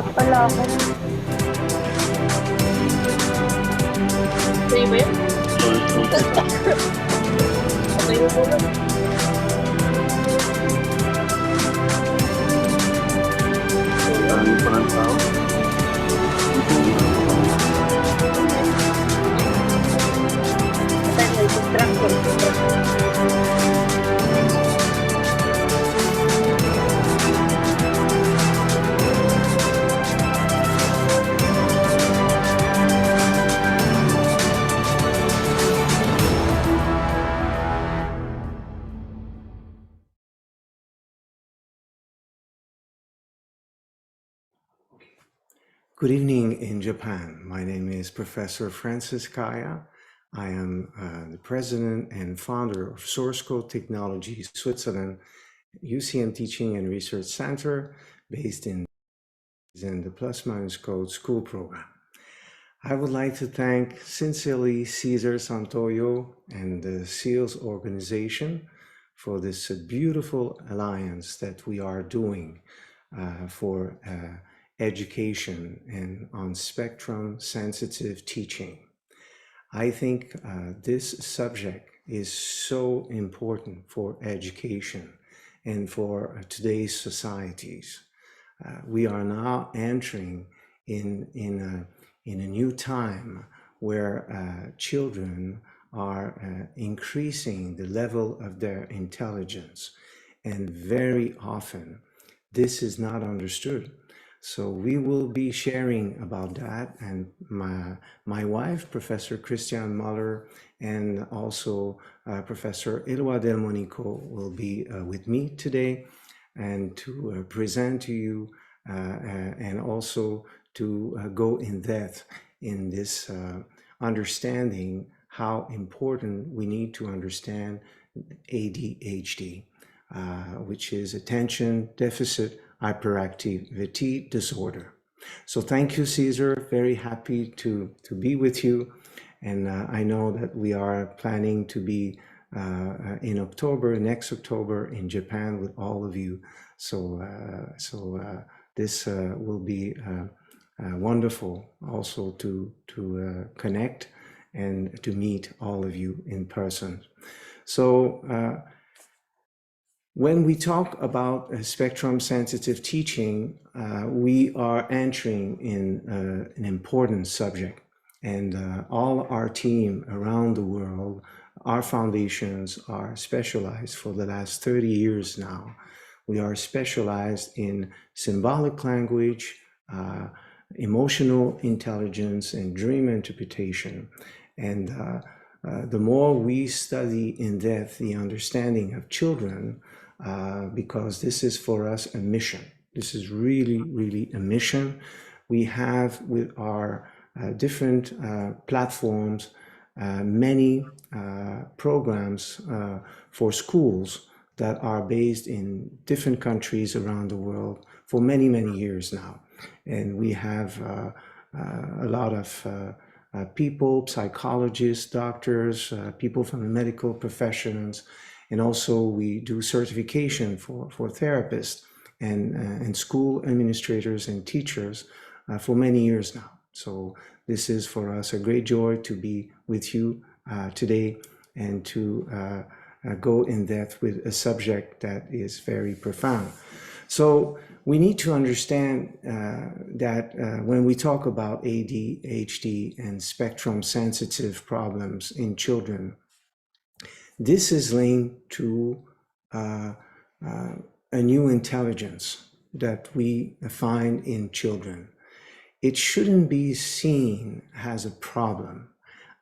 Dapat pala ako. Sa'yo ba yun? Okay mo muna. Dami pa ng tao. Patay mo, distraction. Good evening in Japan. My name is Professor Francis Kaya. I am the president and founder of Source Code Technology Switzerland, UCM Teaching and Research Center based in the Plus Minus Code School Program. I would like to thank sincerely Cesar Santoyo and the SEALS organization for this beautiful alliance that we are doing for education and on spectrum sensitive teaching. I think this subject is so important for education and for today's societies. We are now entering in a new time where children are increasing the level of their intelligence, and very often this is not understood. So we will be sharing about that, and my wife, Professor Christiane Muller, and also Professor Eloi Delmonico will be with me today, and to present to you and also to go in depth in this understanding how important we need to understand ADHD, which is attention deficit hyperactivity disorder. So thank you, Cesar. Very happy to be with you. And I know that we are planning to be in October, next October in Japan with all of you. So this will be wonderful also to connect and to meet all of you in person. So when we talk about spectrum sensitive teaching, we are entering in an important subject, and all our team around the world, our foundations are specialized for the last 30 years now. We are specialized in symbolic language, emotional intelligence, and dream interpretation. And the more we study in depth the understanding of children, because this is for us a mission. This is really, really a mission. We have with our different platforms, many programs for schools that are based in different countries around the world for many, many years now. And we have a lot of people, psychologists, doctors, people from the medical professions, and also we do certification for therapists and school administrators and teachers for many years now. So this is for us a great joy to be with you today and to go in depth with a subject that is very profound. So we need to understand that when we talk about ADHD and spectrum sensitive problems in children, this is linked to a new intelligence that we find in children. It shouldn't be seen as a problem.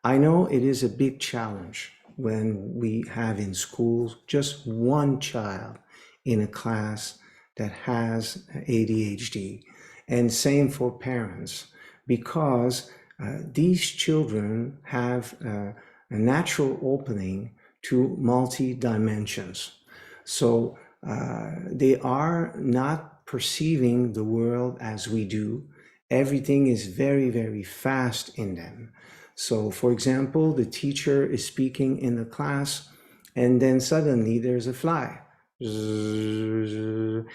I know it is a big challenge when we have in schools just one child in a class that has ADHD, and same for parents, because these children have a natural opening to multi-dimensions. So they are not perceiving the world as we do. Everything is very, very fast in them. So for example, the teacher is speaking in the class and then suddenly there's a fly And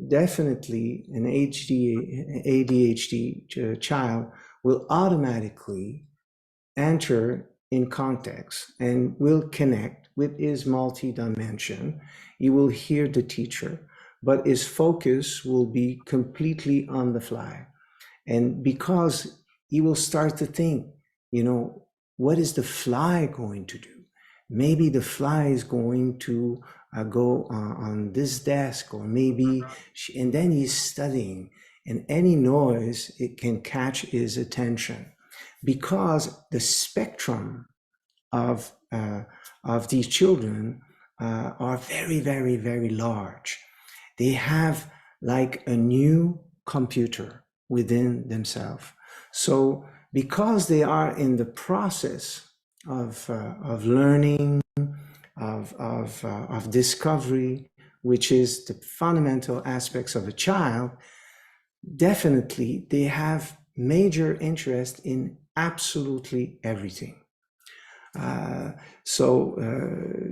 definitely an ADHD child will automatically enter in context and will connect with his multi-dimension. He will hear the teacher, but his focus will be completely on the fly. And because he will start to think, what is the fly going to do? Maybe the fly is going to go on this desk, or maybe, and then he's studying, and any noise, it can catch his attention, because the spectrum of these children are very, very, very large. They have like a new computer within themselves. So because they are in the process of learning, of discovery, which is the fundamental aspects of a child, definitely they have major interest in absolutely everything. So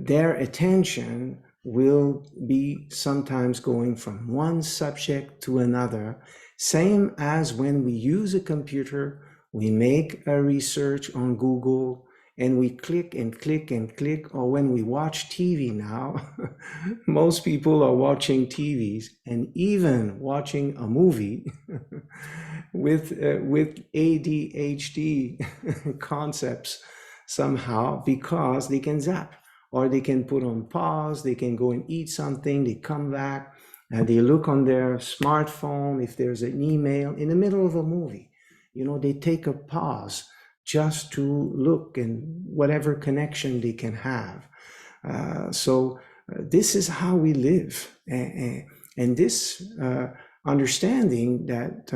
their attention will be sometimes going from one subject to another, same as when we use a computer, we make a research on Google and we click and click and click, or when we watch TV now, most people are watching TVs and even watching a movie with ADHD concepts somehow, because they can zap, or they can put on pause, they can go and eat something, they come back, and they look on their smartphone if there's an email in the middle of a movie. They take a pause just to look and whatever connection they can have. So this is how we live. And this understanding that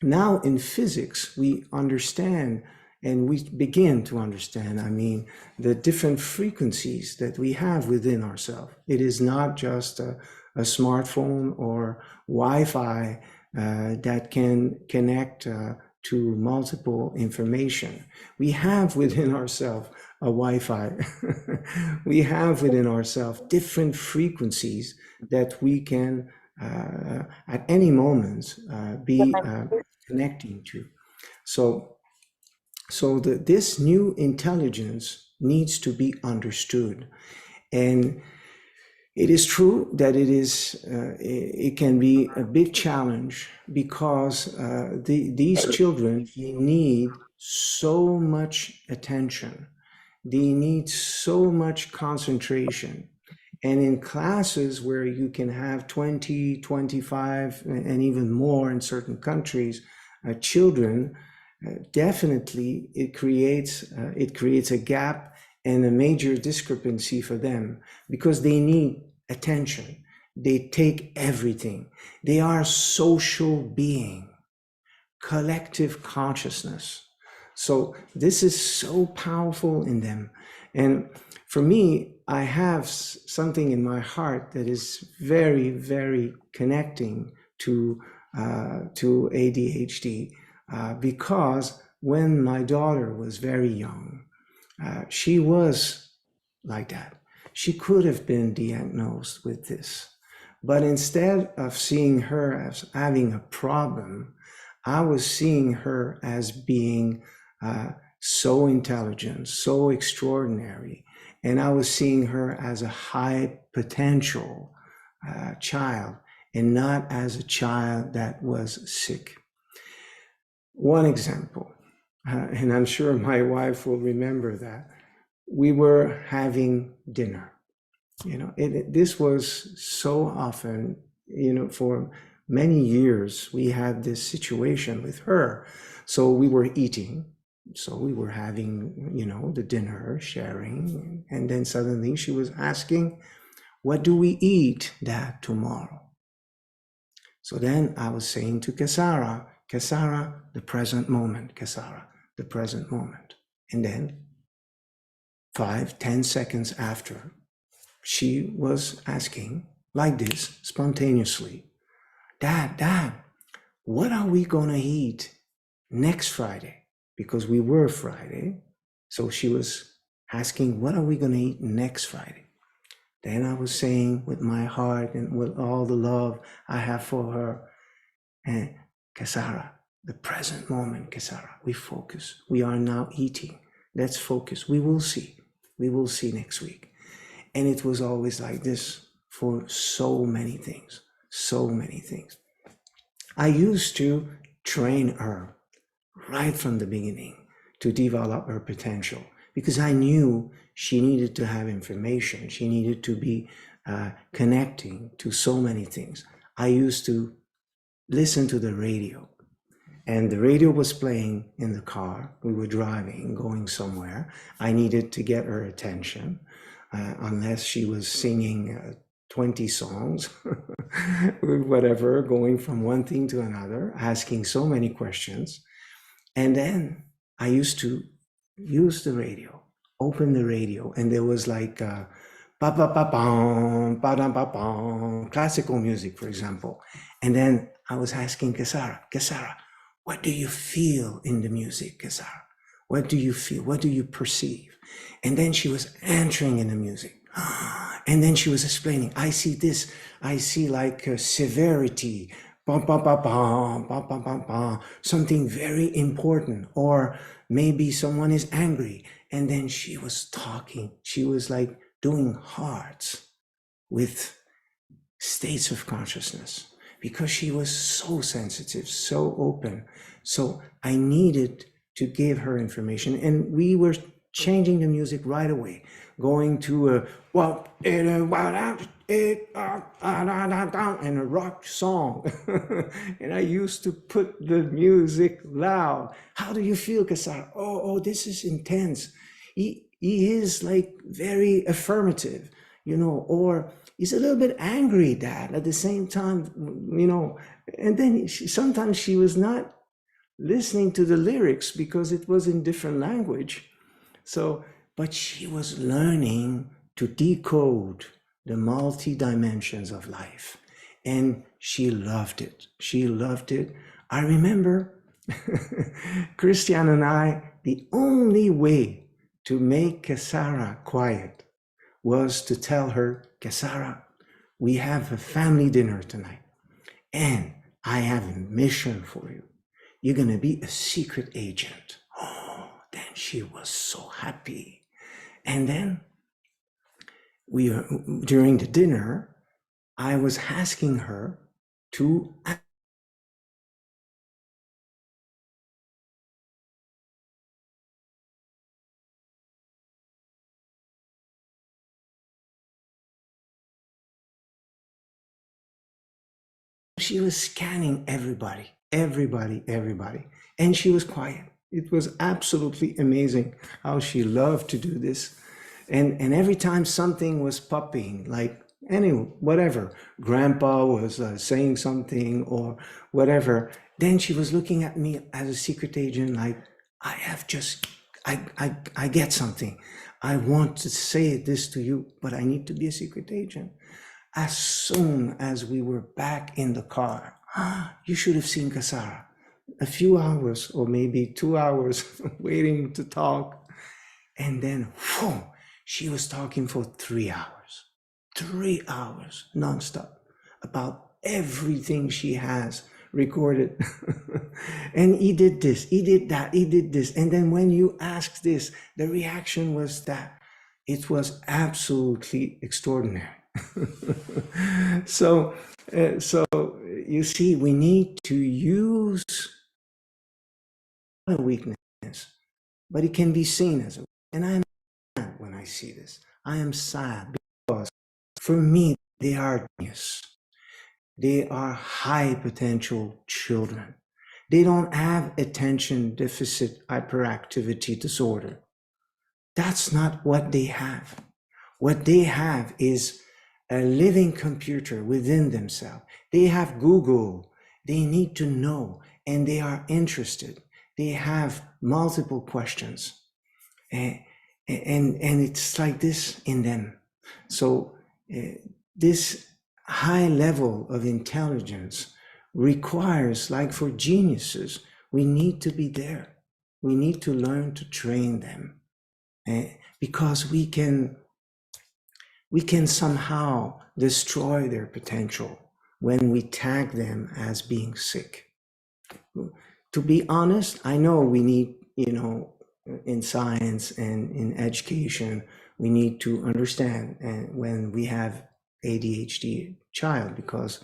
now in physics, we understand, and we begin to understand, the different frequencies that we have within ourselves. It is not just a smartphone or Wi-Fi that can connect to multiple information. We have within ourselves a Wi-Fi. We have within ourselves different frequencies that we can at any moment be connecting to. So this new intelligence needs to be understood. And it is true that it can be a big challenge, because these children need so much attention. They need so much concentration. And in classes where you can have 20, 25, and even more in certain countries, children, definitely it creates a gap and a major discrepancy for them, because they need attention. They take everything. They are social being, collective consciousness. So this is so powerful in them. And for me, I have something in my heart that is very, very connecting to ADHD, because when my daughter was very young, she was like that. She could have been diagnosed with this. But instead of seeing her as having a problem, I was seeing her as being so intelligent, so extraordinary. And I was seeing her as a high potential child, and not as a child that was sick. One example, and I'm sure my wife will remember that. We were having dinner. This was so often, for many years, we had this situation with her. So we were eating. So we were having, the dinner, sharing. And then suddenly she was asking, what do we eat, Dad, tomorrow? So then I was saying to Kasara, the present moment, Kasara, the present moment. And then 5-10 seconds after, she was asking like this, spontaneously, Dad, what are we gonna eat next Friday? Because we were Friday. So she was asking, what are we gonna eat next Friday? Then I was saying with my heart and with all the love I have for her, and Kasara, the present moment, Kasara, we focus. We are now eating. Let's focus. We will see. We will see next week. And it was always like this for so many things, so many things. I used to train her right from the beginning to develop her potential because I knew she needed to have information. She needed to be connecting to so many things. I used to listen to the radio, and the radio was playing in the car. We were driving, going somewhere. I needed to get her attention, unless she was singing 20 songs, whatever, going from one thing to another, asking so many questions. And then I used to use the radio, open the radio, and there was like classical music, for example. And then I was asking Kasara, what do you feel in the music, Kasara? What do you feel? What do you perceive? And then she was answering in the music. And then she was explaining, I see this, I see like severity, something very important, or maybe someone is angry. And then she was talking, she was like doing hearts with states of consciousness because she was so sensitive, so open. So I needed to give her information, and we were changing the music right away, going to and a rock song. And I used to put the music loud. How do you feel, Kasara? Oh, this is intense. He is like very affirmative, or he's a little bit angry, Dad, at the same time, and then sometimes she was not listening to the lyrics because it was in different language. So, but she was learning to decode the multi-dimensions of life. And she loved it. She loved it. I remember Christiane and I, the only way to make Kasara quiet was to tell her, Kasara, we have a family dinner tonight, and I have a mission for you. You're going to be a secret agent. Oh, then she was so happy. And then during the dinner, I was asking her to she was scanning everybody. And she was quiet. It was absolutely amazing how she loved to do this. And every time something was popping, like whatever, grandpa was saying something or whatever, then she was looking at me as a secret agent, like, I get something. I want to say this to you, but I need to be a secret agent. As soon as we were back in the car, you should have seen Kasara. A few hours or maybe 2 hours waiting to talk. And then, she was talking for 3 hours. 3 hours nonstop about everything she has recorded. And he did this, he did that, he did this. And then when you asked this, the reaction was that. It was absolutely extraordinary. So you see, we need to use a weakness, but it can be seen as a weakness. And I am sad when I see this. I am sad because for me, they are genius. They are high potential children. They don't have attention deficit hyperactivity disorder. That's not what they have. What they have is a living computer within themselves. They have Google. They need to know, and they are interested. They have multiple questions, and it's like this in them. So this high level of intelligence requires, like for geniuses, we need to be there. We need to learn to train them, because we can we can somehow destroy their potential when we tag them as being sick. To be honest, I know we need, in science and in education, we need to understand when we have ADHD child, because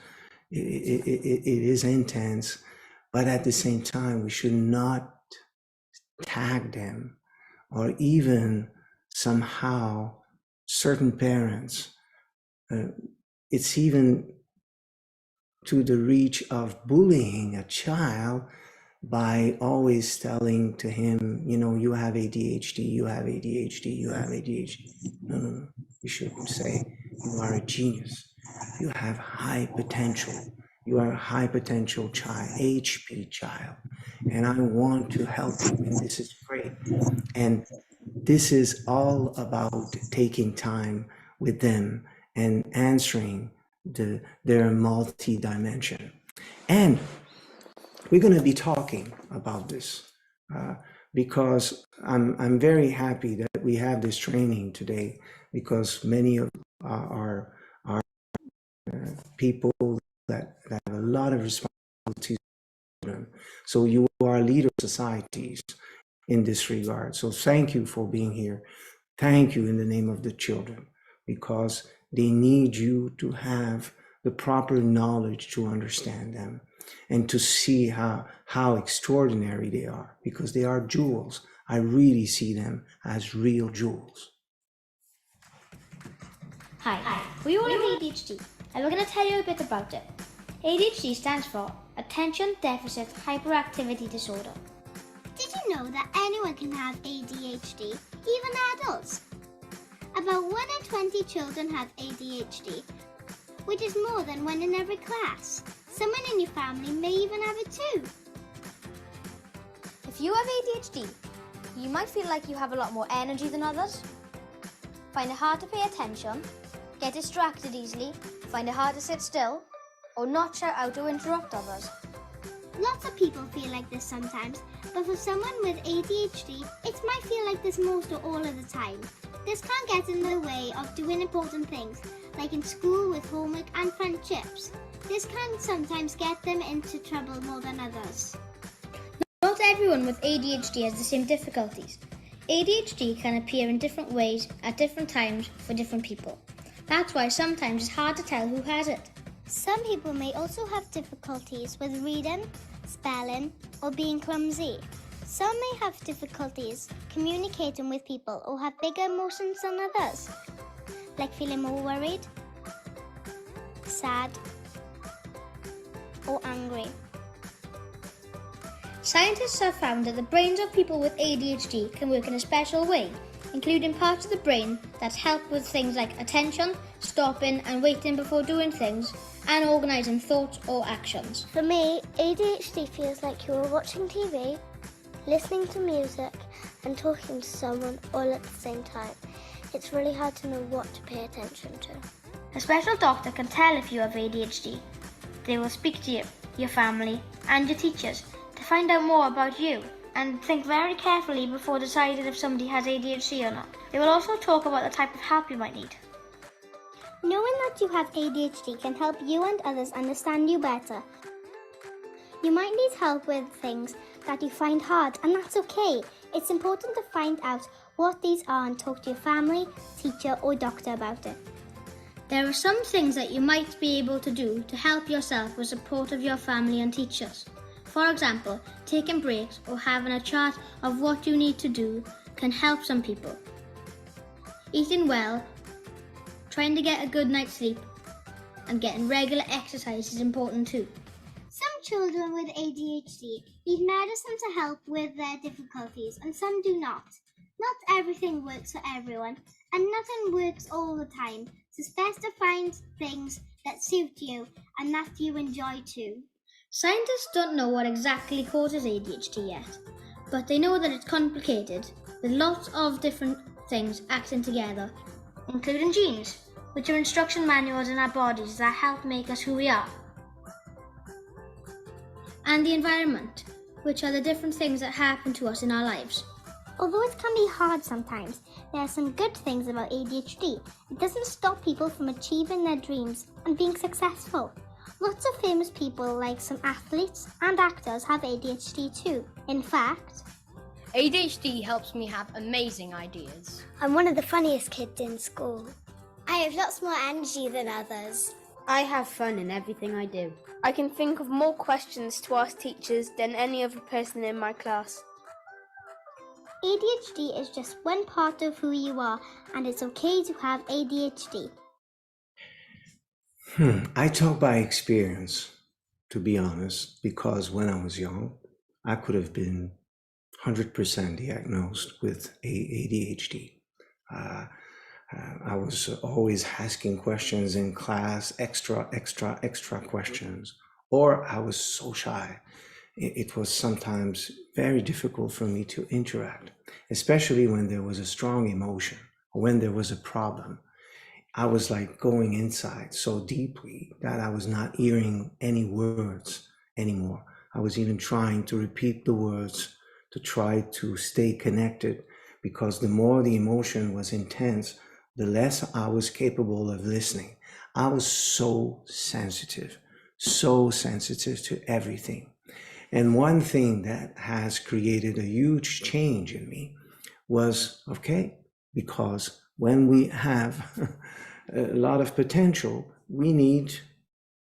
it is intense, but at the same time, we should not tag them, or even somehow certain parents, it's even to the reach of bullying a child by always telling to him, you have ADHD, you have ADHD, you have ADHD. No. You should say, you are a genius. You have high potential. You are a high potential child, HP child. And I want to help you, and this is great. And this is all about taking time with them and answering their multi-dimension. And we're going to be talking about this because I'm very happy that we have this training today, because many of our people that have a lot of responsibilities. So you are leader societies in this regard. So thank you for being here. Thank you in the name of the children, because they need you to have the proper knowledge to understand them and to see how extraordinary they are, because they are jewels. I really see them as real jewels. Hi, we all have ADHD, and we're going to tell you a bit about it. ADHD stands for Attention Deficit Hyperactivity Disorder. Did you know that anyone can have ADHD, even adults? About 1 in 20 children have ADHD, which is more than 1 in every class. Someone in your family may even have it too. If you have ADHD, you might feel like you have a lot more energy than others, find it hard to pay attention, get distracted easily, find it hard to sit still, or not shout out or interrupt others. Lots of people feel like this sometimes, but for someone with ADHD, it might feel like this most or all of the time. This can get in the way of doing important things, like in school with homework and friendships. This can sometimes get them into trouble more than others. Not everyone with ADHD has the same difficulties. ADHD can appear in different ways at different times for different people. That's why sometimes it's hard to tell who has it. Some people may also have difficulties with reading, spelling, or being clumsy. Some may have difficulties communicating with people or have bigger emotions than others, like feeling more worried, sad, or angry. Scientists have found that the brains of people with ADHD can work in a special way, including parts of the brain that help with things like attention, stopping and waiting before doing things, and organising thoughts or actions. For me, ADHD feels like you're watching TV, listening to music, and talking to someone all at the same time. It's really hard to know what to pay attention to. A special doctor can tell if you have ADHD. They will speak to you, your family, and your teachers to find out more about you and think very carefully before deciding if somebody has ADHD or not. They will also talk about the type of help you might need. Knowing that you have ADHD can help you and others understand you better. You might need help with things that you find hard, and that's okay. It's important to find out what these are and talk to your family, teacher, or doctor about it. There are some things that you might be able to do to help yourself with support of your family and teachers. For example, taking breaks or having a chart of what you need to do can help some people. Eating well, trying to get a good night's sleep, and getting regular exercise is important too. Some children with ADHD need medicine to help with their difficulties, and some do not. Not everything works for everyone, and nothing works all the time, so it's best to find things that suit you and that you enjoy too. Scientists don't know what exactly causes ADHD yet, but they know that it's complicated, with lots of different things acting together, including genes, which are instruction manuals in our bodies that help make us who we are, and the environment, which are the different things that happen to us in our lives. Although it can be hard sometimes, there are some good things about ADHD. It doesn't stop people from achieving their dreams and being successful. Lots of famous people, like some athletes and actors, have ADHD too. In fact, ADHD helps me have amazing ideas. I'm one of the funniest kids in school. I have lots more energy than others. I have fun in everything I do. I can think of more questions to ask teachers than any other person in my class. ADHD is just one part of who you are, and it's okay to have ADHD. I talk by experience, to be honest, because when I was young, I could have been 100% diagnosed with ADHD. I was always asking questions in class, extra questions, or I was so shy. It was sometimes very difficult for me to interact, especially when there was a strong emotion, or when there was a problem. I was like going inside so deeply that I was not hearing any words anymore. I was even trying to repeat the words to try to stay connected, because the more the emotion was intense, the less I was capable of listening. I was so sensitive to everything. And one thing that has created a huge change in me was, okay, because when we have a lot of potential, we need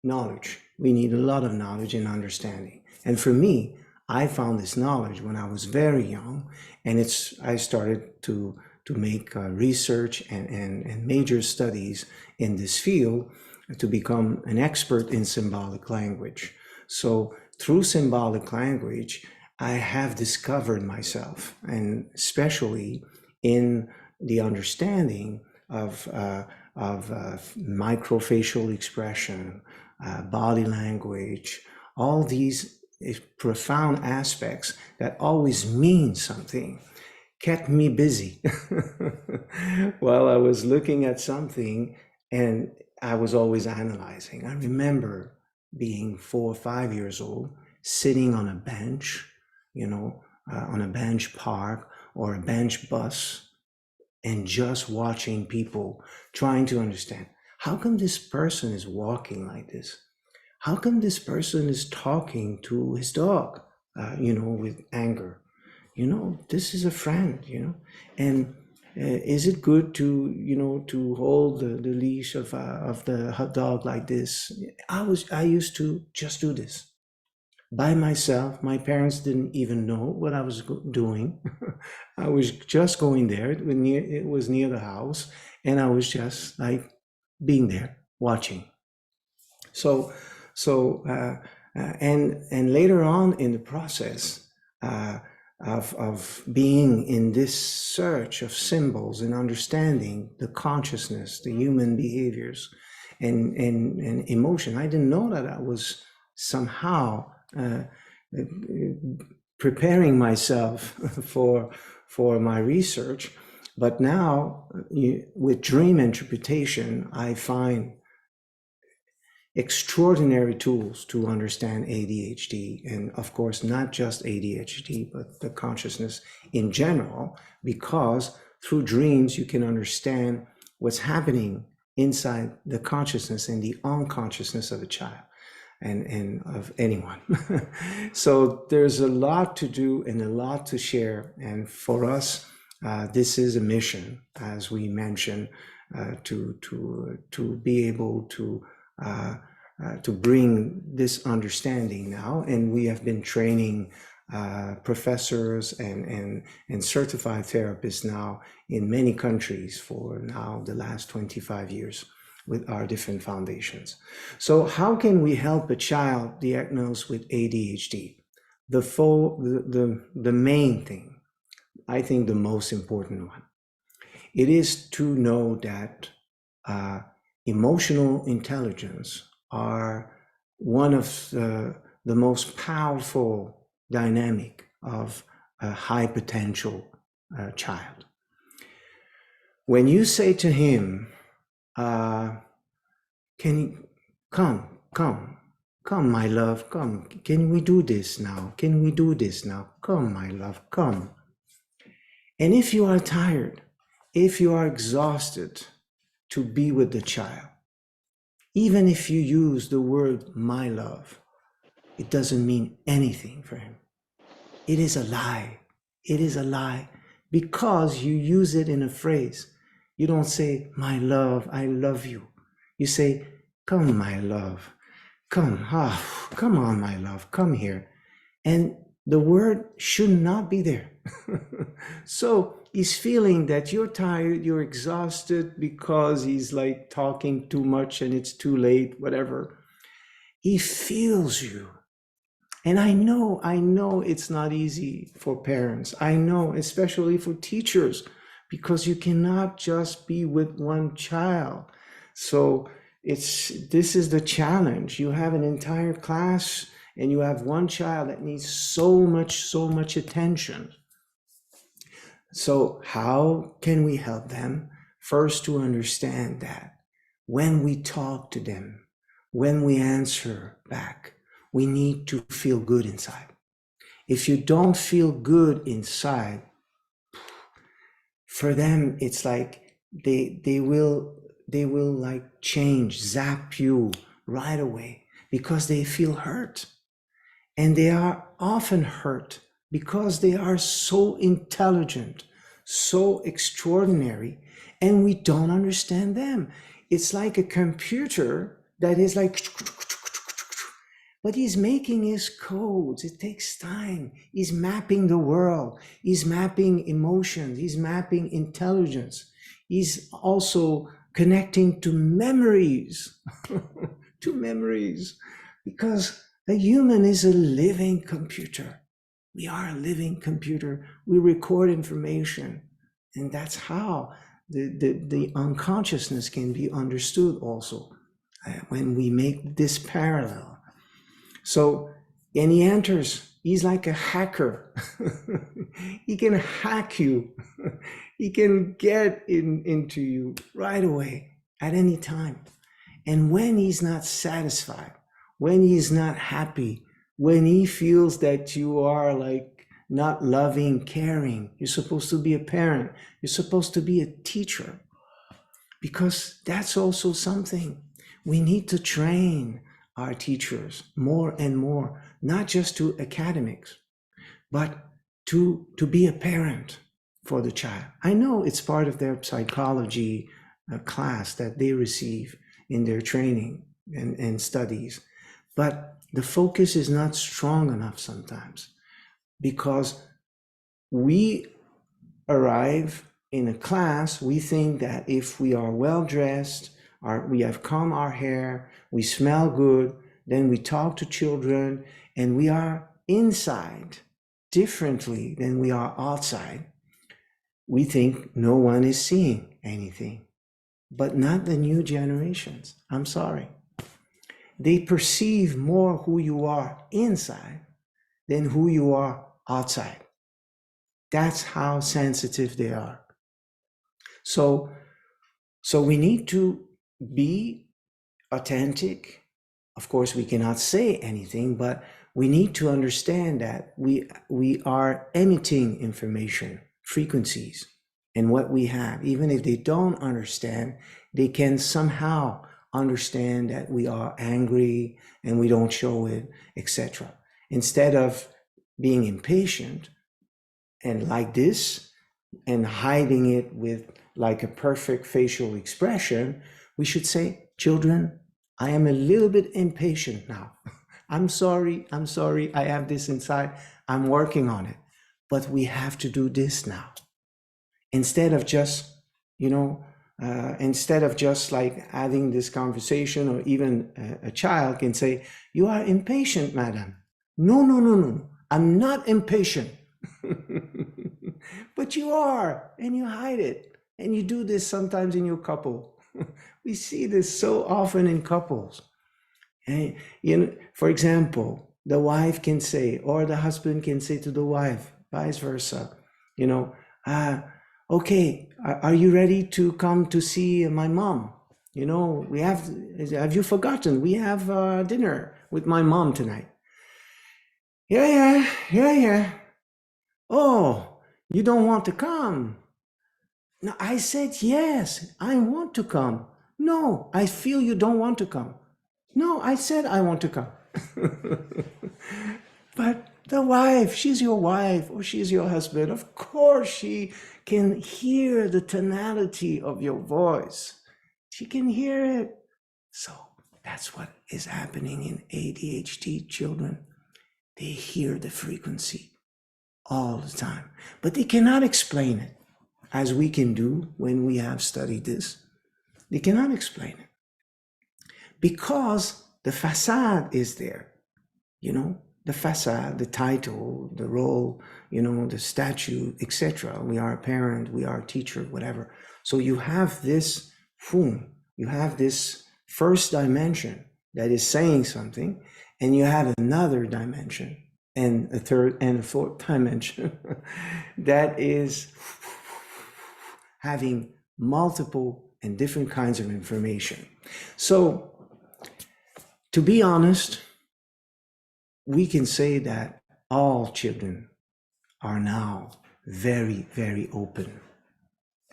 knowledge. We need a lot of knowledge and understanding. And for me, I found this knowledge when I was very young, and I started to make research and major studies in this field to become an expert in symbolic language. So through symbolic language, I have discovered myself, and especially in the understanding of microfacial expression, body language, all these profound aspects that always mean something, kept me busy while I was looking at something, and I was always analyzing. I remember being 4 or 5 years old, sitting on a bench, on a bench park or a bench bus, and just watching people, trying to understand, how come this person is walking like this? How come this person is talking to his dog, with anger? This is a friend, and is it good to hold the leash of the hot dog like this? I used to just do this by myself. My parents didn't even know what I was doing. I was just going there. It was near the house, and I was just like being there, watching. And later on in the process of being in this search of symbols and understanding the consciousness, the human behaviors, and emotion, I didn't know that I was somehow preparing myself for my research. But now, with dream interpretation, I find extraordinary tools to understand ADHD, and of course, not just ADHD, but the consciousness in general, because through dreams, you can understand what's happening inside the consciousness and the unconsciousness of a child and of anyone. So there's a lot to do and a lot to share. And for us, this is a mission, as we mentioned, to be able to bring this understanding now. And we have been training professors and certified therapists now in many countries for now the last 25 years with our different foundations. So how can we help a child diagnosed with ADHD? The main thing, I think the most important one, it is to know that emotional intelligence are one of the most powerful dynamic of a high potential child. When you say to him, can you come, my love, come, can we do this now? Can we do this now? Come, my love, come. And if you are tired, if you are exhausted to be with the child, even if you use the word my love, it doesn't mean anything for him. It is a lie. It is a lie because you use it in a phrase. You don't say, my love, I love you. You say, come, my love. Come, come on, my love, come here. And the word should not be there. So he's feeling that you're tired, you're exhausted because he's like talking too much and it's too late, whatever. He feels you. And I know it's not easy for parents. I know, especially for teachers, because you cannot just be with one child. So this is the challenge. You have an entire class and you have one child that needs so much attention. So how can we help them? First, to understand that when we talk to them, when we answer back, we need to feel good inside. If you don't feel good inside, for them, it's like they will like change, zap you right away because they feel hurt. And they are often hurt because they are so intelligent, so extraordinary, and we don't understand them. It's like a computer that is like, but he's making his codes. It takes time. He's mapping the world. He's mapping emotions. He's mapping intelligence. He's also connecting to memories, to memories, because a human is a living computer. We are a living computer. We record information, and that's how the unconsciousness can be understood also when we make this parallel. So, and he enters, he's like a hacker. He can hack you. He can get into you right away at any time. And when he's not satisfied, when he's not happy, when he feels that you are like not loving, caring, you're supposed to be a parent, you're supposed to be a teacher, because that's also something. We need to train our teachers more and more, not just to academics, but to be a parent for the child. I know it's part of their psychology class that they receive in their training and studies, but the focus is not strong enough sometimes, because we arrive in a class, we think that if we are well dressed, we have combed our hair, we smell good, then we talk to children, and we are inside differently than we are outside. We think no one is seeing anything, but not the new generations. I'm sorry. They perceive more who you are inside than who you are outside. That's how sensitive they are. So we need to be authentic. Of course, we cannot say anything, but we need to understand that we are emitting information, frequencies, and what we have. Even if they don't understand, they can somehow understand that we are angry and we don't show it, etc. Instead of being impatient and like this and hiding it with like a perfect facial expression, we should say, children, I am a little bit impatient now. I'm sorry, I have this inside, I'm working on it, but we have to do this now. Instead of just, like having this conversation, or even a child can say, you are impatient, madam. No, I'm not impatient. But you are, and you hide it. And you do this sometimes in your couple. We see this so often in couples. And, for example, the wife can say, or the husband can say to the wife, vice versa, okay, are you ready to come to see my mom? Have you forgotten? We have dinner with my mom tonight. Yeah. Oh, You don't want to come. No, I said, yes, I want to come. No, I feel you don't want to come. No, I said I want to come. But the wife, she's your wife or she's your husband. Of course, she can hear the tonality of your voice. She can hear it. So that's what is happening in ADHD children. They hear the frequency all the time, but they cannot explain it as we can do when we have studied this. They cannot explain it because the facade is there, you know, the facade, the title, the role, you know, the statute, etc. We are a parent, we are a teacher, whatever. So you have this you have this first dimension that is saying something, and you have another dimension and a third and a fourth dimension that is having multiple and different kinds of information. So to be honest, we can say that all children are now very, very open,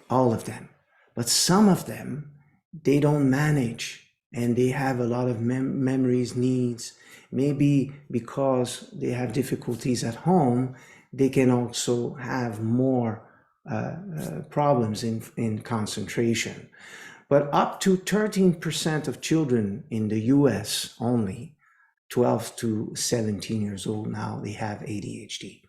all of them. But some of them, they don't manage, and they have a lot of memories, needs. Maybe because they have difficulties at home, they can also have more problems in concentration. But up to 13% of children in the US only, 12 to 17 years old now, they have ADHD.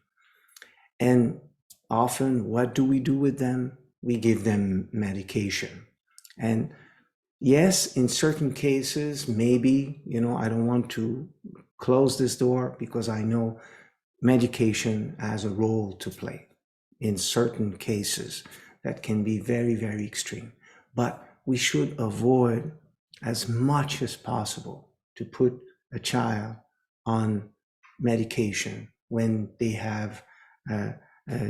And often, what do we do with them? We give them medication. And yes, in certain cases, maybe, you know, I don't want to close this door because I know medication has a role to play in certain cases that can be very, very extreme. But we should avoid as much as possible to put a child on medication when they have a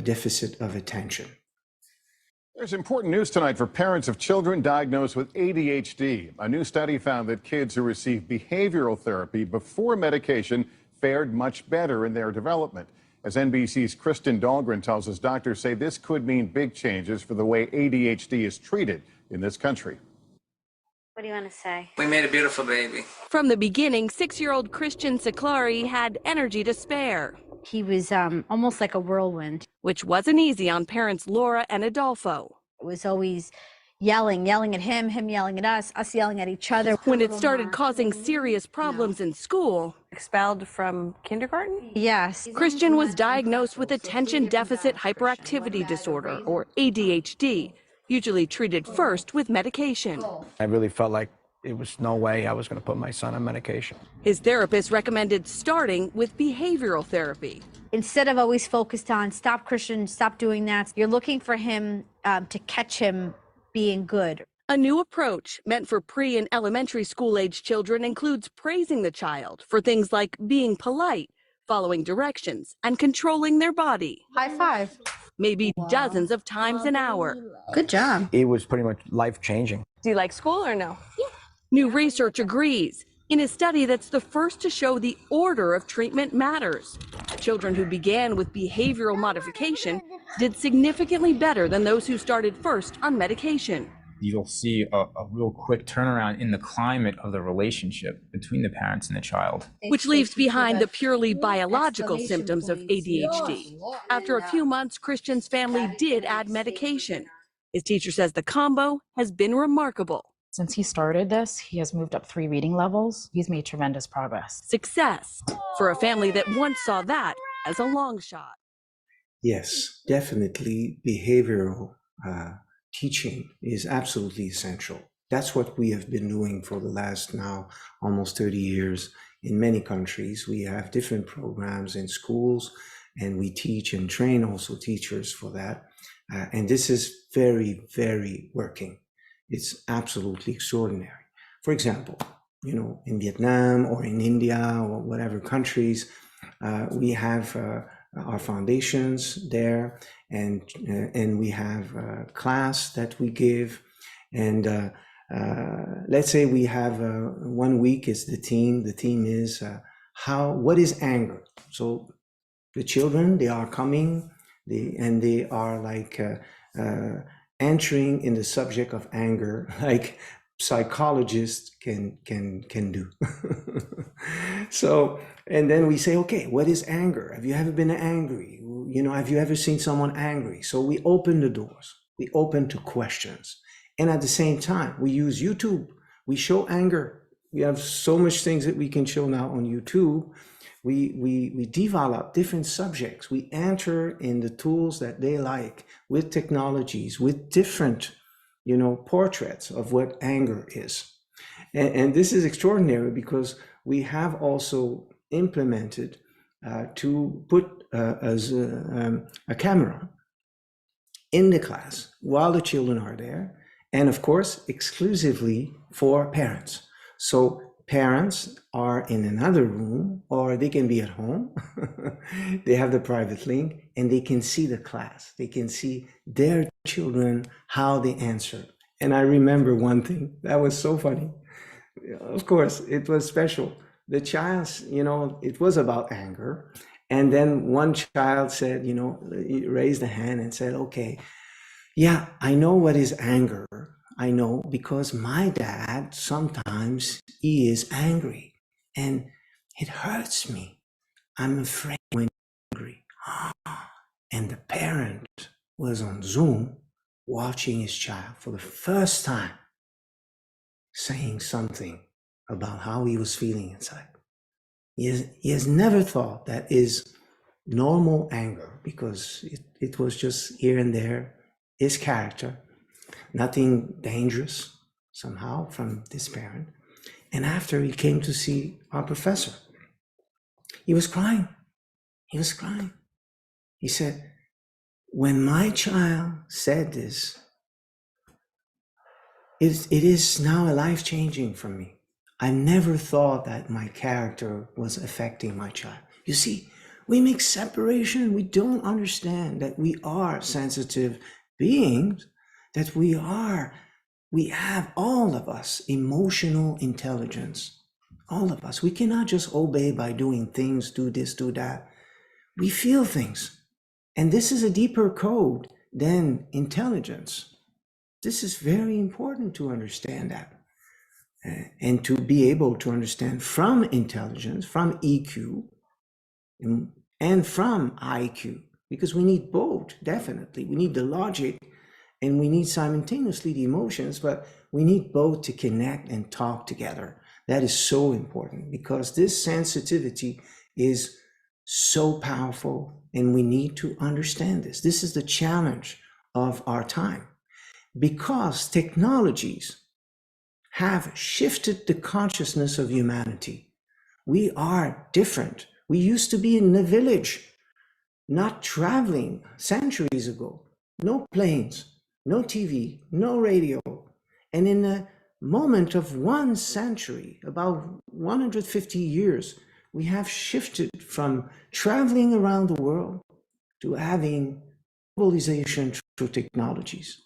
deficit of attention. There's important news tonight for parents of children diagnosed with ADHD. A new study found that kids who receive behavioral therapy before medication fared much better in their development. As NBC's Christiane Dahlgren tells us, doctors say this could mean big changes for the way ADHD is treated in this country. What do you want to say? We made a beautiful baby. From the beginning, 6-year-old Christian Siclari had energy to spare. He was almost like a whirlwind. Which wasn't easy on parents Laura and Adolfo. It was always yelling at him yelling at us yelling at each other. When it started causing serious problems in school. Expelled from kindergarten? Yes. Christian was diagnosed with attention deficit hyperactivity disorder, or ADHD, usually treated first with medication. I really felt like it was no way I was going to put my son on medication. His therapist recommended starting with behavioral therapy. Instead of always focused on, stop Christian, stop doing that, you're looking for him to catch him being good. A new approach meant for pre- and elementary school-age children includes praising the child for things like being polite, following directions, and controlling their body. High five. Maybe dozens of times an hour. Good job. It was pretty much life-changing. Do you like school or no? Yeah. New research agrees. In a study that's the first to show the order of treatment matters. Children who began with behavioral modification did significantly better than those who started first on medication. You'll see a real quick turnaround in the climate of the relationship between the parents and the child. Which leaves behind the purely biological symptoms of ADHD. After a few months, Christian's family did add medication. His teacher says the combo has been remarkable. Since he started this, he has moved up 3 reading levels. He's made tremendous progress. Success for a family that once saw that as a long shot. Yes, definitely behavioral teaching is absolutely essential. That's what we have been doing for the last now almost 30 years in many countries. We have different programs in schools, and we teach and train also teachers for that. And this is very, very working. It's absolutely extraordinary. For example, you know, in Vietnam or in India or whatever countries, we have our foundations there, and we have a class that we give. And let's say we have 1 week is the theme. The theme is what is anger? So the children, they are coming They are like entering in the subject of anger, like psychologists can do. So, and then we say, okay, what is anger? Have you ever been angry? You know, have you ever seen someone angry? So we open the doors. We open to questions. And at the same time, we use YouTube. We show anger. We have so much things that we can show now on YouTube. We develop different subjects. We enter in the tools that they like with technologies, with different, you know, portraits of what anger is. And this is extraordinary because we have also implemented to put a camera in the class while the children are there, and of course, exclusively for parents. So parents are in another room, or they can be at home. They have the private link and they can see the class. They can see their children, how they answer. And I remember one thing that was so funny. Of course, it was special. The child, you know, it was about anger. And then one child said, you know, he raised a hand and said, okay, yeah, I know what is anger. I know because my dad, sometimes he is angry and it hurts me. I'm afraid when he's angry. And the parent was on Zoom watching his child for the first time saying something about how he was feeling inside. He has never thought that is normal anger because it was just here and there, his character, nothing dangerous somehow from this parent. And after he came to see our professor, he was crying. He was crying. He said, when my child said this, it is now a life-changing for me. I never thought that my character was affecting my child. You see, we make separation. We don't understand that we are sensitive beings, that we have, all of us, emotional intelligence. All of us. We cannot just obey by doing things, do this, do that. We feel things. And this is a deeper code than intelligence. This is very important to understand that. And to be able to understand from intelligence, from EQ, and from IQ, because we need both, definitely. We need the logic and we need simultaneously the emotions, but we need both to connect and talk together. That is so important because this sensitivity is so powerful and we need to understand this. This is the challenge of our time because technologies have shifted the consciousness of humanity. We are different. We used to be in the village, not traveling centuries ago. No planes, no TV, no radio. And in a moment of 1 century, about 150 years, we have shifted from traveling around the world to having globalization through technologies.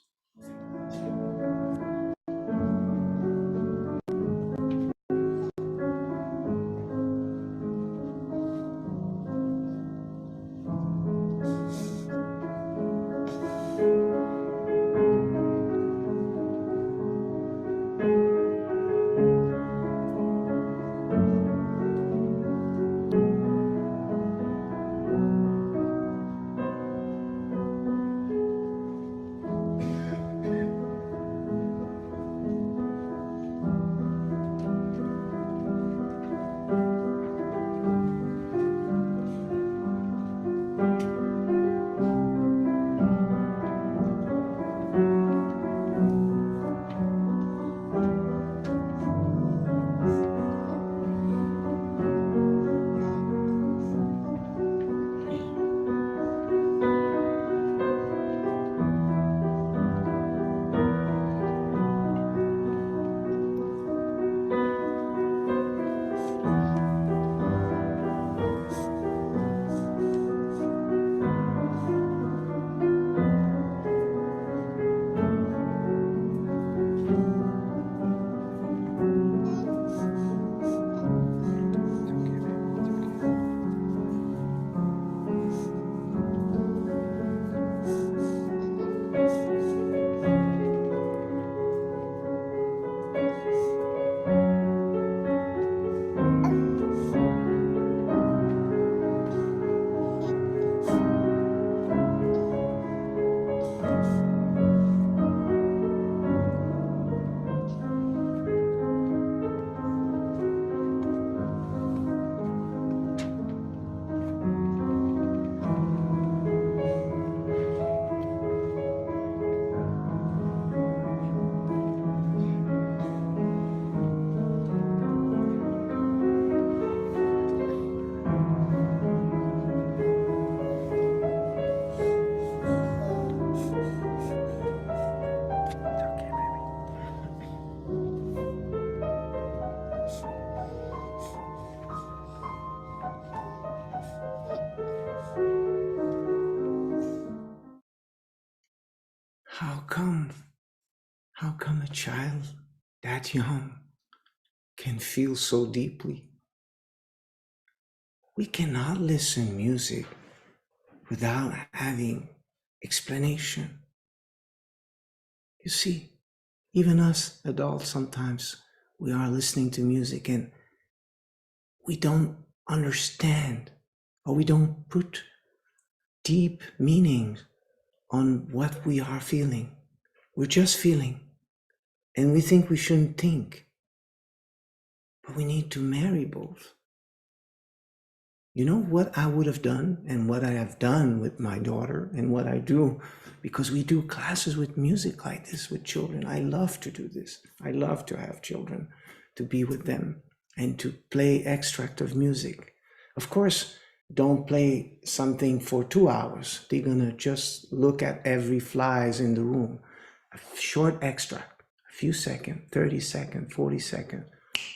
How come a child that young can feel so deeply? We cannot listen music without having explanation. You see, even us adults, sometimes we are listening to music and we don't understand, or we don't put deep meanings on what we are feeling. We're just feeling, and we think we shouldn't think. But we need to marry both. You know what I would have done and what I have done with my daughter and what I do, because we do classes with music like this with children. I love to do this. I love to have children, to be with them and to play extract of music. Of course, don't play something for 2 hours. They're gonna just look at every flies in the room. A short extract, a few seconds, 30 seconds, 40 seconds.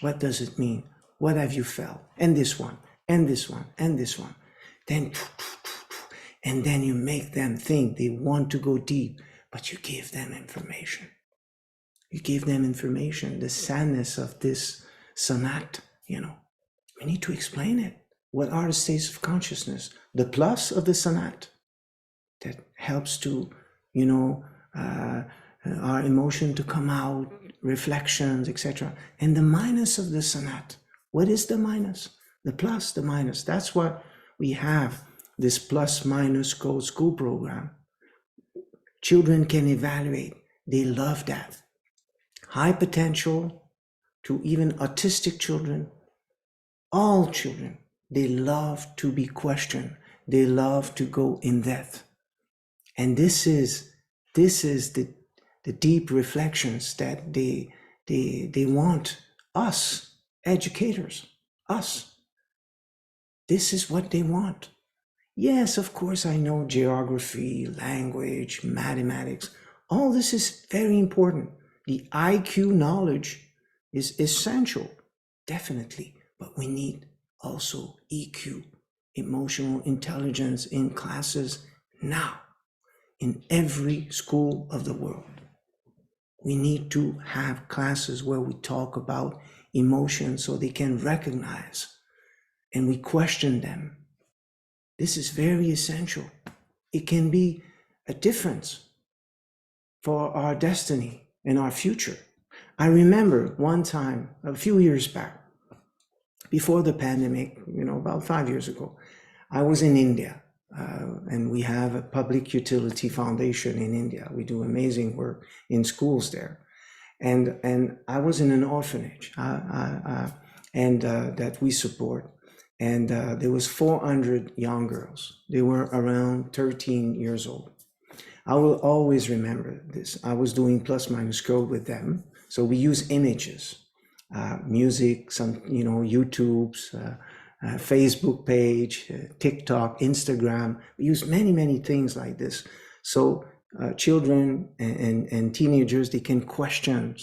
What does it mean? What have you felt? And this one, and this one, and this one. Then, and then you make them think they want to go deep, but you give them information. You give them information, the sadness of this sonata, you know. We need to explain it. What are the states of consciousness? The plus of the sonata that helps to, you know, our emotion to come out, reflections, etc. And the minus of the sonata. What is the minus? The plus, the minus. That's what we have, this plus minus code school program. Children can evaluate. They love that. High potential to even autistic children, all children, they love to be questioned. They love to go in depth. And this is the deep reflections that they want us, educators, us. This is what they want. Yes, of course, I know geography, language, mathematics. All this is very important. The IQ knowledge is essential, definitely. But we need also EQ, emotional intelligence, in classes now, in every school of the world. We need to have classes where we talk about emotions so they can recognize and we question them. This is very essential. It can be a difference for our destiny and our future. I remember one time, a few years back, before the pandemic, you know, about 5 years ago, I was in India, and we have a public utility foundation in India. We do amazing work in schools there. And I was in an orphanage that we support. And there was 400 young girls. They were around 13 years old. I will always remember this. I was doing plus minus code with them. So we use images, music, some, you know, YouTube's, Facebook page, TikTok, Instagram. We use many, many things like this. So children and teenagers, they can question,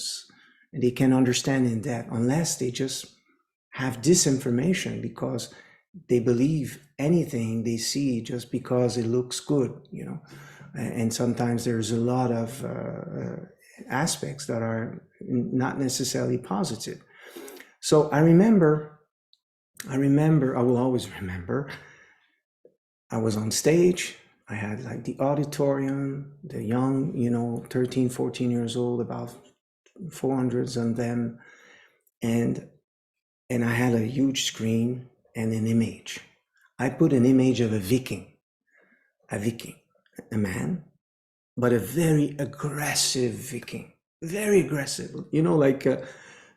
they can understand in depth, unless they just have disinformation because they believe anything they see just because it looks good, you know. And sometimes there's a lot of aspects that are not necessarily positive. So I will always remember, I was on stage, I had like the auditorium, the young, you know, 13, 14 years old, about 400 of them. And I had a huge screen and an image. I put an image of a Viking, a man, but a very aggressive Viking, very aggressive, you know, like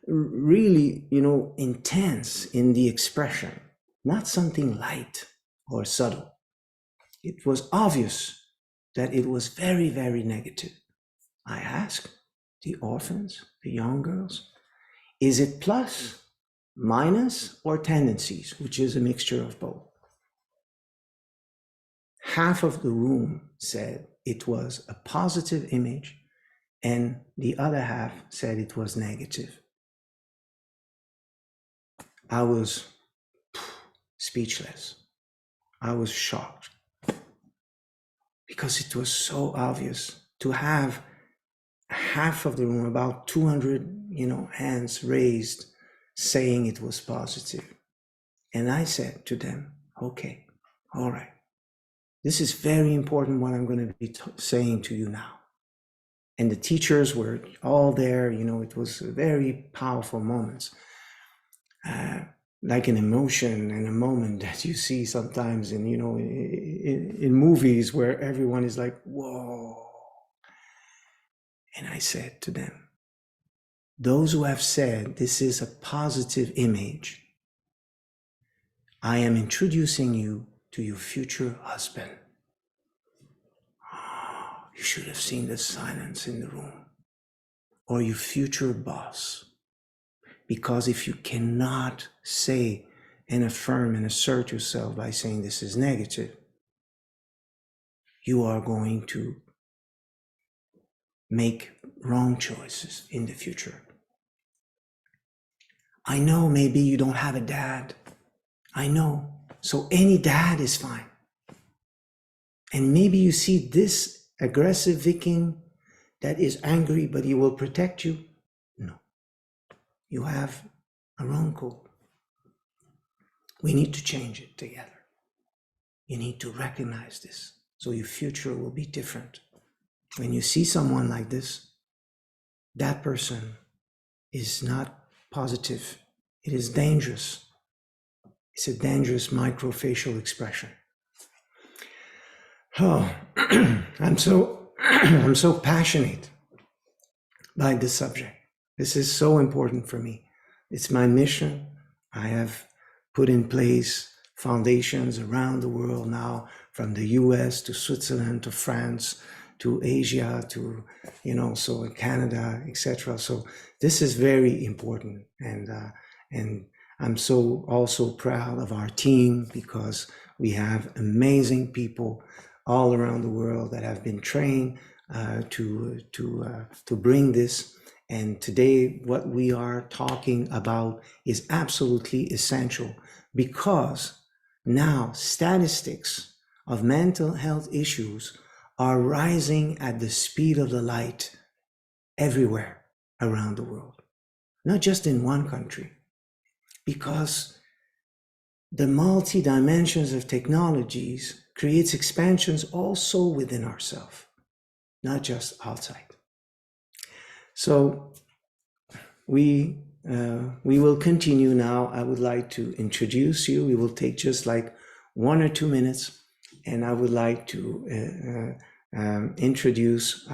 really, you know, intense in the expression, not something light or subtle. It was obvious that it was very, very negative. I asked the orphans, the young girls, is it plus, minus, or tendencies, which is a mixture of both? Half of the room said it was a positive image, and the other half said it was negative. I was speechless. I was shocked because it was so obvious to have half of the room, about 200, hands raised, saying it was positive. And I said to them, okay, all right. This is very important what I'm going to be saying to you now. And the teachers were all there, it was very powerful moments. Like an emotion and a moment that you see sometimes in movies where everyone is like, whoa. And I said to them, those who have said this is a positive image, I am introducing you to your future husband. You should have seen the silence in the room. Or your future boss. Because if you cannot say and affirm and assert yourself by saying this is negative, you are going to make wrong choices in the future. I know maybe you don't have a dad. I know. So any dad is fine. And maybe you see this aggressive Viking that is angry, but he will protect you. No. You have a wrong code. We need to change it together. You need to recognize this, so your future will be different. When you see someone like this, that person is not positive. It is dangerous. It's a dangerous microfacial expression. Oh, I'm so passionate by this subject. This is so important for me. It's my mission. I have put in place foundations around the world now, from the US to Switzerland to France to Asia to, so Canada, etc. So this is very important. And I'm so also proud of our team, because we have amazing people all around the world that have been trained to bring this. And today, what we are talking about is absolutely essential, because now statistics of mental health issues are rising at the speed of the light everywhere around the world, not just in one country, because the multi-dimensions of technologies creates expansions also within ourselves, not just outside. So we will continue now. I would like to introduce you. We will take just like 1 or 2 minutes, and I would like to introduce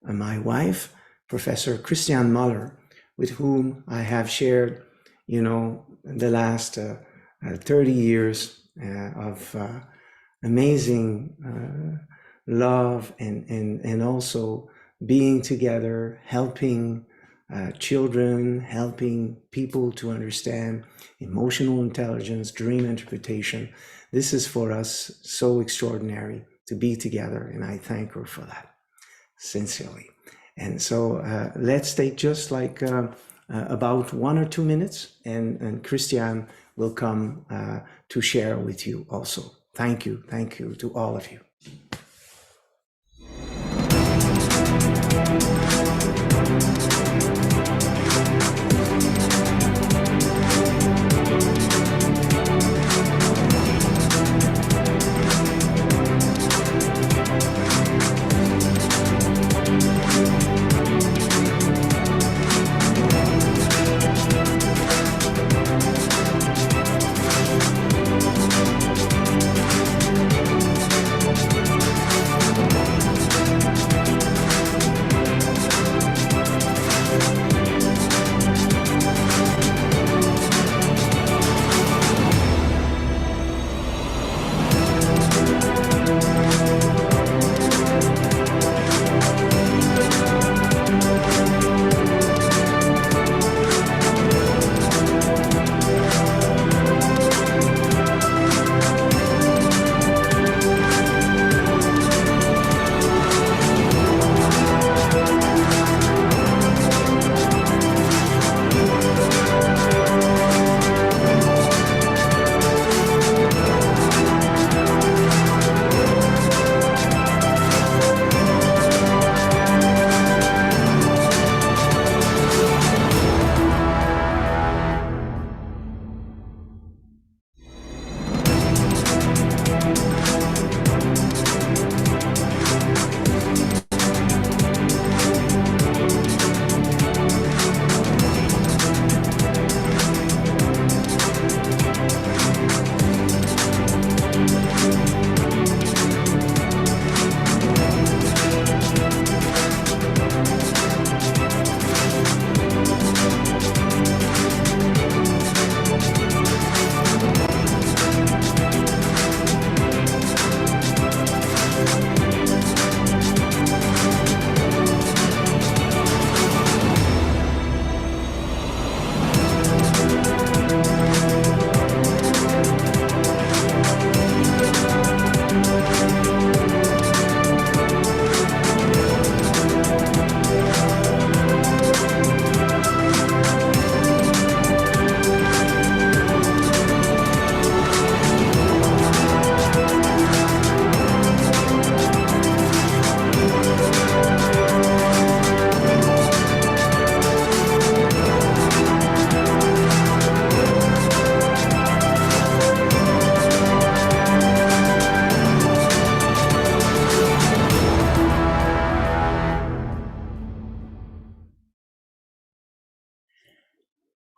my wife, Professor Christiane Muller, with whom I have shared, the last 30 years of amazing love and also being together, helping children, helping people to understand emotional intelligence, dream interpretation. This is for us so extraordinary to be together, and I thank her for that, sincerely. And so let's take just like about 1 or 2 minutes, and Christiane will come to share with you also. Thank you to all of you.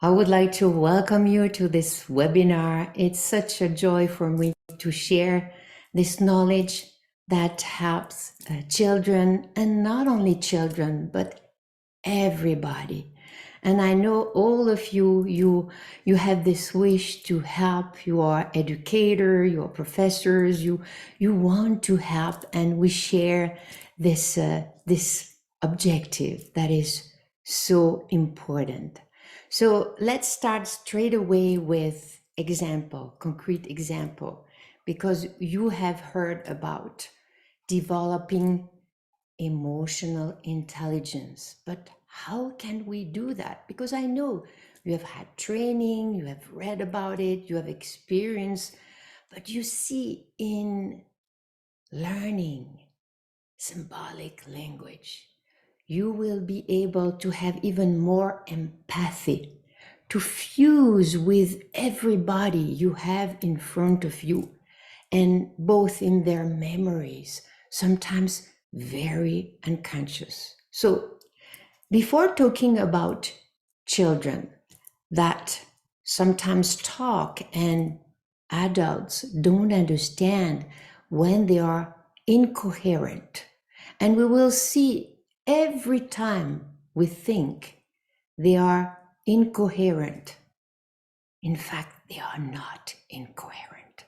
I would like to welcome you to this webinar. It's such a joy for me to share this knowledge that helps children, and not only children, but everybody. And I know all of you have this wish to help. You are educators, you are professors, you want to help, and we share this objective that is so important. So let's start straight away with concrete example, because you have heard about developing emotional intelligence. But how can we do that? Because I know you have had training, you have read about it, you have experienced, but you see, in learning symbolic language, you will be able to have even more empathy, to fuse with everybody you have in front of you, and both in their memories, sometimes very unconscious. So before talking about children that sometimes talk and adults don't understand when they are incoherent, and we will see every time we think they are incoherent, in fact, they are not incoherent.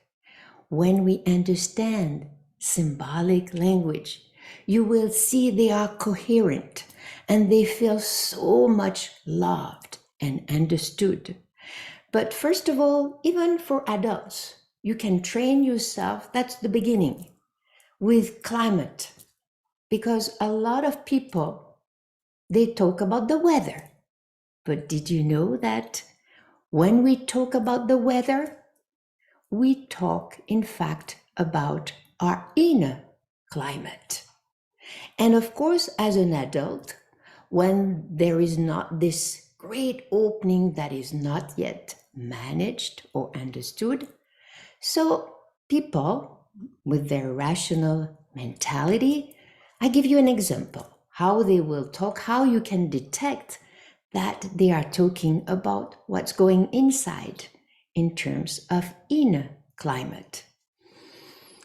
When we understand symbolic language, you will see they are coherent and they feel so much loved and understood. But first of all, even for adults, you can train yourself, that's the beginning, with climate. Because a lot of people, they talk about the weather. But did you know that when we talk about the weather, we talk, in fact, about our inner climate. And of course, as an adult, when there is not this great opening that is not yet managed or understood, so people with their rational mentality, I give you an example, how they will talk, how you can detect that they are talking about what's going inside in terms of inner climate.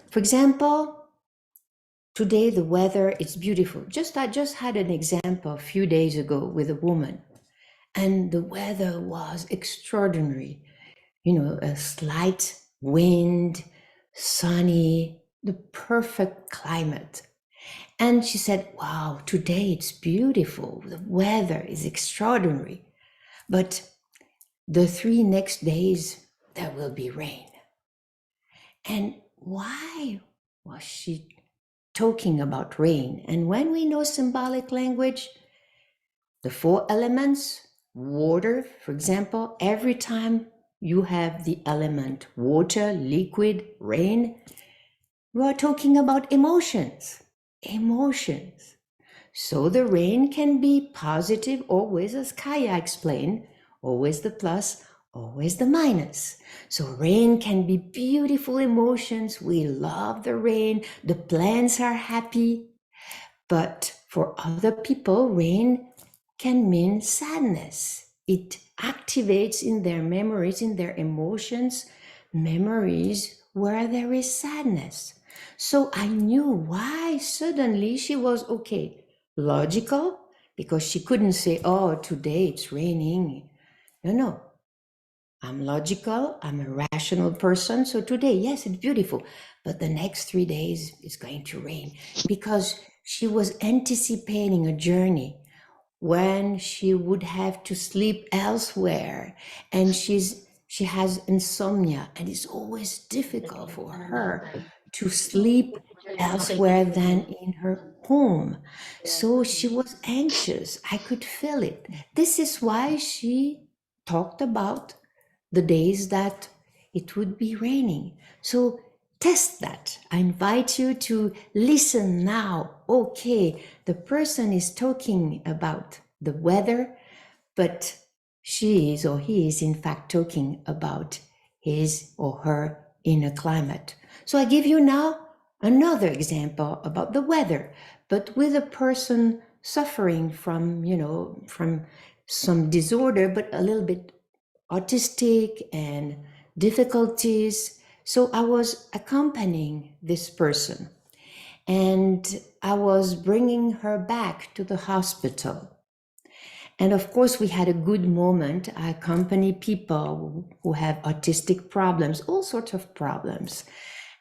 For example, today the weather is beautiful. I just had an example a few days ago with a woman, and the weather was extraordinary. A slight wind, sunny, the perfect climate. And she said, wow, today it's beautiful. The weather is extraordinary. But the 3 next days, there will be rain. And why was she talking about rain? And when we know symbolic language, the 4 elements, water, for example, every time you have the element water, liquid, rain, we are talking about emotions. Emotions. So the rain can be positive, always, as Kaya explained, always the plus, always the minus. So rain can be beautiful emotions. We love the rain. The plants are happy. But for other people, rain can mean sadness. It activates in their memories, in their emotions, memories where there is sadness. So I knew why suddenly she was okay. Logical, because she couldn't say, oh, today it's raining. No. I'm logical, I'm a rational person. So today, yes, it's beautiful. But the next 3 days it's going to rain, because she was anticipating a journey when she would have to sleep elsewhere, and she has insomnia, and it's always difficult for her to sleep elsewhere than in her home. So she was anxious. I could feel it. This is why she talked about the days that it would be raining. So test that. I invite you to listen now. Okay, the person is talking about the weather, but she is or he is in fact talking about his or her inner climate. So I give you now another example about the weather, but with a person suffering from, from some disorder, but a little bit autistic and difficulties. So I was accompanying this person and I was bringing her back to the hospital. And of course, we had a good moment. I accompany people who have autistic problems, all sorts of problems.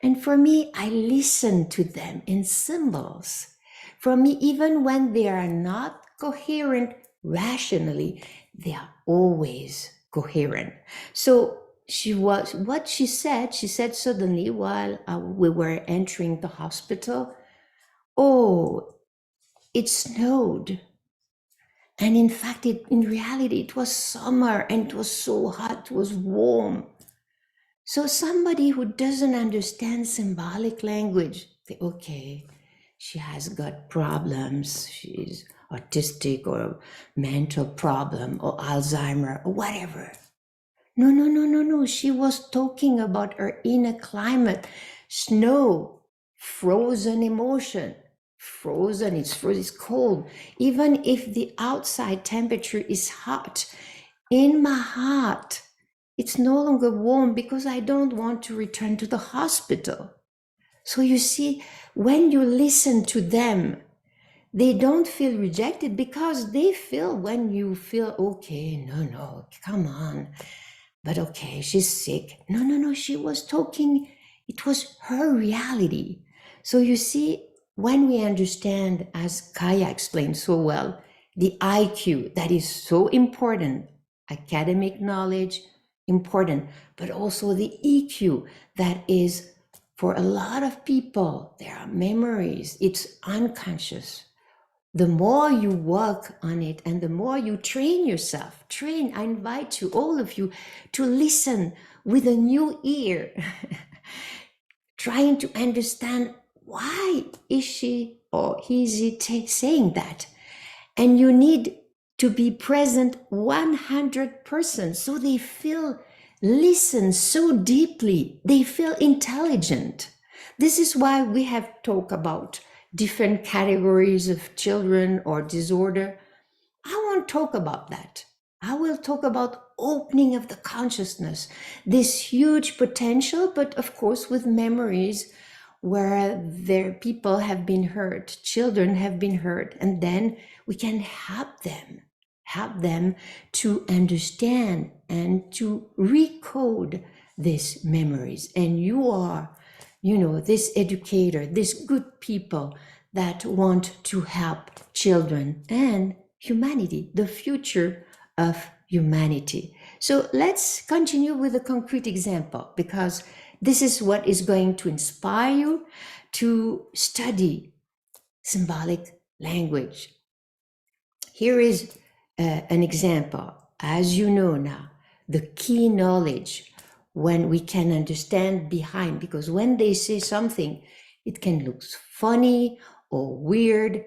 And for me, I listen to them in symbols. For me, even when they are not coherent rationally, they are always coherent. So what she said suddenly while we were entering the hospital, oh, it snowed. And in fact, in reality, it was summer and it was so hot, it was warm. So somebody who doesn't understand symbolic language, say, okay, she has got problems, she's autistic or mental problem or Alzheimer or whatever. No. She was talking about her inner climate, snow, frozen emotion. Frozen, it's cold. Even if the outside temperature is hot, in my heart, it's no longer warm because I don't want to return to the hospital. So you see, when you listen to them, they don't feel rejected because they feel when you feel, okay, no, come on. But okay, she's sick. No, she was talking, it was her reality. So you see, when we understand, as Kaya explained so well, the IQ, that is so important, academic knowledge, important, but also the EQ, that is for a lot of people, there are memories, it's unconscious. The more you work on it and the more you train yourself, I invite you, all of you, to listen with a new ear, trying to understand why is she or he saying that. And you need to be present 100% so they feel, listen so deeply, they feel intelligent. This is why we have talked about different categories of children or disorder. I won't talk about that. I will talk about opening of the consciousness, this huge potential, but of course with memories where their people have been hurt, children have been hurt, and then we can help them to understand and to recode these memories. And you are, this educator, this good people that want to help children and humanity, the future of humanity. So let's continue with a concrete example, because this is what is going to inspire you to study symbolic language. Here is an example. As you know now, the key knowledge when we can understand behind, because when they say something, it can look funny or weird,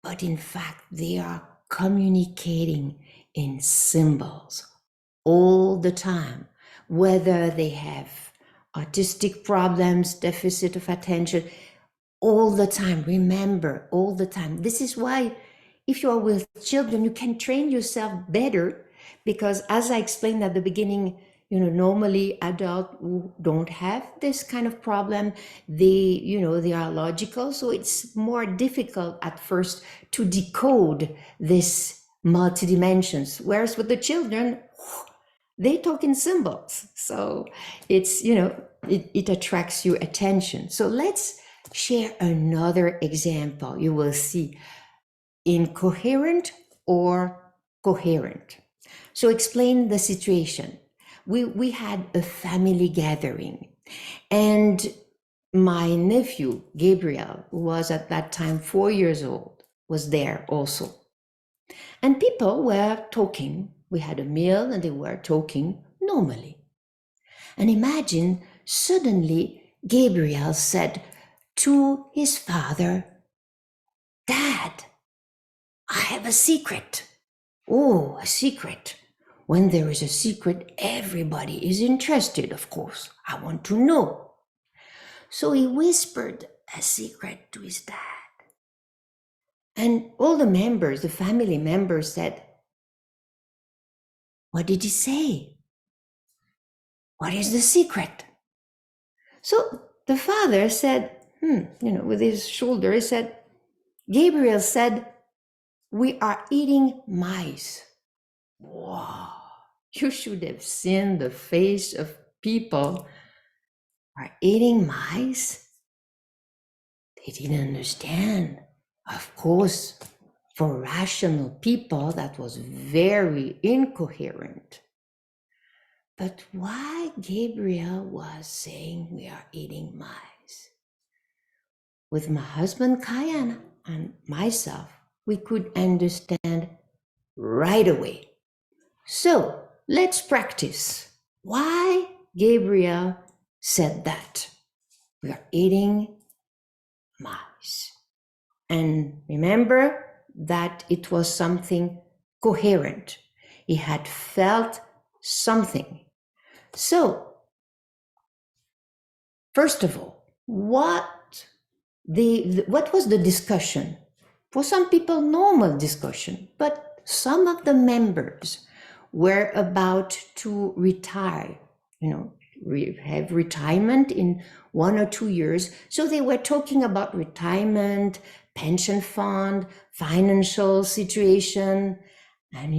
but in fact, they are communicating in symbols all the time, whether they have autistic problems, deficit of attention, all the time. Remember, all the time. This is why if you are with children, you can train yourself better, because as I explained at the beginning, normally adults who don't have this kind of problem, they are logical. So it's more difficult at first to decode this multi-dimensions. Whereas with the children, they talk in symbols. So it's, it attracts your attention. So let's share another example. You will see incoherent or coherent. So explain the situation. We had a family gathering, and my nephew, Gabriel, who was at that time 4 years old, was there also. And people were talking. We had a meal and they were talking normally. And imagine suddenly Gabriel said to his father, "Dad, I have a secret." Oh, a secret. When there is a secret, everybody is interested, of course. I want to know. So he whispered a secret to his dad. And all the members, the family members said, "What did he say?" What is the secret? So the father said, with his shoulder, he said, Gabriel said, we are eating mice. Wow, you should have seen the face of people are eating mice. They didn't understand. Of course, for rational people, that was very incoherent. But why Gabriel was saying we are eating mice? With my husband Kaya and myself, we could understand right away. So let's practice. Why Gabriel said that? We are eating mice. And remember that it was something coherent. He had felt something. So, first of all, what was the discussion? For some people, normal discussion, but some of the members were about to retire, have retirement in 1 or 2 years. So they were talking about retirement, pension fund, financial situation. And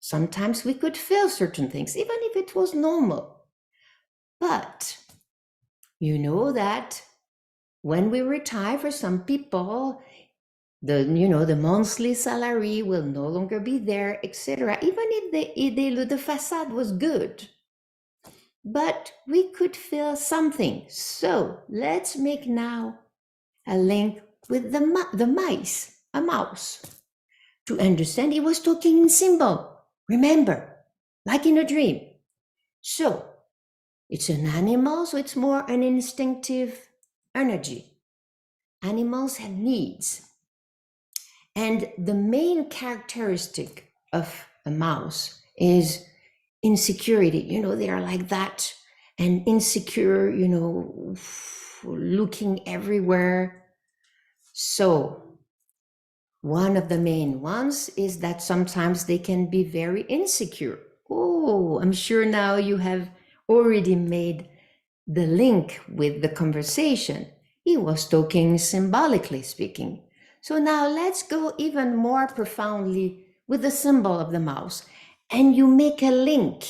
sometimes we could feel certain things, even if it was normal. But that when we retire, for some people, the monthly salary will no longer be there, etc. Even if the facade was good, but we could feel something. So let's make now a link with the mice, a mouse, to understand. He was talking in symbol. Remember, like in a dream. So it's an animal, so it's more an instinctive energy. Animals have needs. And the main characteristic of a mouse is insecurity. They are like that, and insecure, looking everywhere. So one of the main ones is that sometimes they can be very insecure. Oh, I'm sure now you have already made the link with the conversation. He was talking symbolically speaking. So now let's go even more profoundly with the symbol of the mouse. And you make a link,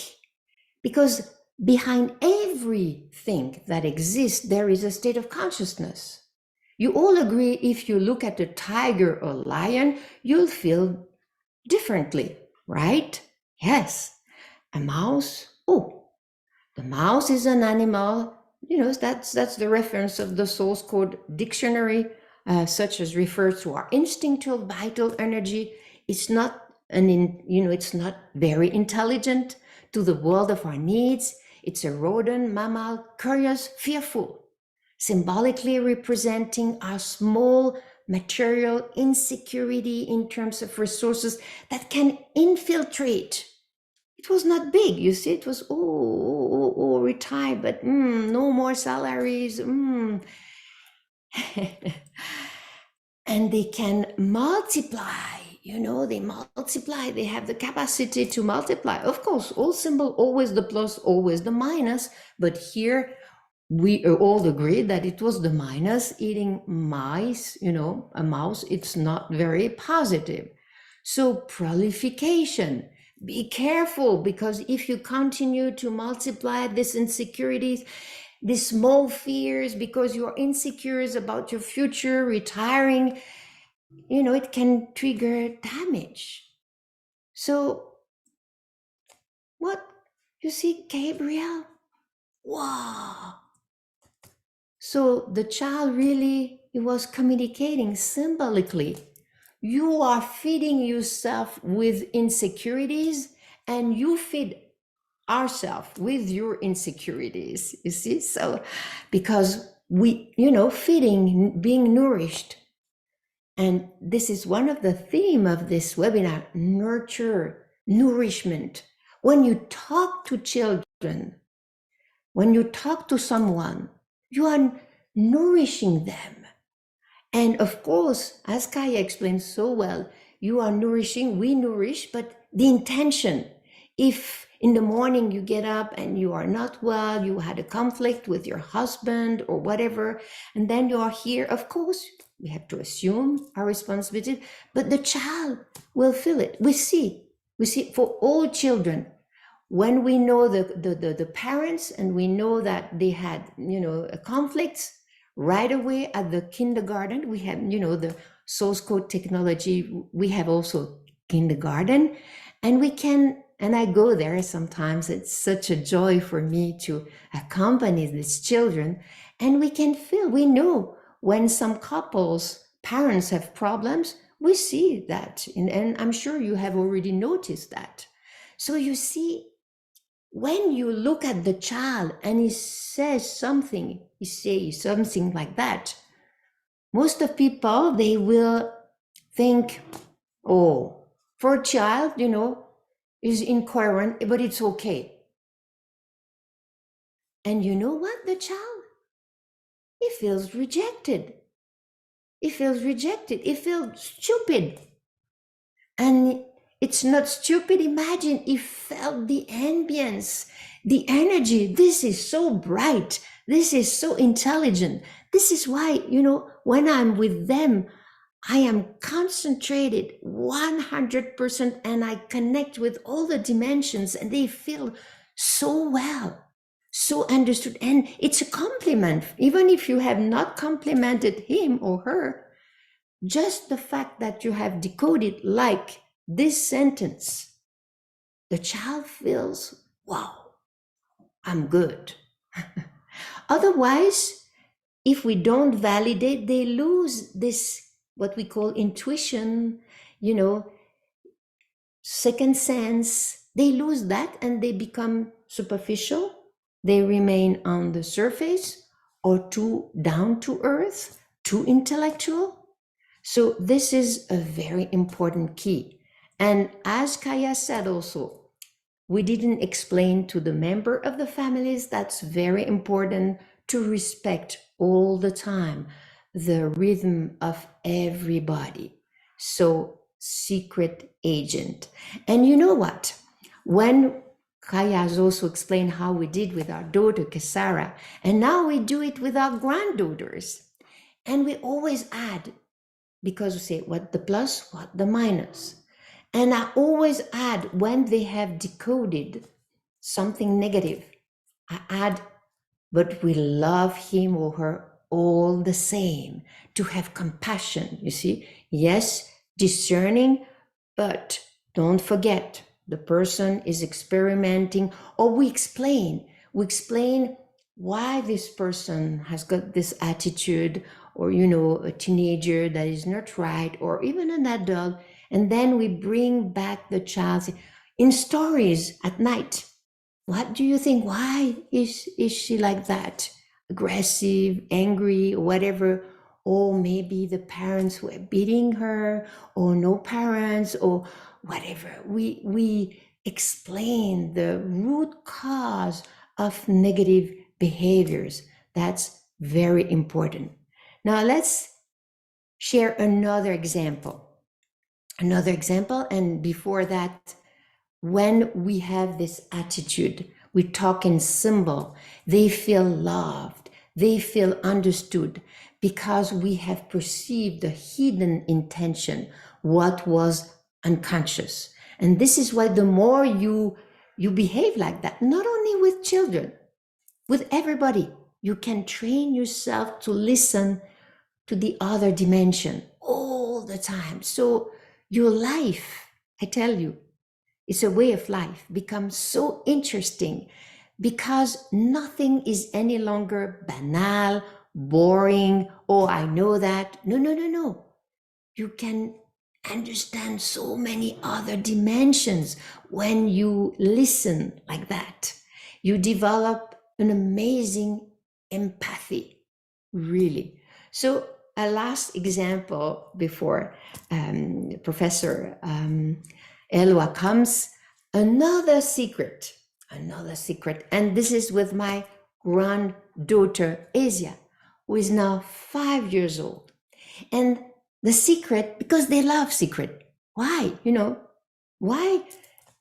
because behind everything that exists, there is a state of consciousness. You all agree, if you look at a tiger or lion, you'll feel differently, right? Yes. A mouse, the mouse is an animal, that's the reference of the source code dictionary, such as refers to our instinctual vital energy. It's not it's not very intelligent to the world of our needs. It's a rodent, mammal, curious, fearful, symbolically representing our small material insecurity in terms of resources that can infiltrate. It was not big, you see, it was, retired, but no more salaries. And they can multiply, they multiply, they have the capacity to multiply. Of course, all symbol, always the plus, always the minus, but here we all agree that it was the minus. Eating mice, a mouse, it's not very positive. So prolification, be careful, because if you continue to multiply these insecurities, these small fears, because you're insecure about your future, retiring, it can trigger damage. So what you see, Gabriel? Wow. So the child really, he was communicating symbolically. You are feeding yourself with insecurities, and you feed ourselves with your insecurities, you see? So because we, feeding, being nourished. And this is one of the theme of this webinar, nurture, nourishment. When you talk to children, when you talk to someone, you are nourishing them. And of course, as Kaya explained so well, you are nourishing, we nourish, but the intention. If In the morning, you get up and you are not well, you had a conflict with your husband or whatever, and then you are here. Of course, we have to assume our responsibility, but the child will feel it. We see for all children, when we know the parents and we know that they had, a conflict, right away at the kindergarten, we have, the source code technology, we have also kindergarten, and we can, and I go there sometimes. It's such a joy for me to accompany these children, and we can feel, we know when some couples, parents have problems, we see that, and I'm sure you have already noticed that. So you see, when you look at the child and he says something like that, most of people, they will think, oh, for a child, is incoherent, but it's okay. And you know what? The child, he feels rejected. He feels rejected. He feels stupid. And it's not stupid. Imagine he felt the ambience, the energy. This is so bright. This is so intelligent. This is why, when I'm with them, I am concentrated 100% and I connect with all the dimensions and they feel so well, so understood. And it's a compliment. Even if you have not complimented him or her, just the fact that you have decoded like this sentence, the child feels, wow, I'm good. Otherwise, if we don't validate, they lose this, what we call intuition, second sense. They lose that and they become superficial. They remain on the surface or too down to earth, too intellectual. So this is a very important key. And as Kaya said also, we didn't explain to the member of the families, that's very important to respect all the time the rhythm of everybody. So secret agent. And you know what? When Kaya has also explained how we did with our daughter Kasara, and now we do it with our granddaughters. And we always add, because we say what the plus, what the minus. And I always add, when they have decoded something negative, I add, but we love him or her all the same, to have compassion, you see. Yes, discerning, but don't forget, the person is experimenting, or we explain why this person has got this attitude, or, a teenager that is not right, or even an adult. And then we bring back the child in stories at night. What do you think? Why is she like that? Aggressive, angry, or whatever. Or maybe the parents were beating her, or no parents, or whatever. We explain the root cause of negative behaviors. That's very important. Now let's share another example. And before that, when we have this attitude, we talk in symbol, they feel loved, they feel understood, because we have perceived the hidden intention, what was unconscious. And this is why the more you behave like that, not only with children, with everybody, you can train yourself to listen to the other dimension all the time. So your life, I tell you, it's a way of life, becomes so interesting because nothing is any longer banal, boring. Oh, I know that. No. You can understand so many other dimensions when you listen like that. You develop an amazing empathy, really. So a last example before Professor Eloi comes, another secret, and this is with my granddaughter Asia, who is now 5 years old. And the secret, because they love secret. Why? Why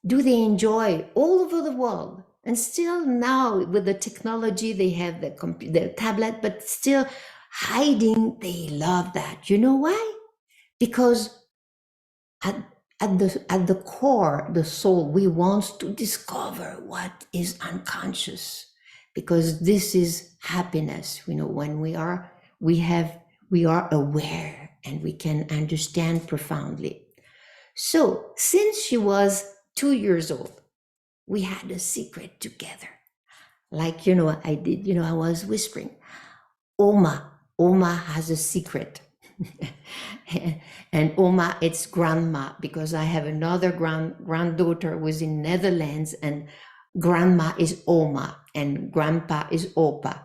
do they enjoy all over the world? And still now with the technology, they have the tablet, but still hiding, they love that. You know why? Because at the core, the soul, we want to discover what is unconscious, because this is happiness. You know, when we are aware and we can understand profoundly. So since she was 2 years old, we had a secret together. Like, I did, I was whispering, Oma has a secret. And Oma, it's grandma, because I have another granddaughter who is in Netherlands, and grandma is Oma and grandpa is Opa.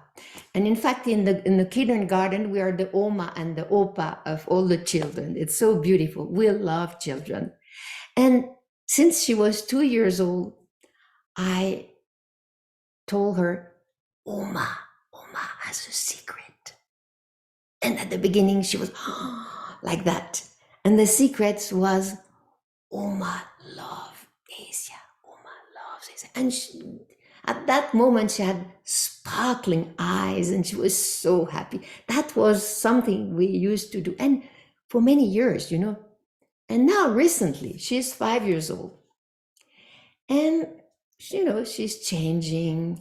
And in fact, in the kindergarten, we are the Oma and the Opa of all the children. It's so beautiful. We love children. And since she was 2 years old, I told her, Oma has a secret. And at the beginning, she was like that. And the secret was, Oma loves Asia. Oma loves Asia. And at that moment, she had sparkling eyes and she was so happy. That was something we used to do. And for many years, And now recently, she's 5 years old. And, she's changing.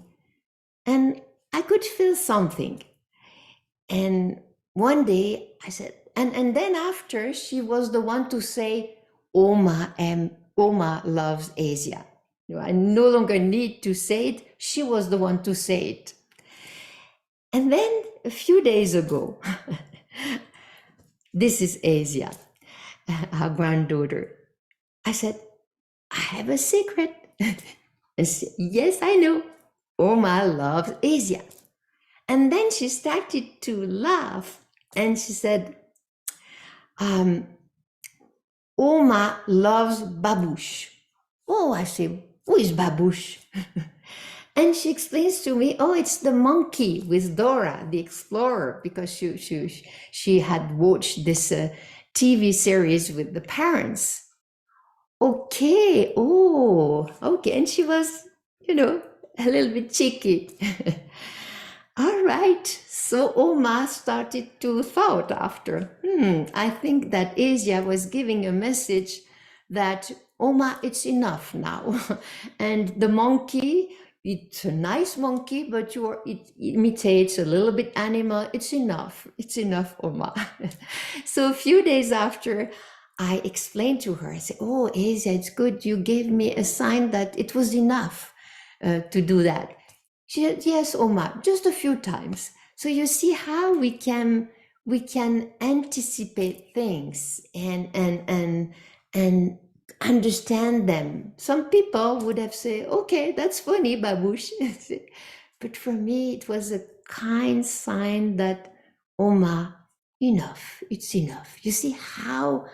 And I could feel something. And one day I said, and then after, she was the one to say, Oma loves Asia. I no longer need to say it. She was the one to say it. And then a few days ago, this is Asia, our granddaughter. I said, I have a secret. And she said, yes, I know. Oma loves Asia. And then she started to laugh and she said, Oma loves Babouche. Oh, I say, who is Babouche? And she explains to me, oh, it's the monkey with Dora, the explorer, because she had watched this TV series with the parents. Okay, and she was, a little bit cheeky. All right, so Oma started to thought after, I think that Asia was giving a message that, Oma, it's enough now. And the monkey, it's a nice monkey, but it imitates a little bit animal. It's enough, Oma. So a few days after, I explained to her, I said, oh, Asia, it's good. You gave me a sign that it was enough to do that. She said, yes, Oma, just a few times. So you see how we can anticipate things and understand them. Some people would have said, okay, that's funny, Babouche. But for me, it was a kind sign that, Oma, enough, it's enough. You see how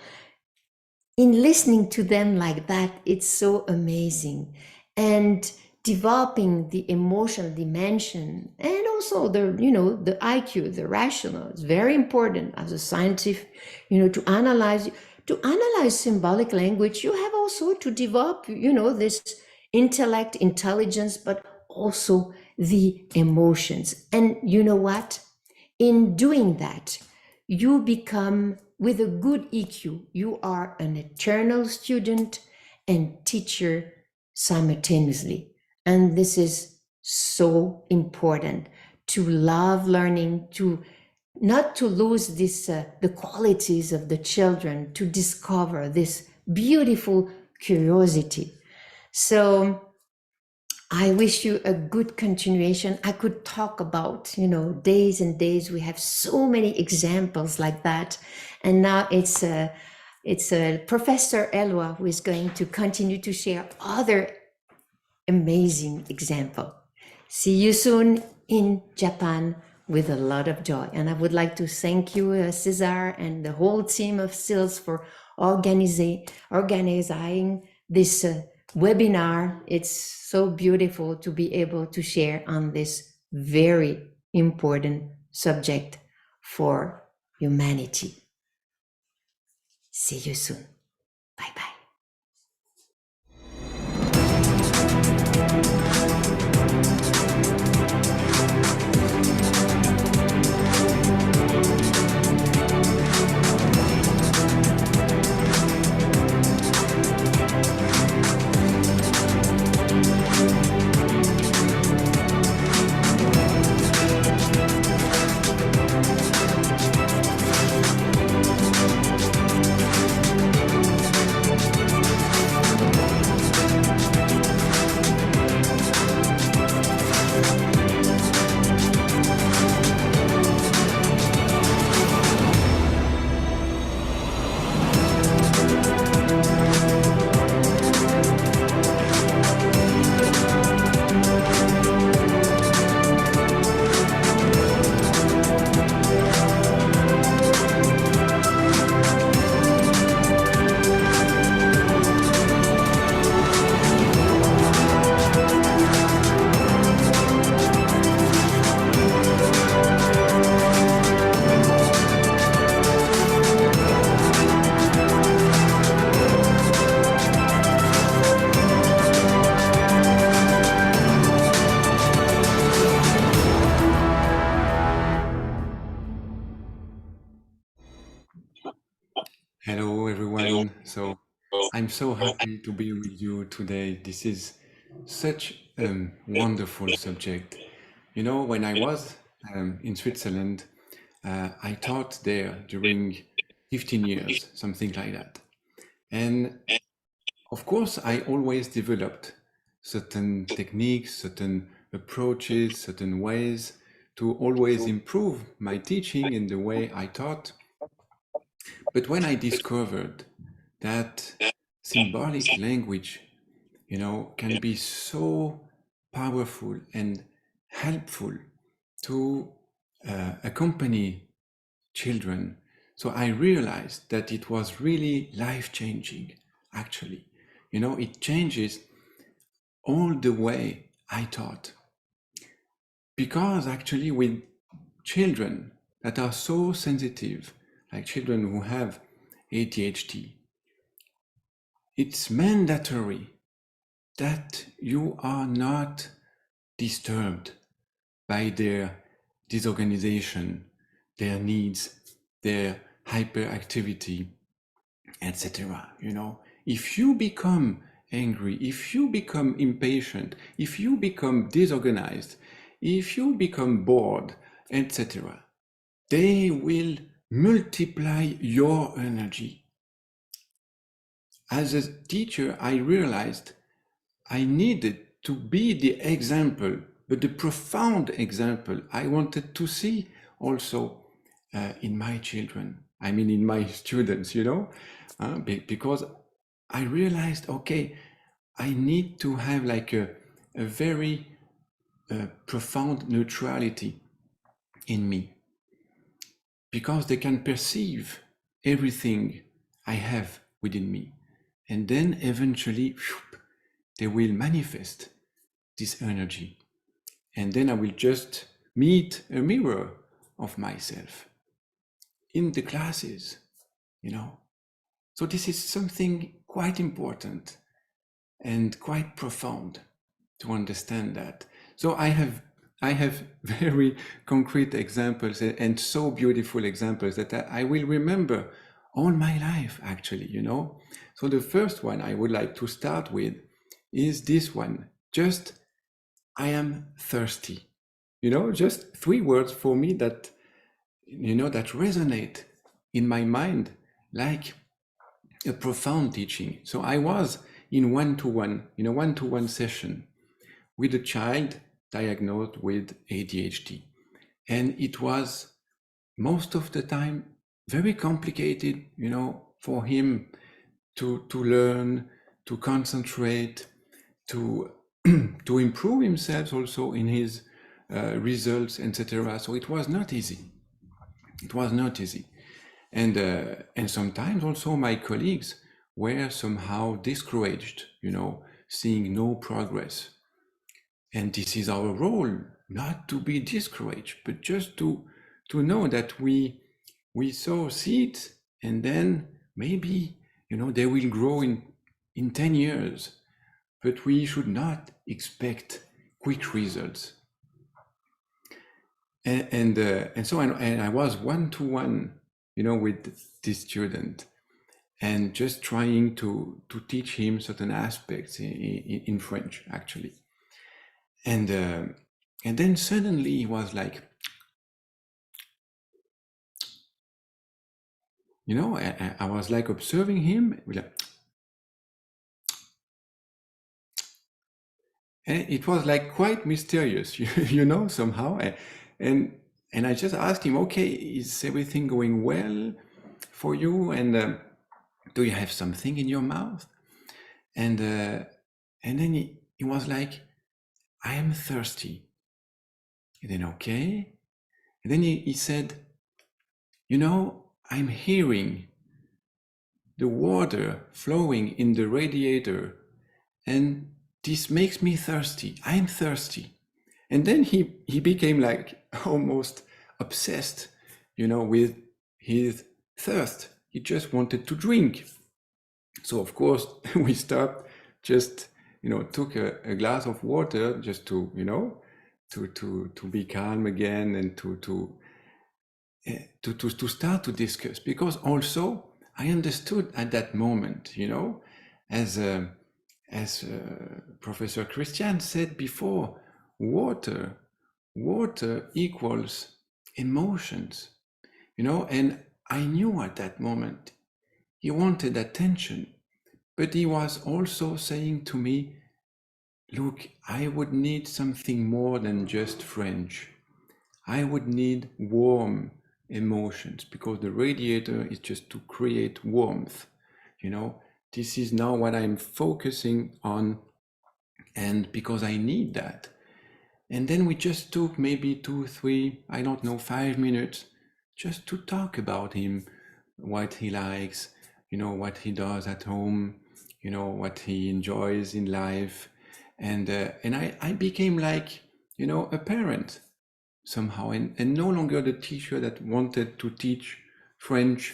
in listening to them like that, it's so amazing. And developing the emotional dimension and also the IQ, the rational, is very important as a scientist, to analyze symbolic language. You have also to develop, this intellect, intelligence, but also the emotions. And you know what? In doing that, you become, with a good EQ, you are an eternal student and teacher simultaneously. And this is so important, to love learning, to not to lose this the qualities of the children, to discover this beautiful curiosity. So I wish you a good continuation. I could talk about, days and days. We have so many examples like that. And now it's Professor Eloi who is going to continue to share other amazing example. See you soon in Japan with a lot of joy. And I would like to thank you, Cesar, and the whole team of SILS for organizing this webinar. It's so beautiful to be able to share on this very important subject for humanity. See you soon. Bye-bye. Hello, everyone. So I'm so happy to be with you today. This is such a wonderful subject. You know, when I was in Switzerland, I taught there during 15 years, something like that. And of course, I always developed certain techniques, certain approaches, certain ways to always improve my teaching and the way I taught. But when I discovered that symbolic language, you know, can be so powerful and helpful to accompany children, so I realized that it was really life-changing, actually. You know, it changes all the way I taught. Because actually with children that are so sensitive, like children who have ADHD, it's mandatory that you are not disturbed by their disorganization, their needs, their hyperactivity, etc. You know, if you become angry, if you become impatient, if you become disorganized, if you become bored, etc., they will multiply your energy. As a teacher, I realized I needed to be the example, but the profound example I wanted to see also in my children. I mean, in my students, you know, because I realized, okay, I need to have like a very profound neutrality in me, because they can perceive everything I have within me. And then eventually, they will manifest this energy. And then I will just meet a mirror of myself in the classes, you know. So this is something quite important and quite profound to understand that. So I have very concrete examples and so beautiful examples that I will remember all my life, actually, you know. So the first one I would like to start with is this one. Just, I am thirsty. You know, just 3 words for me that, you know, that resonate in my mind like a profound teaching. So I was in one-to-one session with a child diagnosed with ADHD. And it was most of the time very complicated, you know, for him to learn, to concentrate, to to improve himself also in his results, etc. So it was not easy. It was not easy. And sometimes also my colleagues were somehow discouraged, you know, seeing no progress. And this is our role, not to be discouraged, but just to know that we sow seeds, and then maybe, you know, they will grow in 10 years, but we should not expect quick results. And so I was one-to-one, you know, with this student, and just trying to teach him certain aspects in French, actually. And then suddenly he was like, you know, I was like observing him, and it was like quite mysterious, you know, somehow. And I just asked him, okay, is everything going well for you? And do you have something in your mouth? And then he was like, I am thirsty. And then, okay. And then he said, you know, I'm hearing the water flowing in the radiator, and this makes me thirsty. I'm thirsty. And then he became like almost obsessed, you know, with his thirst. He just wanted to drink. So of course we stopped, just, you know, took a glass of water just to, you know, to be calm again, and to start to discuss, because also I understood at that moment, as Professor Christiane said before, water equals emotions, and I knew at that moment he wanted attention, but he was also saying to me, look, I would need something more than just French. I would need warm emotions, because the radiator is just to create warmth. This is now what I'm focusing on, and because I need that. And then we just took maybe 2, 3, 5 minutes just to talk about him, what he likes, what he does at home, what he enjoys in life. And I became like, a parent somehow, and no longer the teacher that wanted to teach French,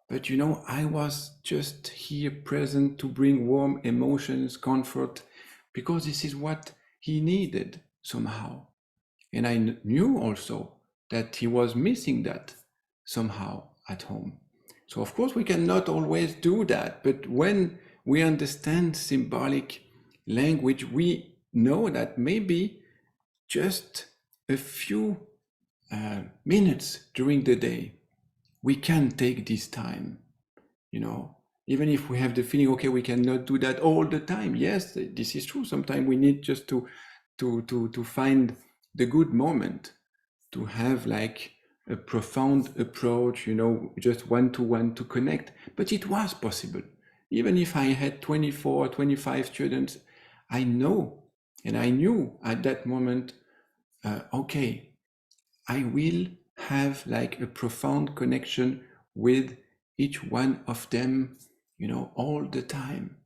but I was just here present to bring warm emotions, comfort, because this is what he needed somehow. And I knew also that he was missing that somehow at home. So of course we cannot always do that, but when we understand symbolic language, we know that maybe just a few minutes during the day, we can take this time, even if we have the feeling, okay, we cannot do that all the time. Yes, this is true. Sometimes we need just to find the good moment, to have like a profound approach, just one-to-one to connect. But it was possible. Even if I had 24, 25 students, I know, and I knew at that moment, okay, I will have like a profound connection with each one of them, all the time.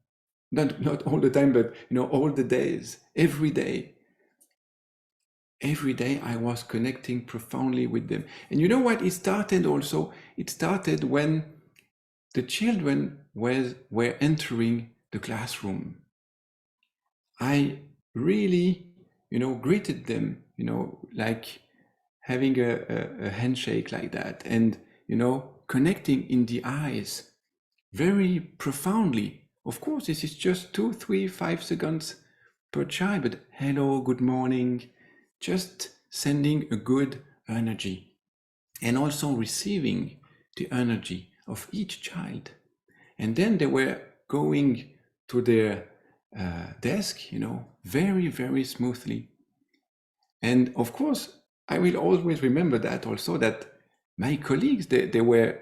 Not all the time, but all the days, every day. Every day I was connecting profoundly with them. And you know what? It started when the children were entering the classroom. I really, greeted them, like having a handshake like that, and, connecting in the eyes very profoundly. Of course, this is just 2, 3, 5 seconds per child, but hello, good morning, just sending a good energy, and also receiving the energy of each child. And then they were going to their desk, very, very smoothly. And of course, I will always remember that also, that my colleagues, they were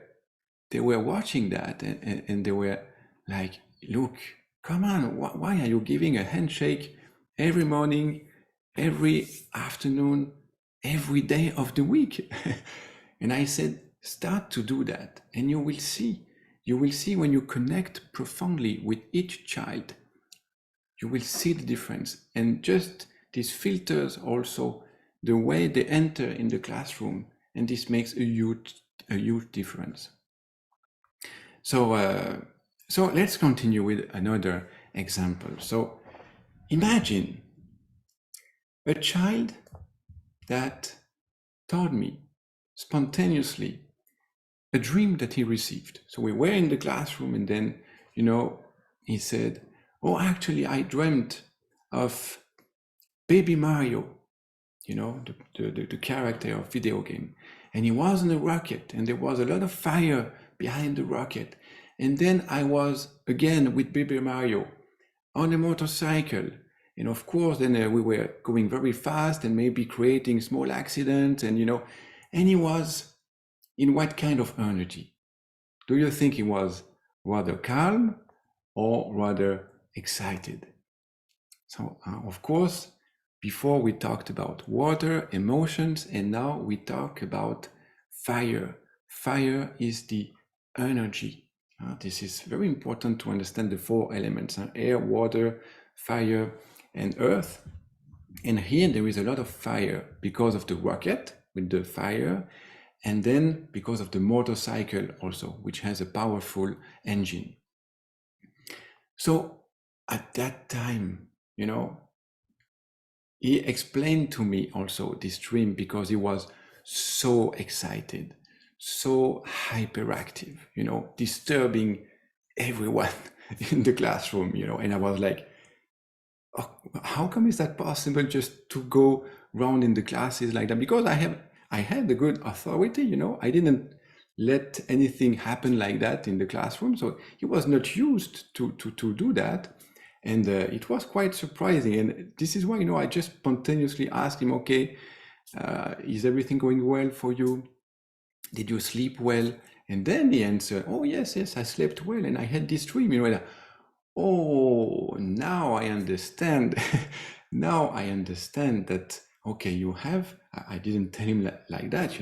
watching that, and they were like, look, come on, why are you giving a handshake every morning, every afternoon, every day of the week? And I said, start to do that, and you will see when you connect profoundly with each child, you will see the difference. And just these filters also the way they enter in the classroom, and this makes a huge difference. So let's continue with another example. So imagine a child that told me spontaneously a dream that he received. So we were in the classroom, and then, he said, oh, actually, I dreamt of Baby Mario, the character of video game. And he was in a rocket, and there was a lot of fire behind the rocket. And then I was again with Baby Mario on a motorcycle. And of course, then we were going very fast and maybe creating small accidents, and and he was in what kind of energy? Do you think he was rather calm or rather excited? So of course, before we talked about water, emotions, and now we talk about fire. Fire is the energy. This is very important to understand the 4 elements: air, water, fire, and earth. And here there is a lot of fire because of the rocket with the fire, and then because of the motorcycle also, which has a powerful engine. So at that time, he explained to me also this dream because he was so excited. so hyperactive, disturbing everyone in the classroom, and I was like, oh, how come is that possible just to go around in the classes like that? Because I had the good authority, I didn't let anything happen like that in the classroom. So he was not used to do that. And it was quite surprising. And this is why, I just spontaneously asked him, okay, is everything going well for you? Did you sleep well? And then he answered, oh, yes, I slept well. And I had this dream, oh, now I understand. Now I understand that, okay, you have, I didn't tell him like that,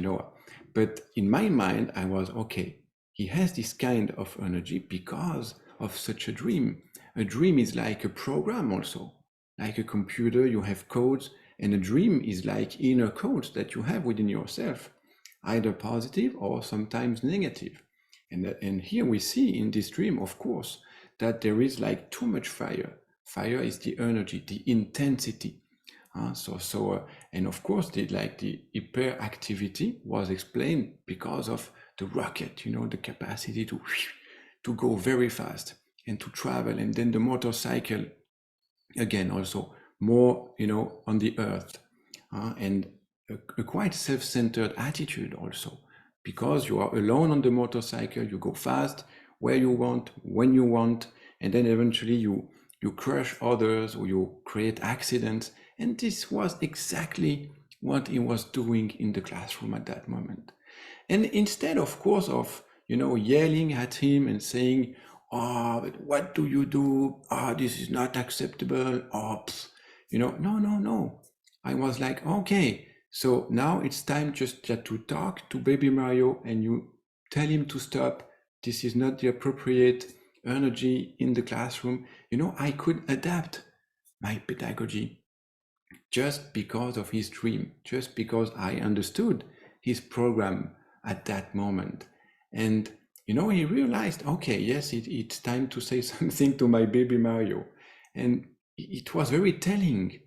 but in my mind, I was, okay, he has this kind of energy because of such a dream. A dream is like a program also, like a computer, you have codes, and a dream is like inner codes that you have within yourself, either positive or sometimes negative. And here we see in this dream, of course, that there is like too much fire. Fire is the energy, the intensity. And of course, the hyperactivity was explained because of the rocket, the capacity to go very fast and to travel. And then the motorcycle, again, also more, on the earth, and a quite self-centered attitude also, because you are alone on the motorcycle, you go fast where you want, when you want, and then eventually you crush others or you create accidents. And this was exactly what he was doing in the classroom at that moment. And instead, of course, of, yelling at him and saying, oh, but what do you do? Oh, this is not acceptable. Oh, no. I was like, okay, so now it's time just to talk to baby Mario and you tell him to stop. This is not the appropriate energy in the classroom. I could adapt my pedagogy just because of his dream, just because I understood his program at that moment. And, he realized, okay, yes, it's time to say something to my baby Mario. And it was very telling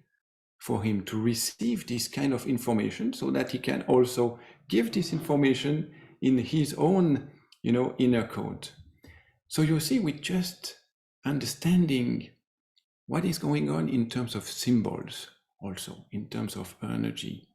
for him to receive this kind of information so that he can also give this information in his own, inner code. So you see, with just understanding what is going on in terms of symbols, also in terms of energy,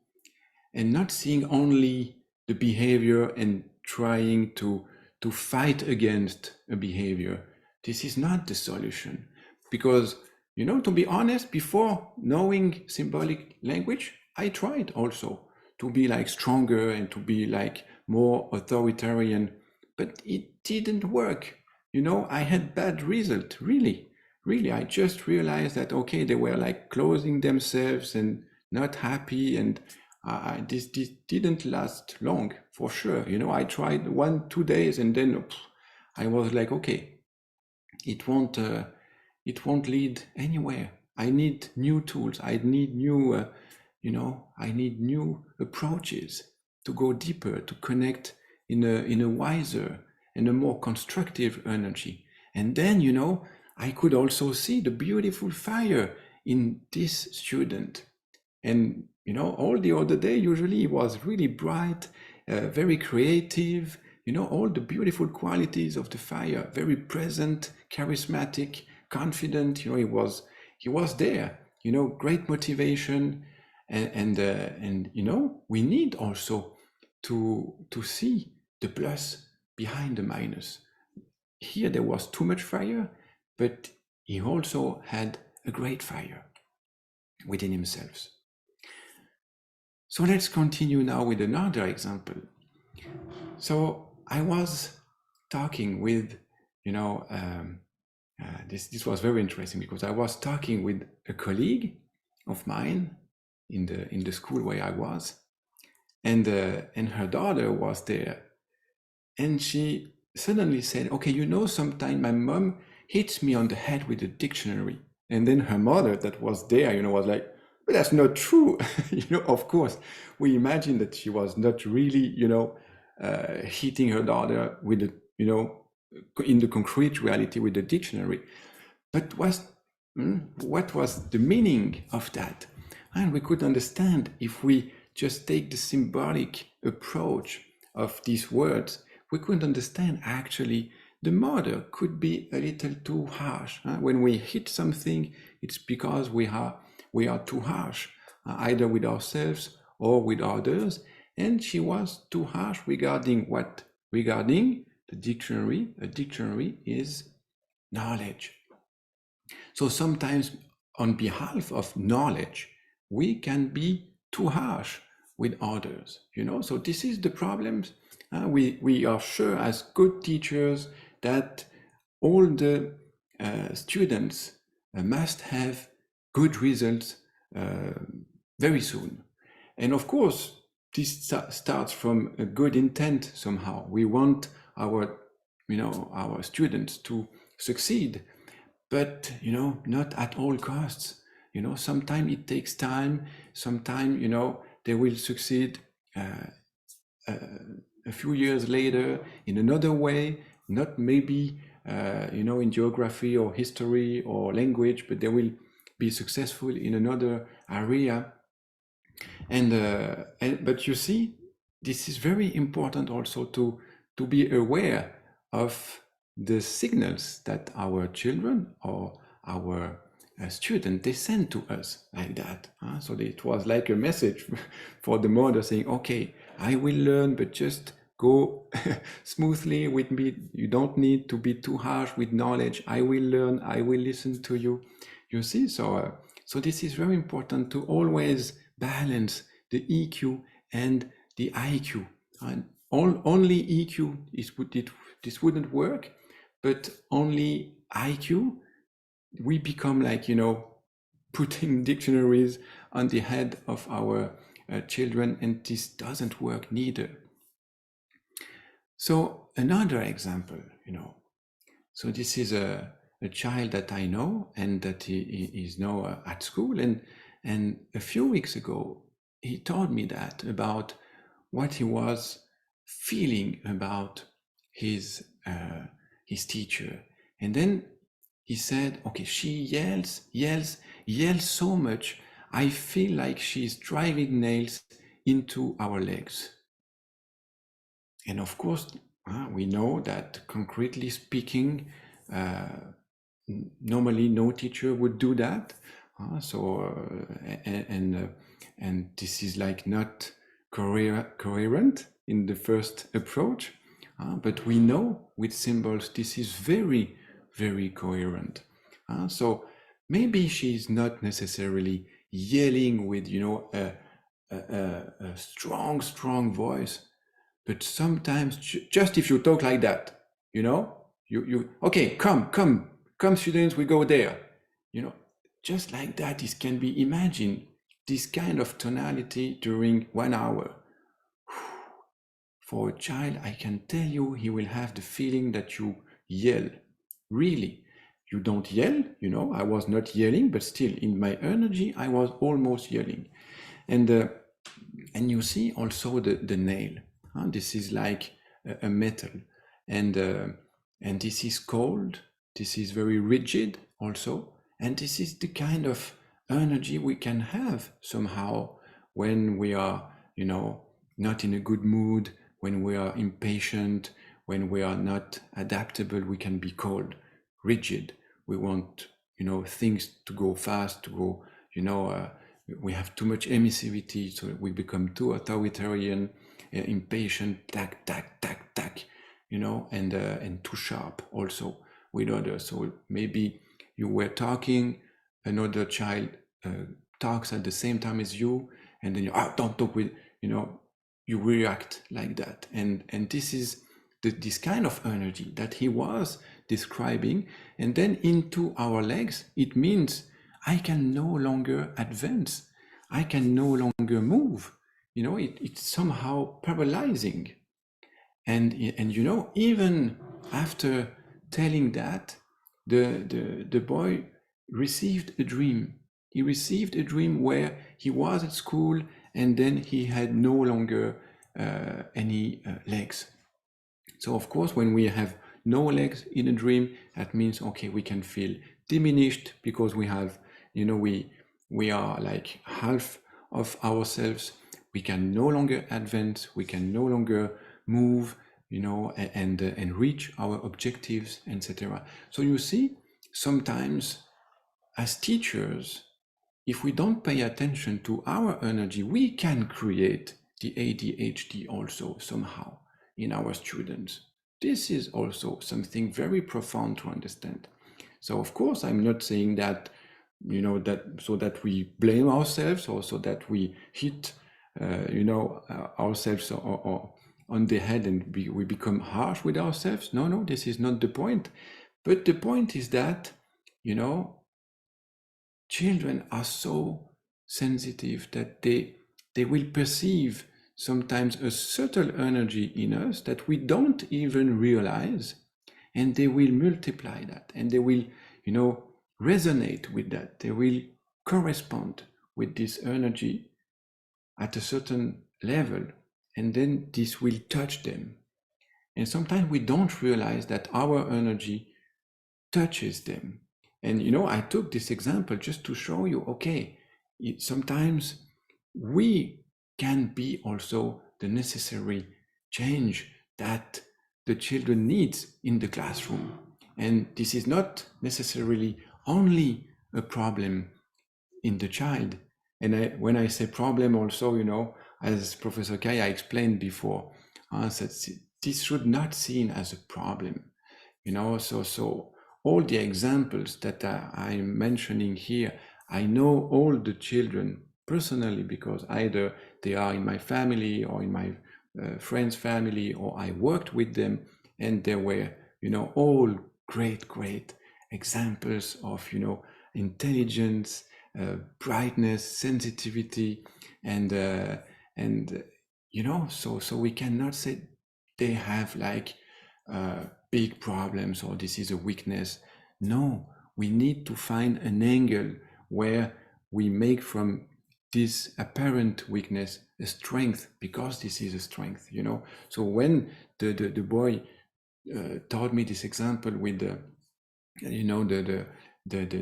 and not seeing only the behavior and trying to fight against a behavior. This is not the solution, because, to be honest, before knowing symbolic language, I tried also to be like stronger and to be like more authoritarian, but it didn't work. I had bad result, really. I just realized that, okay, they were like closing themselves and not happy, and this didn't last long, for sure. I tried 1-2 days, and then I was like, okay, it won't lead anywhere. I need new tools. I need new, I need new approaches to go deeper, to connect in a wiser and a more constructive energy. And then, I could also see the beautiful fire in this student. And, all the other day, usually he was really bright, very creative, all the beautiful qualities of the fire, very present, charismatic, confident, he was there, great motivation. And we need also to see the plus behind the minus. Here there was too much fire, but he also had a great fire within himself. So let's continue now with another example. So I was talking with, this was very interesting, because I was talking with a colleague of mine in the school where I was, and her daughter was there, and she suddenly said, okay, sometimes my mom hits me on the head with a dictionary. And then her mother that was there, was like, but that's not true. Of course, we imagine that she was not really, hitting her daughter with in the concrete reality with the dictionary. But what was the meaning of that? And we could understand if we just take the symbolic approach of these words, we couldn't understand actually the mother could be a little too harsh. When we hit something, it's because we are too harsh, either with ourselves or with others. And she was too harsh regarding what? Regarding the dictionary. A dictionary is knowledge. So sometimes on behalf of knowledge, we can be too harsh with others, So this is the problem. We are sure as good teachers that all the students must have good results very soon. And of course, this starts from a good intent somehow. We want our students to succeed, but not at all costs. Sometimes it takes time. Sometimes they will succeed a few years later in another way, not maybe in geography or history or language, but they will be successful in another area. But you see, this is very important also to be aware of the signals that our children or our student, they send to us like that. So it was like a message for the mother saying, okay, I will learn, but just go smoothly with me. You don't need to be too harsh with knowledge. I will learn, I will listen to you. You see, so this is very important to always balance the EQ and the IQ. And only EQ, this wouldn't work, but only IQ, we become like, putting dictionaries on the head of our children, and this doesn't work neither. So another example, so this is a child that I know and that he is now at school, and a few weeks ago, he told me that about what he was feeling about his teacher. And then he said, okay, she yells so much, I feel like she's driving nails into our legs. And of course, we know that concretely speaking, normally no teacher would do that. And this is like not coherent in the first approach, but we know with symbols this is very, very coherent. So maybe she's not necessarily yelling with a strong voice, but sometimes just if you talk like that, you okay, come students, we go there, just like that. It can be imagined, this kind of tonality during 1 hour. For a child, I can tell you, he will have the feeling that you yell. Really, you don't yell, I was not yelling, but still in my energy, I was almost yelling. And you see also the nail. This is like a metal, and this is cold. This is very rigid also, and this is the kind of energy we can have somehow when we are, not in a good mood, when we are impatient, when we are not adaptable. We can be cold, rigid. We want, things to go fast, to go, we have too much emissivity, so we become too authoritarian, impatient, tack, and too sharp also with others. So maybe you were talking, another child talks at the same time as you, and then you don't talk with, you react like that. And this is this kind of energy that he was describing. And then into our legs, it means I can no longer advance. I can no longer move. It's somehow paralyzing. And even after telling that, the boy received a dream. He received a dream where he was at school, and then he had no longer any legs. So of course, when we have no legs in a dream, that means, okay, we can feel diminished because we have, we are like half of ourselves. We can no longer advance. We can no longer move, and reach our objectives, etc. So you see, sometimes as teachers, if we don't pay attention to our energy, we can create the ADHD also somehow in our students. This is also something very profound to understand. So of course, I'm not saying that, that we blame ourselves or so that we hit, ourselves or on the head and we become harsh with ourselves. No, this is not the point. But the point is that, children are so sensitive that they will perceive sometimes a subtle energy in us that we don't even realize, and they will multiply that, and they will, resonate with that. They will correspond with this energy at a certain level, and then this will touch them. And sometimes we don't realize that our energy touches them. And I took this example just to show you, okay, sometimes we can be also the necessary change that the children needs in the classroom. And this is not necessarily only a problem in the child. And when I say problem also, as Professor Kaya explained before, this should not seen as a problem, so all the examples that I'm mentioning here, I know all the children personally because either they are in my family or in my friend's family, or I worked with them, and they were, all great examples of, intelligence, brightness, sensitivity, and so we cannot say they have like big problems or this is a weakness. No, we need to find an angle where we make from this apparent weakness a strength, because this is a strength, So when the boy taught me this example with the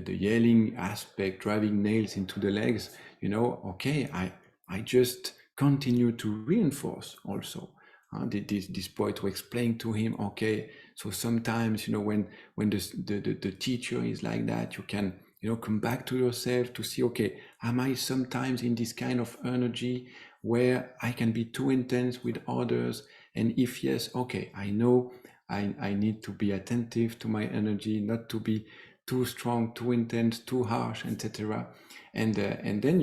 yelling aspect, driving nails into the legs, okay, I just continue to reinforce also this boy, to explain to him, okay, so sometimes, when the teacher is like that, you can, come back to yourself to see, okay, am I sometimes in this kind of energy where I can be too intense with others? And if yes, okay, I know I need to be attentive to my energy, not to be too strong, too intense, too harsh, etc. And then,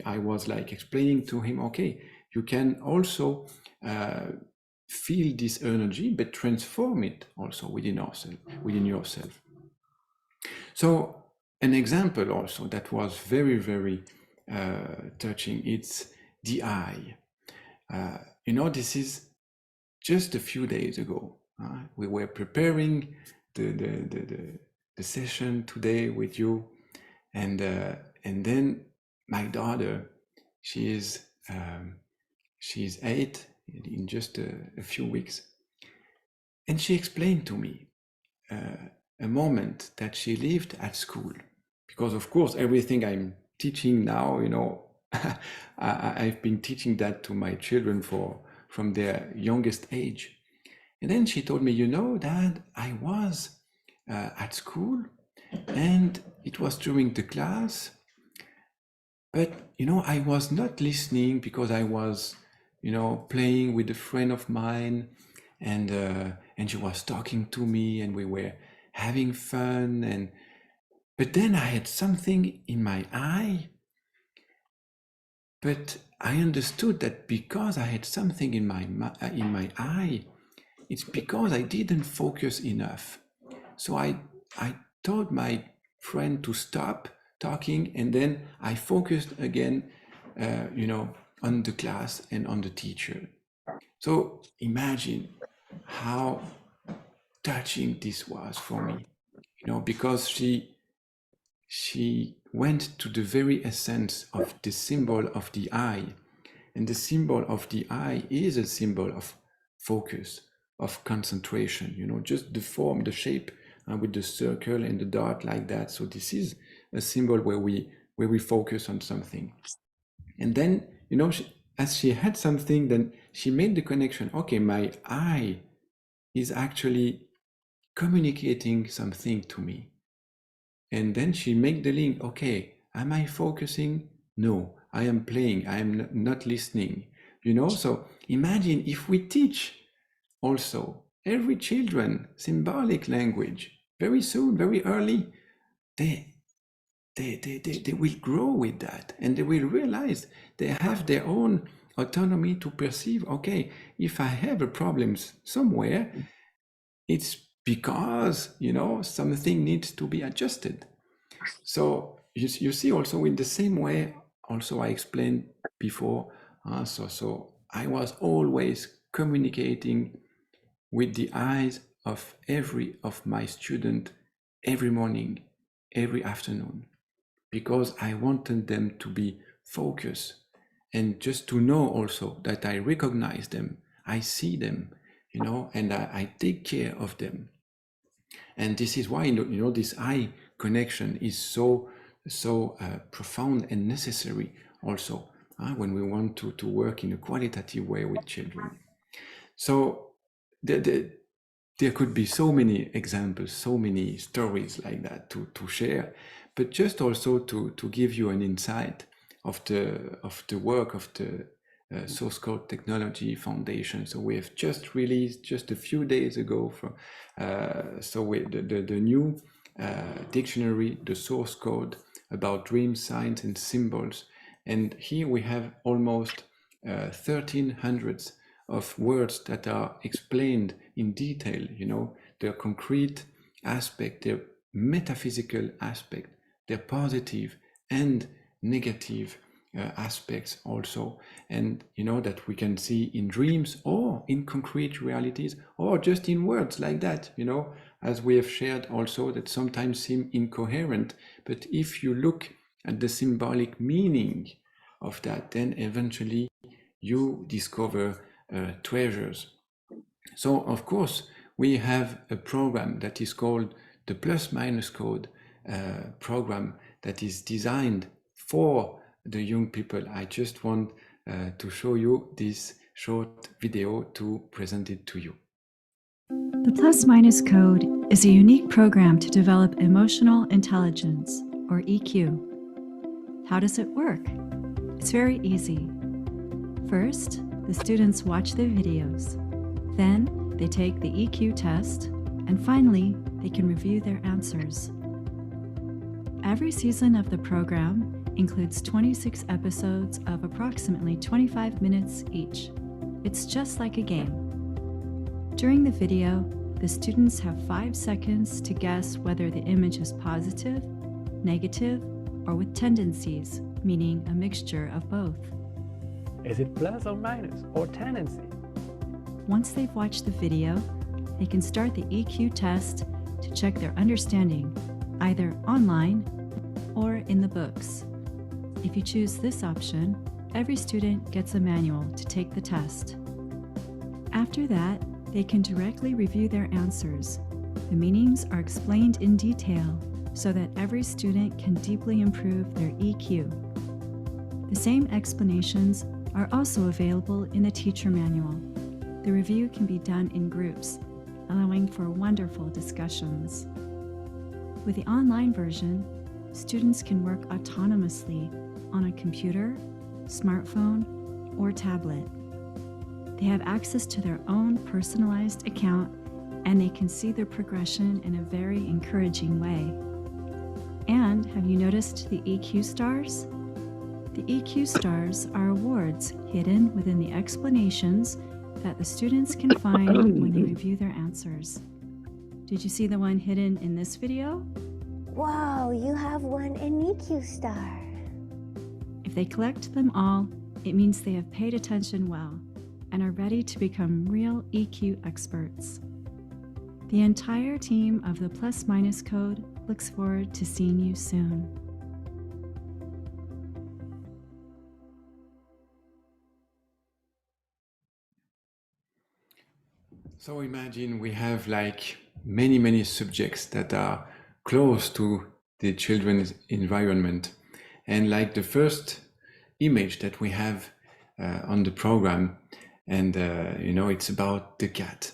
I was like explaining to him, okay, you can also feel this energy, but transform it also within yourself. So an example also that was very, very touching, it's the eye. This is just a few days ago. We were preparing the session today with you, and then my daughter, she's 8 in just a few weeks, and she explained to me a moment that she lived at school, because of course everything I'm teaching now, I've been teaching that to my children from their youngest age. And then she told me, Dad, I was at school, and it was during the class, but I was not listening because I was playing with a friend of mine, and she was talking to me, and we were having fun, but then I had something in my eye, but I understood that because I had something in my eye, it's because I didn't focus enough. So I told my friend to stop talking, and then I focused again, on the class and on the teacher. So imagine how touching this was for me, because she went to the very essence of the symbol of the eye, and the symbol of the eye is a symbol of focus, of concentration, just the form, the shape, with the circle and the dot like that. So this is a symbol where we focus on something. And then, as she had something, then she made the connection. Okay, my eye is actually communicating something to me. And then she made the link. Okay, am I focusing? No, I am playing. I am not listening. So imagine if we teach also every children symbolic language very soon, very early, they will grow with that, and they will realize they have their own autonomy to perceive, okay, if I have a problem somewhere, it's because, something needs to be adjusted. So you see also in the same way, also I explained before, so I was always communicating with the eyes of every of my student every morning, every afternoon, because I wanted them to be focused and just to know also that I recognize them, I see them, and I take care of them. And this is why, this eye connection is so profound and necessary also when we want to work in a qualitative way with children. So there could be so many examples, so many stories like that to share, but just also to give you an insight of the work of the Source Code Technology Foundation. So we have just released just a few days ago the new dictionary, the Source Code, about dreams, signs, and symbols. And here we have almost 1,300 of words that are explained in detail, their concrete aspect, their metaphysical aspect, their positive and negative aspects also, and that we can see in dreams or in concrete realities or just in words like that, as we have shared also, that sometimes seem incoherent, but if you look at the symbolic meaning of that, then eventually you discover treasures. So of course we have a program that is called the Plus Minus Code program that is designed for the young people. I just want to show you this short video to present it to you. The Plus Minus Code is a unique program to develop emotional intelligence, or EQ. How does it work? It's very easy. First, the students watch the videos. Then they take the EQ test, and finally, they can review their answers. Every season of the program includes 26 episodes of approximately 25 minutes each. It's just like a game. During the video, the students have 5 seconds to guess whether the image is positive, negative, or with tendencies, meaning a mixture of both. Is it plus or minus or tendency? Once they've watched the video, they can start the EQ test to check their understanding, either online or in the books. If you choose this option, every student gets a manual to take the test. After that, they can directly review their answers. The meanings are explained in detail so that every student can deeply improve their EQ. The same explanations are also available in the teacher manual. The review can be done in groups, allowing for wonderful discussions. With the online version, students can work autonomously on a computer, smartphone, or tablet. They have access to their own personalized account, and they can see their progression in a very encouraging way. And have you noticed the EQ stars? The EQ stars are awards hidden within the explanations that the students can find when they review their answers. Did you see the one hidden in this video? Wow, you have won an EQ star. If they collect them all, it means they have paid attention well and are ready to become real EQ experts. The entire team of the Plus Minus Code looks forward to seeing you soon. So imagine we have like many subjects that are close to the children's environment. And like the first image that we have on the program, and it's about the cat.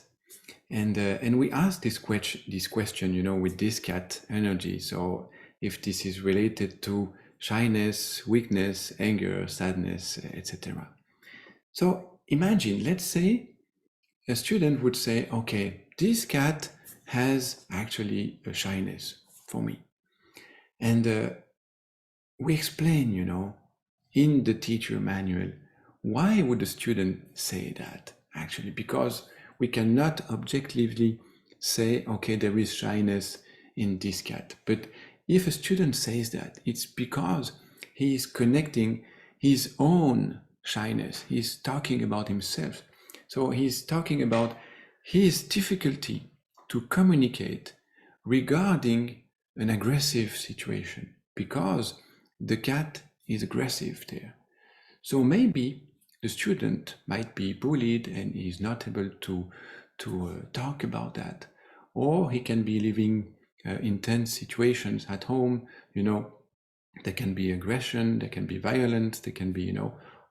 And we asked this question, with this cat energy. So if this is related to shyness, weakness, anger, sadness, etc. So imagine, let's say a student would say, okay, this cat has actually a shyness for me. And we explain, in the teacher manual, why would a student say that? Actually, because we cannot objectively say, okay, there is shyness in this cat. But if a student says that, it's because he is connecting his own shyness. He's talking about himself. So he's talking about his difficulty to communicate regarding an aggressive situation, because the cat is aggressive there. So maybe the student might be bullied and is not able to talk about that, or he can be living intense situations at home. There can be aggression, there can be violence, there can be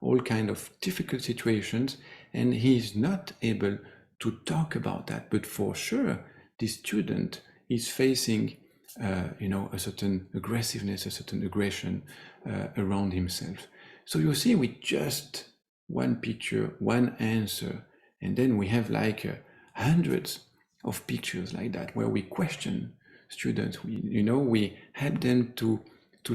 all kind of difficult situations, and he is not able to talk about that. But for sure, the student is facing a certain aggressiveness, a certain aggression around himself. So you see, with just one picture, one answer, and then we have like hundreds of pictures like that, where we question students. We help them to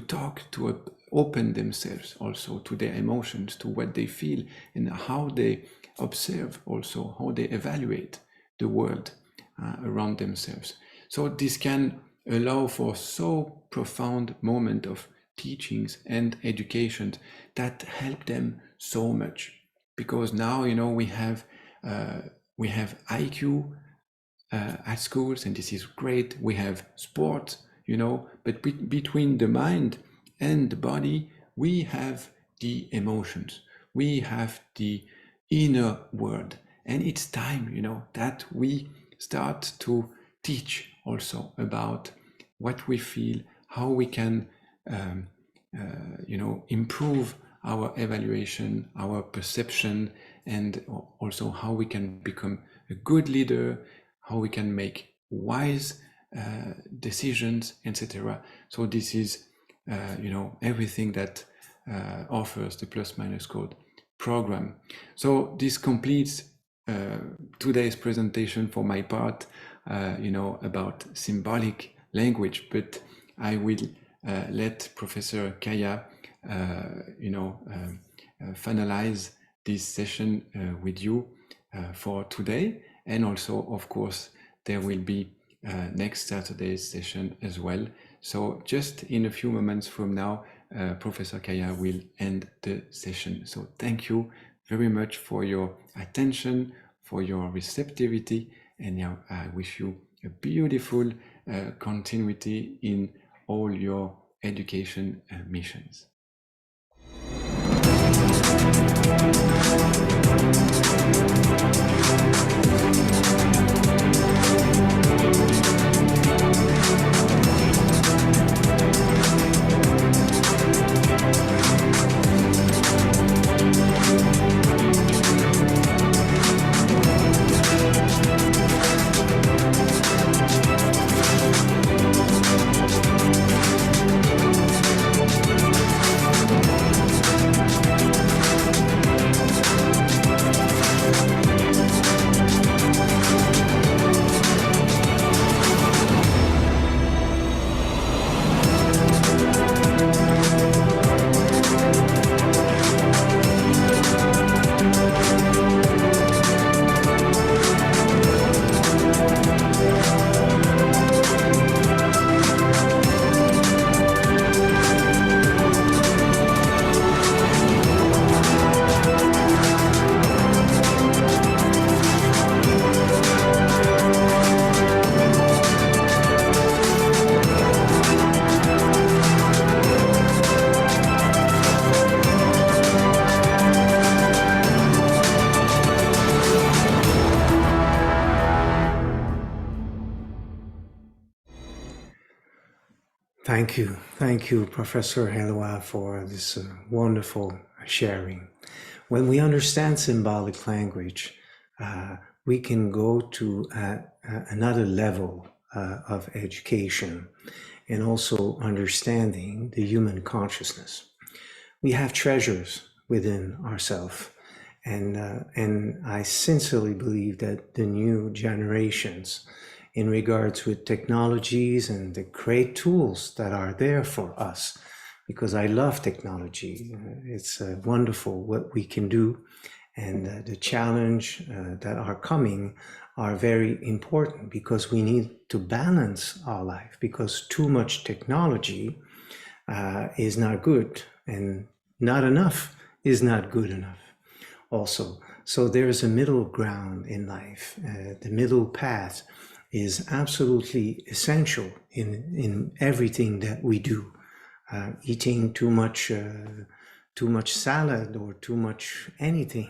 talk, to open themselves also to their emotions, to what they feel, and how they observe, also how they evaluate the world around themselves. So this can allow for so profound moment of teachings and education that help them so much, because now we have IQ at schools, and this is great. We have sport, but between the mind and the body, we have the emotions, we have the inner world, and it's time that we start to teach also about what we feel, how we can improve our evaluation, our perception, and also how we can become a good leader, how we can make wise decisions, etc. So this is everything that offers the Plus Minus Code program. So this completes today's presentation for my part, about symbolic language, but I will let Professor Kaya finalize this session with you for today. And also, of course, there will be next Saturday's session as well. So just in a few moments from now, Professor Kaya will end the session. So thank you very much for your attention, for your receptivity, and now I wish you a beautiful continuity in all your education missions. Thank you, Professor Eloi, for this wonderful sharing. when we understand symbolic language, we can go to another level of education and also understanding the human consciousness. We have treasures within ourselves. And I sincerely believe that the new generations, in regards with technologies and the great tools that are there for us, because I love technology. It's wonderful what we can do, and the challenge that are coming are very important, because we need to balance our life, because too much technology is not good, and not enough is not good enough also. So there's a middle ground in life. The middle path is absolutely essential in everything that we do. Eating too much salad or too much anything,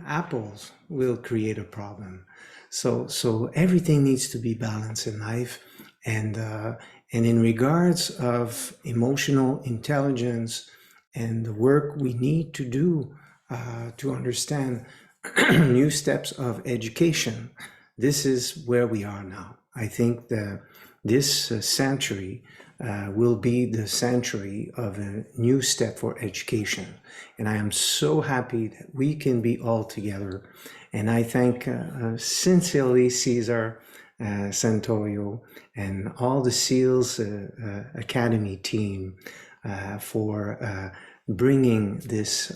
apples will create a problem. So everything needs to be balanced in life, and in regards of emotional intelligence and the work we need to do to understand new steps of education, this is where we are now. I think that this century will be the century of a new step for education. And I am so happy that we can be all together. And I thank sincerely Cesar Santoyo and all the SEALS Academy team for bringing this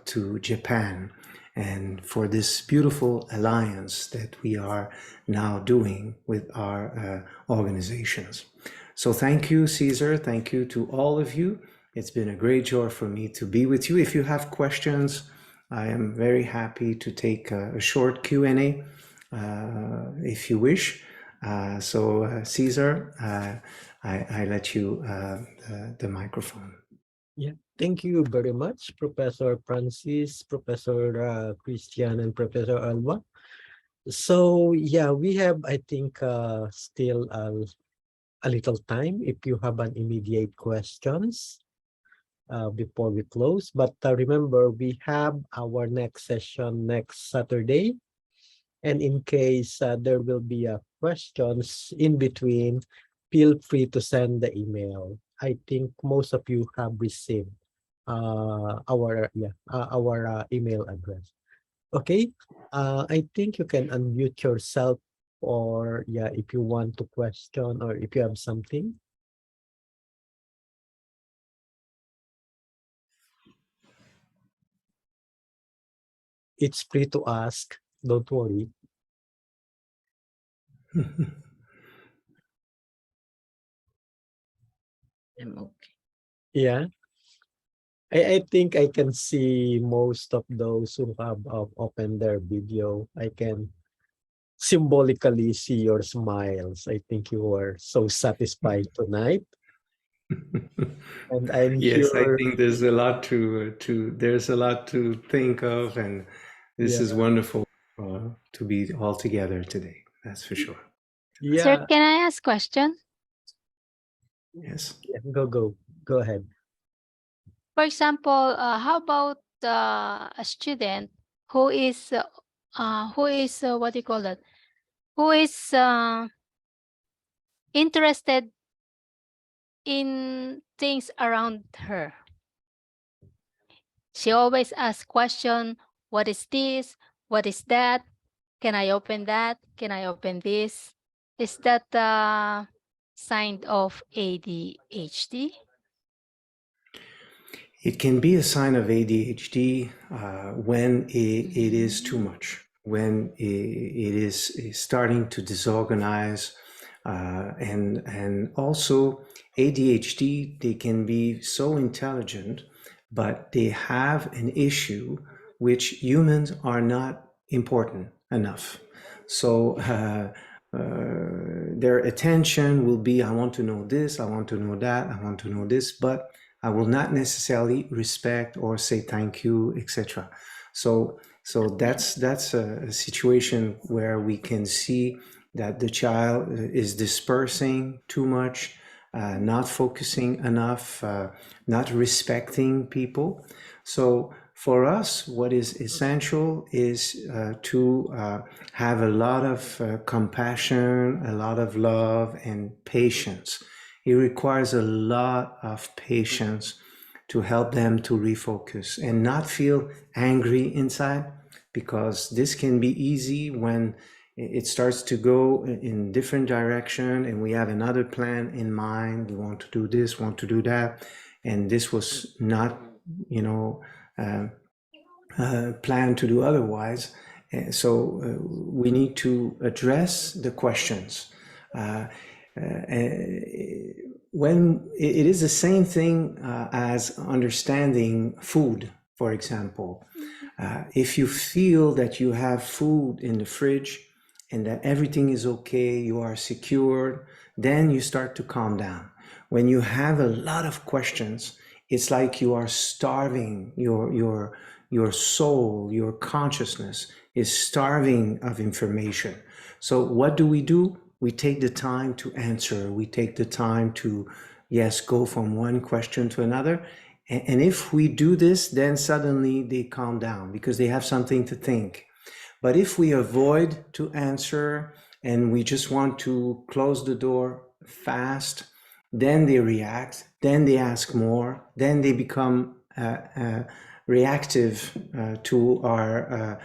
to Japan, and for this beautiful alliance that we are now doing with our organizations. So thank you, Cesar. Thank you to all of you. It's been a great joy for me to be with you. If you have questions, I am very happy to take a short Q&A if you wish. So Cesar, I let you the microphone. Yeah, thank you very much, Professor Francis, Professor Christiane, and Professor Alba. So yeah, we have, I think, still a little time if you have an immediate questions before we close. But remember, we have our next session next Saturday. And in case there will be questions in between, feel free to send the email. I think most of you have received our email address. Okay, I think you can unmute yourself, or if you want to question or if you have something. It's free to ask, don't worry. I'm okay. Yeah, I think I can see most of those who have opened their video. I can symbolically see your smiles. I think you were so satisfied tonight. And I'm Yes, I sure think there's a lot to think of, and this is wonderful to be all together today. That's for sure. Yeah. Sir, can I ask question? Yes. Yeah, go ahead. For example, how about a student who is what do you call that? Who is interested in things around her? She always asks question, what is this? What is that? Can I open that? Can I open this? Is that a sign of ADHD? It can be a sign of ADHD when it is too much, when it is starting to disorganize, and also ADHD, they can be so intelligent, but they have an issue which humans are not important enough. So their attention will be, I want to know this, I want to know that, I want to know this, but I will not necessarily respect or say thank you, etc. So that's a situation where we can see that the child is dispersing too much, not focusing enough, not respecting people. So For us, what is essential is to have a lot of compassion, a lot of love, and patience. It requires a lot of patience to help them to refocus and not feel angry inside, because this can be easy when it starts to go in different direction and we have another plan in mind. We want to do this, want to do that, and this was not, you know, plan to do otherwise. So we need to address the questions. When it is the same thing as understanding food, for example. If you feel that you have food in the fridge and that everything is okay, you are secured, then you start to calm down. When you have a lot of questions, it's like you are starving. Your soul, your consciousness is starving of information. So what do? We take the time to answer. We take the time to, yes, go from one question to another. And if we do this, then suddenly they calm down because they have something to think. But if we avoid to answer and we just want to close the door fast, then they react, then they ask more, then they become reactive to our,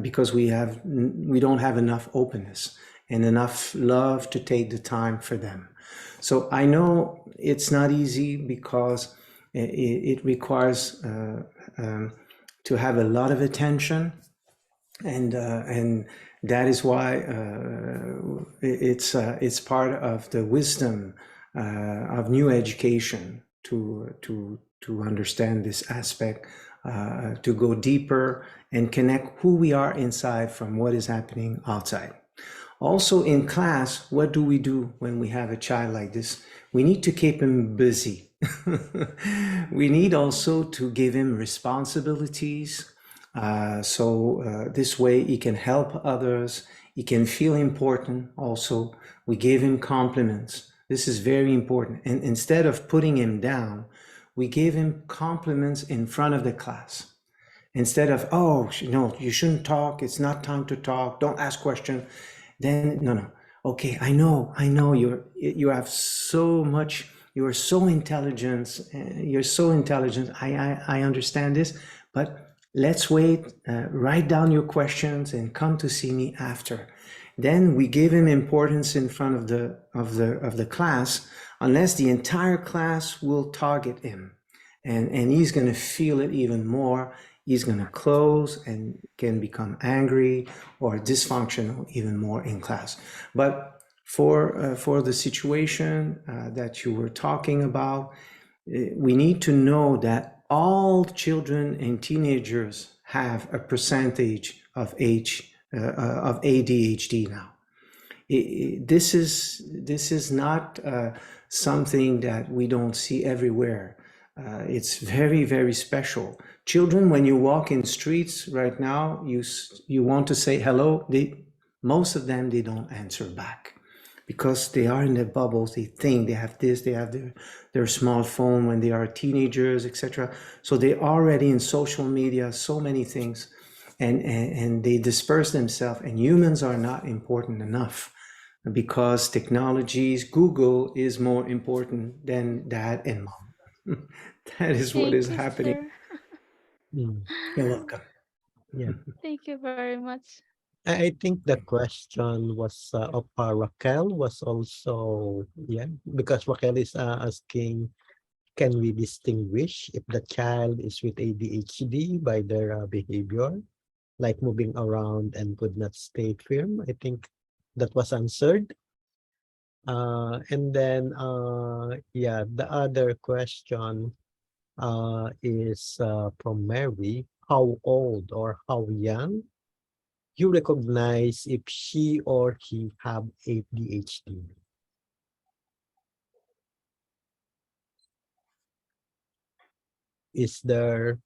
because we don't have enough openness and enough love to take the time for them. So I know it's not easy because it requires to have a lot of attention, and that is why it's part of the wisdom of new education to understand this aspect, to go deeper and connect who we are inside from what is happening outside. Also in class, what do we do when we have a child like this? We need to keep him busy. We need also to give him responsibilities. So this way he can help others. He can feel important also. We give him compliments. This is very important. And instead of putting him down, we gave him compliments in front of the class. Instead of, oh, no, you shouldn't talk. It's not time to talk. Don't ask questions. Then, no. Okay, I know you have so much, you are so intelligent. You're so intelligent. I understand this, but let's wait, write down your questions and come to see me after. Then we give him importance in front of the class, unless the entire class will target him. And he's going to feel it even more. He's going to close and can become angry or dysfunctional even more in class. But for the situation that you were talking about, we need to know that all children and teenagers have a percentage of ADHD now. This is not something that we don't see everywhere. It's very, very special. Children, when you walk in streets right now, you want to say hello. Most of them, they don't answer back because they are in their bubbles. They think they have this, they have their smartphone when they are teenagers, etc. So they're already in social media, so many things, and they disperse themselves. And humans are not important enough because technologies, Google is more important than dad and mom. That is what is happening. You're welcome. Yeah. Thank you very much. I think the question was of Raquel was also, because Raquel is asking, can we distinguish if the child is with ADHD by their behavior, like moving around and could not stay firm? I think that was answered. And then, the other question is from Mary. How old or how young you recognize if she or he have ADHD? Is there,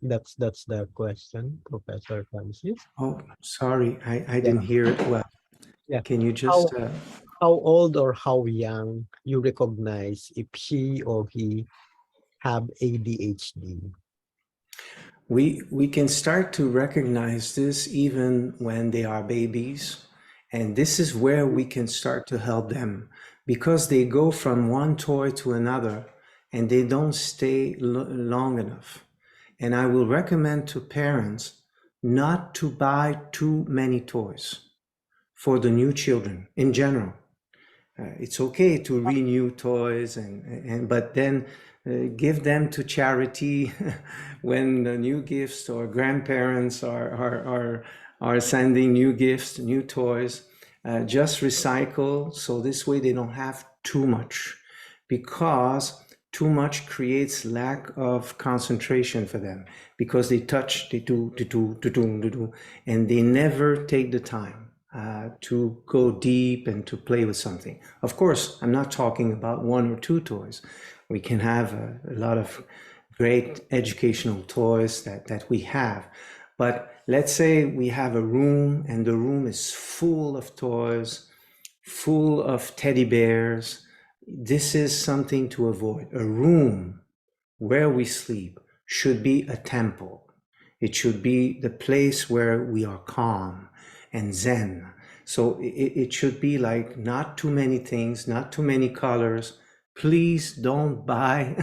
that's the question, Professor Francis. Oh, sorry, I didn't hear it well. Yeah. Can you just... How old or how young you recognize if she or he have ADHD? we can start to recognize this even when they are babies. And this is where we can start to help them, because they go from one toy to another and they don't stay long enough. And I will recommend to parents not to buy too many toys for the new children in general. It's okay to renew toys, but then give them to charity when the new gifts, or grandparents are sending new gifts, new toys. Just recycle, so this way they don't have too much, because too much creates lack of concentration for them, because they touch, they do, and they never take the time to go deep and to play with something. Of course, I'm not talking about 1 or 2 toys. We can have a lot of great educational toys that we have. But let's say we have a room and the room is full of toys, full of teddy bears. This is something to avoid. A room where we sleep should be a temple. It should be the place where we are calm and zen. So it should be like not too many things, not too many colors. Please don't buy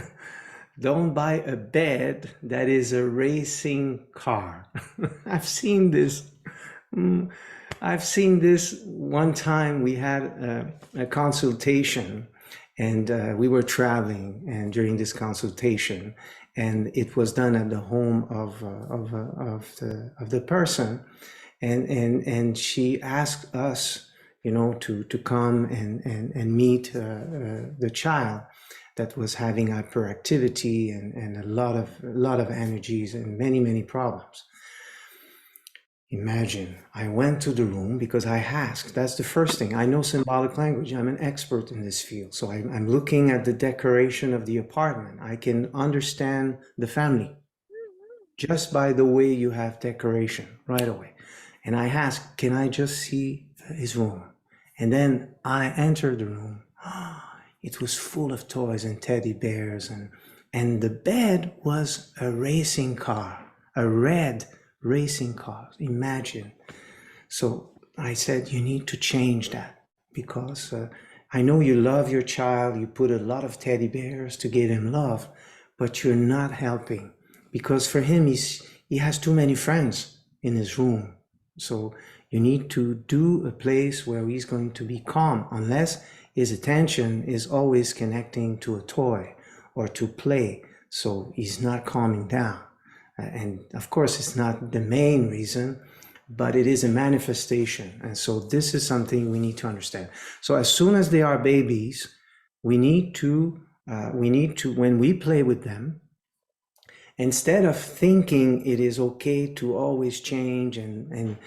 a bed that is a racing car. I've seen this. I've seen this one time. We had a consultation, and we were traveling, and during this consultation, and it was done at the home of the person. And she asked us, to come and meet the child that was having hyperactivity and a lot of energies and many problems. Imagine, I went to the room because I asked. That's the first thing. I know symbolic language. I'm an expert in this field. So I'm looking at the decoration of the apartment. I can understand the family just by the way you have decoration right away. And I asked, can I just see his room? And then I entered the room. It was full of toys and teddy bears, and the bed was a racing car, a red racing car. Imagine. So I said, you need to change that, because I know you love your child. You put a lot of teddy bears to give him love, but you're not helping, because for him, he has too many friends in his room. So you need to do a place where he's going to be calm, unless his attention is always connecting to a toy or to play. So he's not calming down. And of course, it's not the main reason, but it is a manifestation. And so this is something we need to understand. So as soon as they are babies, we need to, when we play with them, instead of thinking it is okay to always change and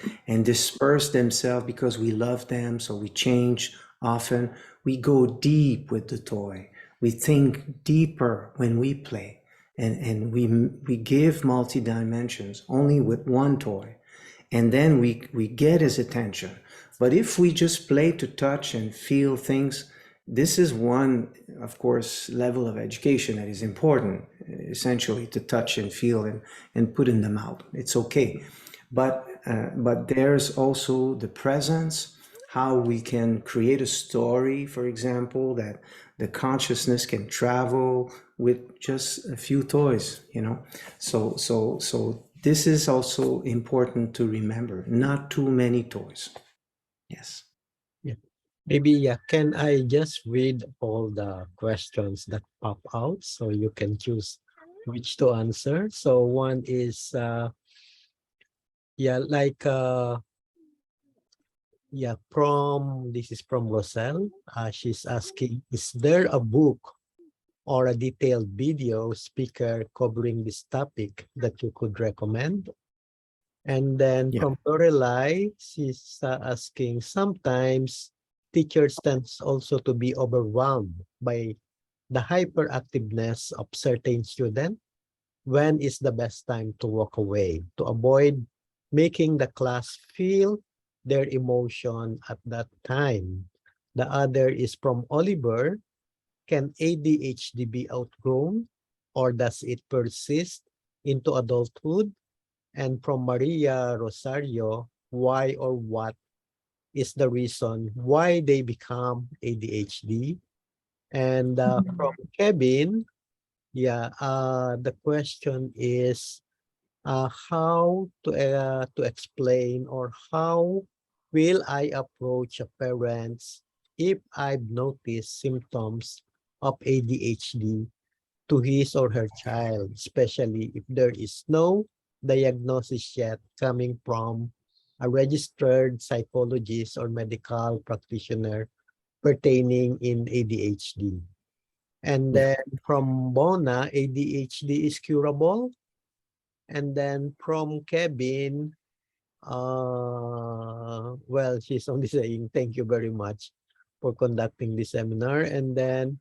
disperse themselves because we love them, so we change often, we go deep with the toy. We think deeper when we play, and we give multi-dimensions only with one toy, and then we get his attention. But if we just play to touch and feel things, this is one, of course, level of education that is important, essentially, to touch and feel and put in the mouth. It's okay. But there's also the presence, how we can create a story, for example, that the consciousness can travel with just a few toys, So this is also important to remember. Not too many toys. Yes. Maybe, can I just read all the questions that pop out so you can choose which to answer? So one is, this is from Roselle. She's asking, is there a book or a detailed video speaker covering this topic that you could recommend? And then from Lorelai, she's asking, sometimes teachers tend also to be overwhelmed by the hyperactiveness of certain students. When is the best time to walk away to avoid making the class feel their emotion at that time? The other is from Oliver. Can ADHD be outgrown, or does it persist into adulthood. And from Maria Rosario, why or what is the reason why they become ADHD? And from Kevin, the question is how to explain, or how will I approach a parents if I've noticed symptoms of ADHD to his or her child, especially if there is no diagnosis yet coming from a registered psychologist or medical practitioner pertaining in ADHD. And then from Bona, ADHD is curable. And then from Kevin, well, she's only saying thank you very much for conducting this seminar. And then,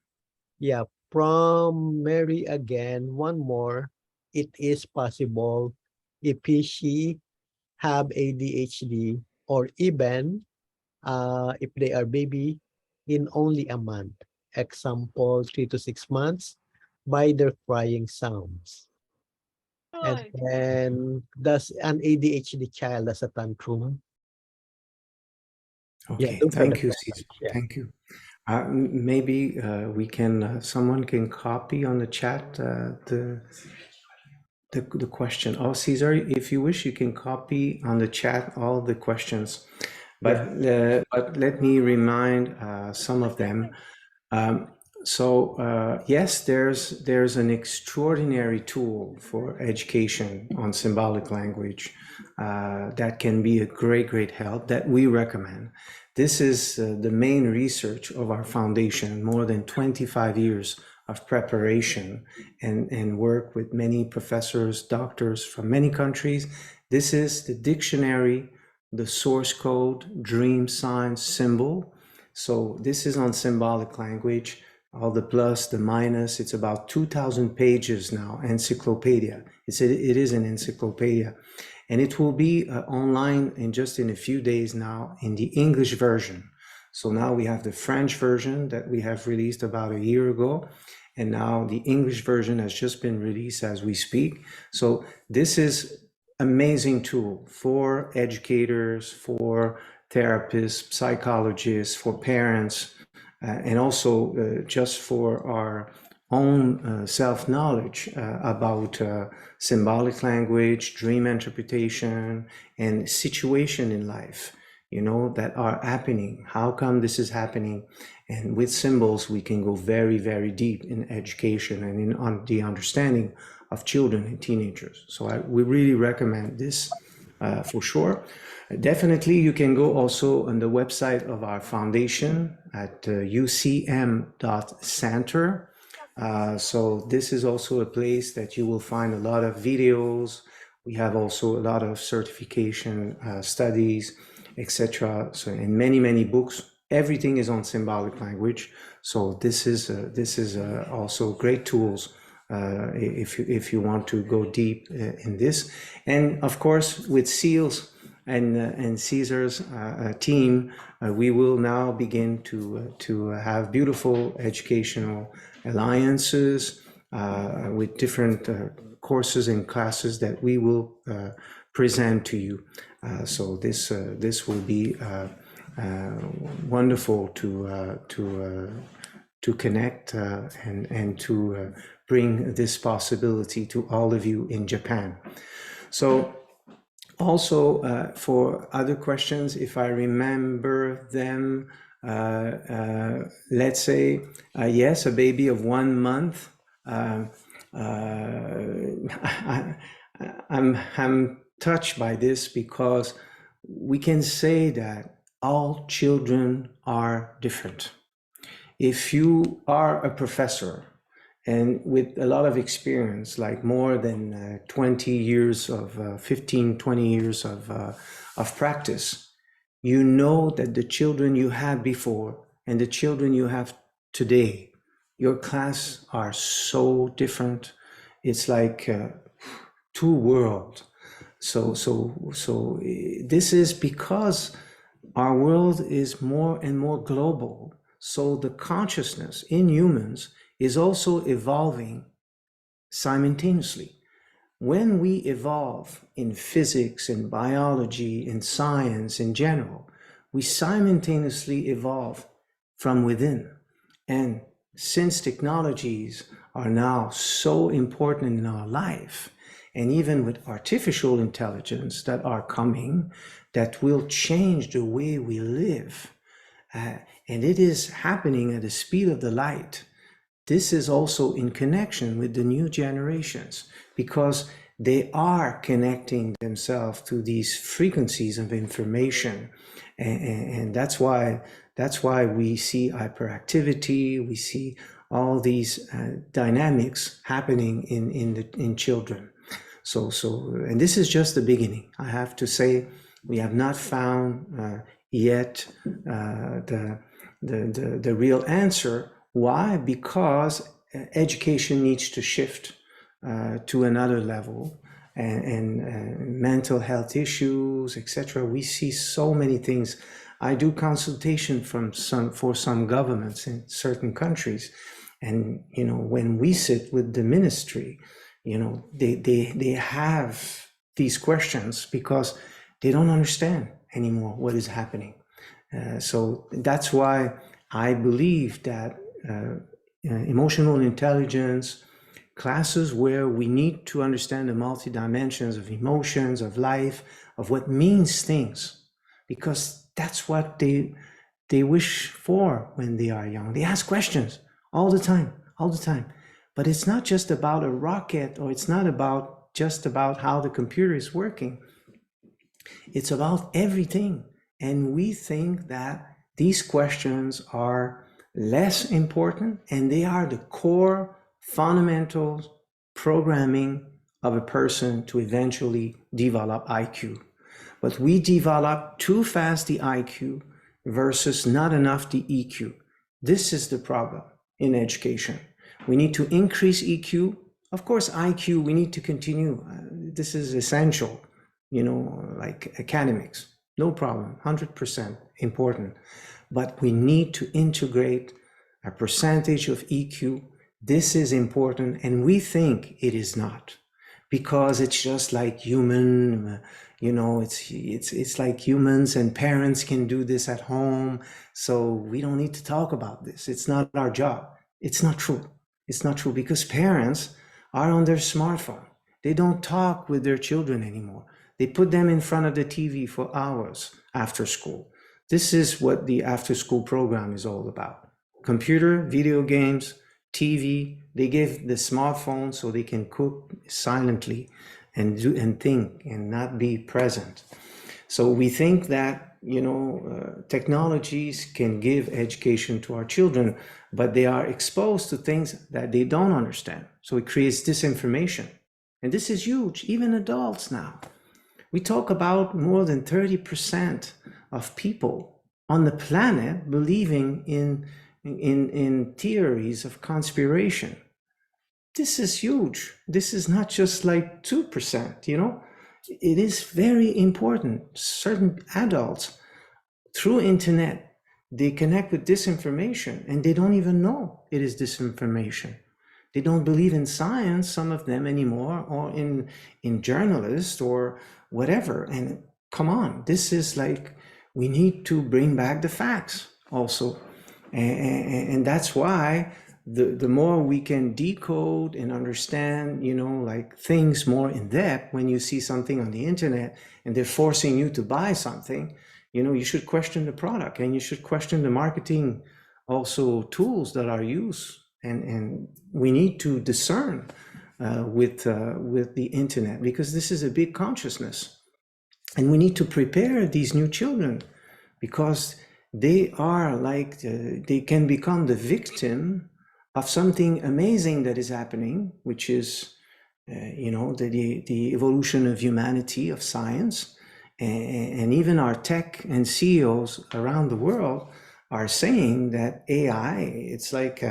from Mary again, one more, it is possible if she have ADHD, or even if they are baby in only a month. Example, 3 to 6 months, by their crying sounds. And then, does an ADHD child has a tantrum? Okay, thank you, Cesar. Thank you. Maybe we can, someone can copy on the chat the question. Oh, Cesar, if you wish, you can copy on the chat all the questions. But let me remind some of them. Yes, there's an extraordinary tool for education on symbolic language that can be a great help that we recommend. This is the main research of our foundation, more than 25 years of preparation and work with many professors, doctors from many countries. This is the dictionary, the source code, dream, sign, symbol. So this is on symbolic language, all the plus, the minus. It's about 2,000 pages now, encyclopedia. It is an encyclopedia. And it will be online in a few days now in the English version. So now we have the French version that we have released about a year ago. And now the English version has just been released as we speak. So this is amazing tool for educators, for therapists, psychologists, for parents, and also just for our own self-knowledge about symbolic language, dream interpretation, and situation in life, that are happening. How come this is happening? And with symbols, we can go very deep in education and in the understanding of children and teenagers. So we really recommend this for sure. Definitely, you can go also on the website of our foundation at ucm.center. So this is also a place that you will find a lot of videos. We have also a lot of certification studies, etc. So, and many books. Everything is on symbolic language. So this is also great tools if you want to go deep in this. And of course, with SEALS and Cesar's team, we will now begin to have beautiful educational alliances with different courses and classes that we will present to you. So this will be wonderful to connect and to bring this possibility to all of you in Japan. So also for other questions, if I remember them, let's say, yes, a baby of 1 month. I'm touched by this because we can say that all children are different. If you are a professor and with a lot of experience, like more than 20 years of 15, 20 years of practice, you know that the children you had before and the children you have today, your class are so different. It's like two worlds. So this is because our world is more and more global. So the consciousness in humans is also evolving simultaneously. when we evolve in physics, in biology, in science in general, we simultaneously evolve from within. And since technologies are now so important in our life, and even with artificial intelligence that are coming, that will change the way we live, and it is happening at the speed of the light. This is also in connection with the new generations, because they are connecting themselves to these frequencies of information. And that's why we see hyperactivity, we see all these dynamics happening in children. So, and this is just the beginning. I have to say, we have not found yet the real answer. Why? Because education needs to shift to another level, and mental health issues, etc. We see so many things. I do consultation for some governments in certain countries, and when we sit with the ministry, they have these questions because they don't understand anymore what is happening. So that's why I believe that emotional intelligence classes where we need to understand the multi-dimensions of emotions, of life, of what means things, because that's what they wish for when they are young. They ask questions all the time. But it's not just about a rocket, or it's not just about how the computer is working. It's about everything. And we think that these questions are less important, and they are the core fundamental programming of a person to eventually develop IQ. But we develop too fast the IQ versus not enough the EQ. This is the problem in education. We need to increase EQ. Of course, IQ, we need to continue. This is essential, like academics. No problem, 100% important. But we need to integrate a percentage of EQ. This is important, and we think it is not, because it's just like human, it's like humans, and parents can do this at home, so we don't need to talk about this. It's not our job. It's not true. It's not true, because parents are on their smartphone. They don't talk with their children anymore. They put them in front of the TV for hours after school. This is what the after-school program is all about. Computer, video games, TV. They give the smartphone so they can cook silently and do and think and not be present. So we think that technologies can give education to our children, but they are exposed to things that they don't understand. So it creates disinformation, and this is huge. Even adults now. We talk about more than 30% of people on the planet believing in theories of conspiration. This is huge. This is not just like 2%, It is very important. Certain adults, through internet, they connect with disinformation, and they don't even know it is disinformation. They don't believe in science, some of them anymore, or in journalists or whatever. And come on, this is like, we need to bring back the facts also. And that's why the more we can decode and understand, like things more in depth, when you see something on the internet and they're forcing you to buy something, you should question the product, and you should question the marketing also tools that are used. And we need to discern with the internet, because this is a big consciousness. And we need to prepare these new children, because they are like, they can become the victim of something amazing that is happening, which is, the evolution of humanity, of science. And even our tech and CEOs around the world are saying that AI, it's like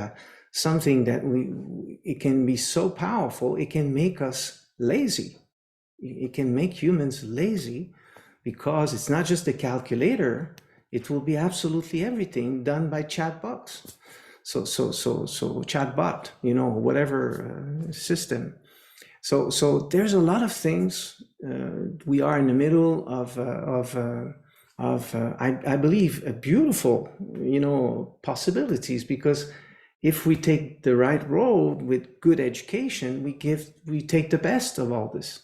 something that it can be so powerful, it can make us lazy. It can make humans lazy, because it's not just a calculator, it will be absolutely everything done by chatbots. So chatbot, whatever system. So there's a lot of things. We are in the middle of I believe a beautiful, possibilities, because if we take the right road with good education, we take the best of all this.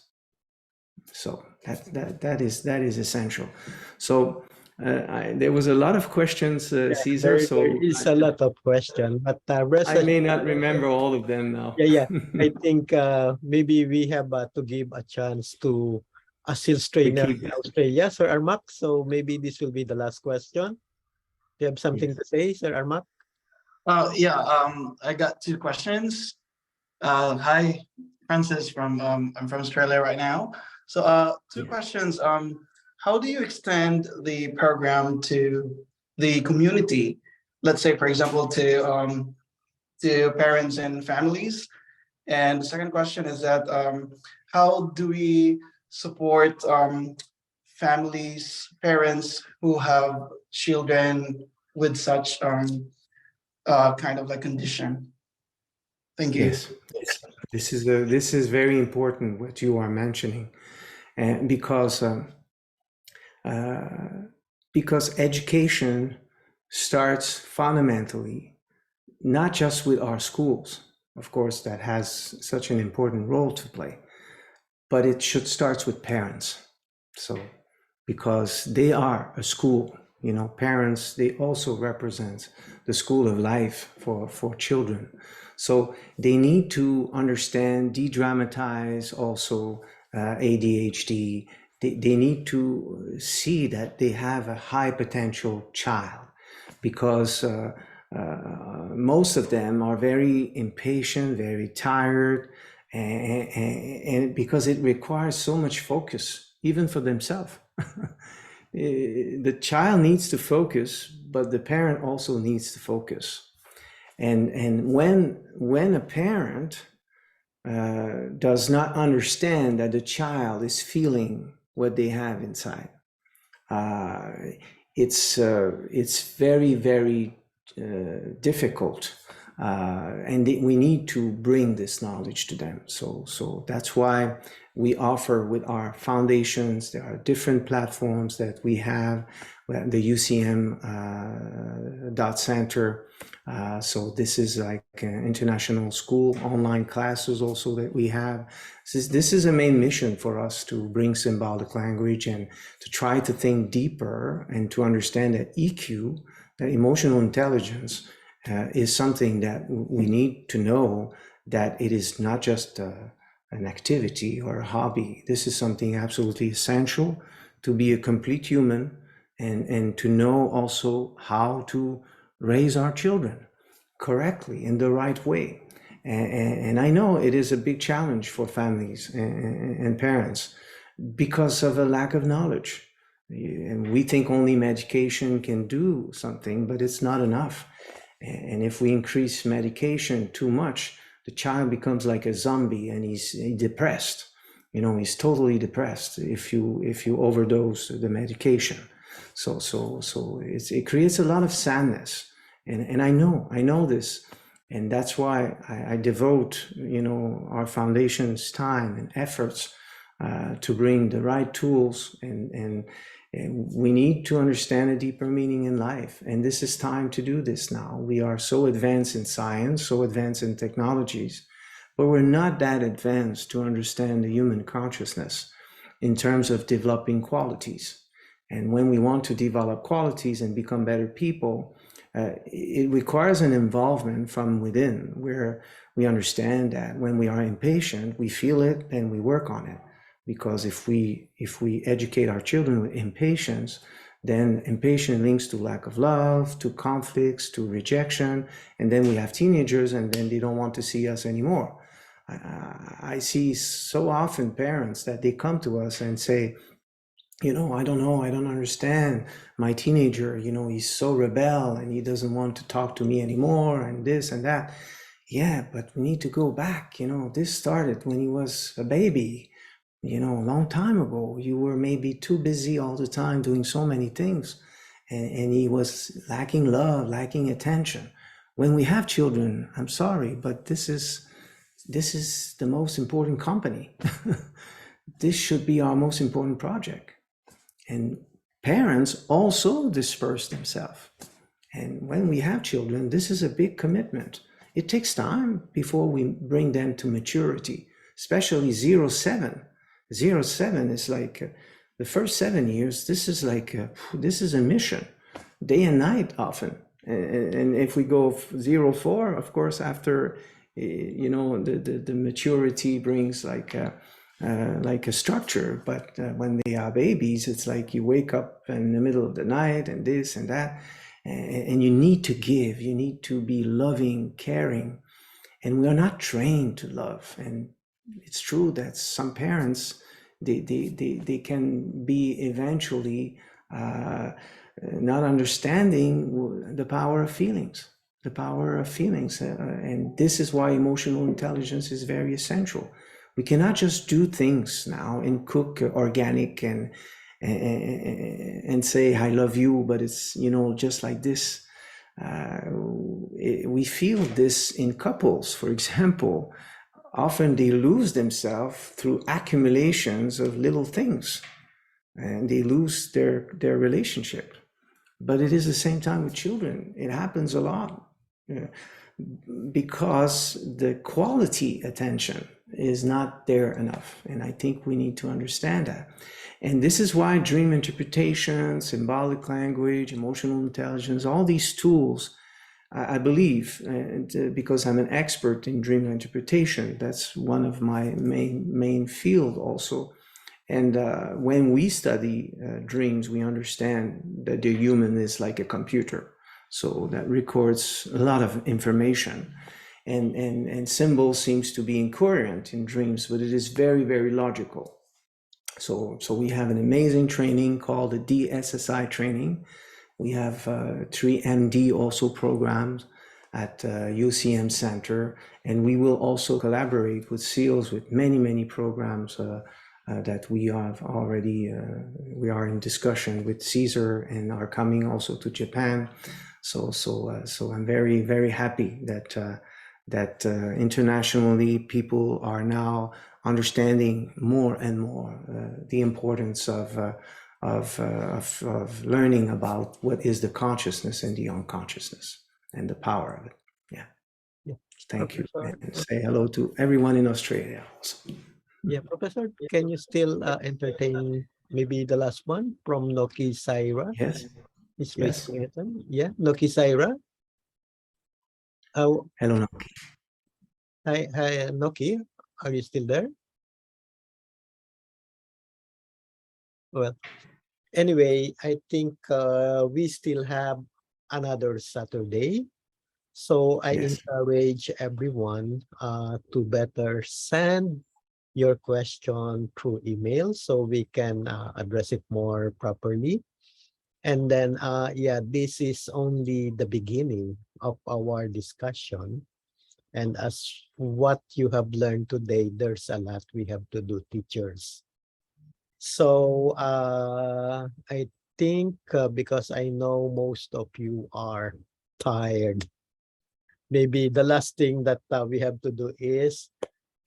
So that is essential. So there was a lot of questions, Caesar. There is a lot of questions, but I may not remember all of them now. Yeah. I think maybe we have to give a chance to a sales trainer in Australia, Sir Armak. So maybe this will be the last question. Do you have something to say, Sir Armak? I got two questions. Hi, Francis I'm from Australia right now. So two questions. How do you extend the program to the community? Let's say, for example, to parents and families. And the second question is that how do we support families, parents who have children with such kind of like condition? Thank you. Yes, this is very important what you are mentioning, and because education starts fundamentally not just with our schools, of course, that has such an important role to play, but it should start with parents. So, because they are a school, parents, they also represent the school of life for children. So they need to understand, de-dramatize also ADHD. They need to see that they have a high potential child, because most of them are very impatient, very tired, and because it requires so much focus, even for themselves. The child needs to focus, but the parent also needs to focus. And when a parent does not understand that the child is feeling what they have inside, it's very, very difficult, and we need to bring this knowledge to them. So that's why we offer with our foundations. There are different platforms that we have, the UCM dot center. So this is like an international school, online classes also that we have. This is a main mission for us, to bring symbolic language and to try to think deeper and to understand that EQ, that emotional intelligence, is something that we need to know, that it is not just an activity or a hobby. This is something absolutely essential to be a complete human, and to know also how to raise our children correctly in the right way. And I know it is a big challenge for families and parents because of a lack of knowledge. And we think only medication can do something, but it's not enough. And if we increase medication too much, the child becomes like a zombie, and he's depressed. He's totally depressed if you overdose the medication. So it creates a lot of sadness. And I know this, and that's why I devote, our foundation's time and efforts to bring the right tools, and we need to understand a deeper meaning in life. And this is time to do this now. We are so advanced in science, so advanced in technologies, but we're not that advanced to understand the human consciousness in terms of developing qualities. And when we want to develop qualities and become better people, it requires an involvement from within, where we understand that when we are impatient, we feel it and we work on it. Because if we educate our children with impatience, then impatience links to lack of love, to conflicts, to rejection, and then we have teenagers, and then they don't want to see us anymore. I see so often parents that they come to us and say, I don't know, I don't understand. My teenager, he's so rebel and he doesn't want to talk to me anymore, and this and that. Yeah, but we need to go back. This started when he was a baby, a long time ago. You were maybe too busy all the time doing so many things, and he was lacking love, lacking attention. When we have children, I'm sorry, but this is this is the most important company. This should be our most important project. And parents also disperse themselves. And when we have children, this is a big commitment. It takes time before we bring them to maturity, especially 0-7. 0-7 is like the first 7 years. This is like this is a mission, day and night often. And if we go 0-4, of course, after the maturity brings like a structure. But when they are babies, it's like you wake up in the middle of the night and this and that. And you need to give, you need to be loving, caring, and we are not trained to love. And it's true that some parents, they can be eventually not understanding the power of feelings, and this is why emotional intelligence is very essential. We cannot just do things now and cook organic and say I love you, but it's just like this. We feel this in couples, for example. Often they lose themselves through accumulations of little things, and they lose their relationship. But it is the same time with children. It happens a lot because the quality attention is not there enough, and I think we need to understand that. And this is why dream interpretation, symbolic language, emotional intelligence, all these tools, I believe, because I'm an expert in dream interpretation, that's one of my main field also. And when we study dreams, we understand that the human is like a computer. So that records a lot of information. And symbol seems to be incoherent in dreams, but it is very, very logical. So we have an amazing training called the DSSI training. We have 3 MD also programs at UCM Center, and we will also collaborate with SEALs with many programs that we have already. We are in discussion with Caesar and are coming also to Japan. So I'm very, very happy that internationally people are now understanding more and more the importance of learning about what is the consciousness and the unconsciousness and the power of it. Yeah. Thank you. And say hello to everyone in Australia also. Yeah, Professor, can you still entertain maybe the last one from Noki Saira? Yes. Yes. Yeah, Noki Saira. Hello, Noki. Hi, Noki. Are you still there? Well, anyway, I think we still have another Saturday. So I encourage everyone to better send your question through email so we can address it more properly. And then, this is only the beginning of our discussion. And as what you have learned today, there's a lot we have to do, teachers. So I think because I know most of you are tired, maybe the last thing that we have to do is,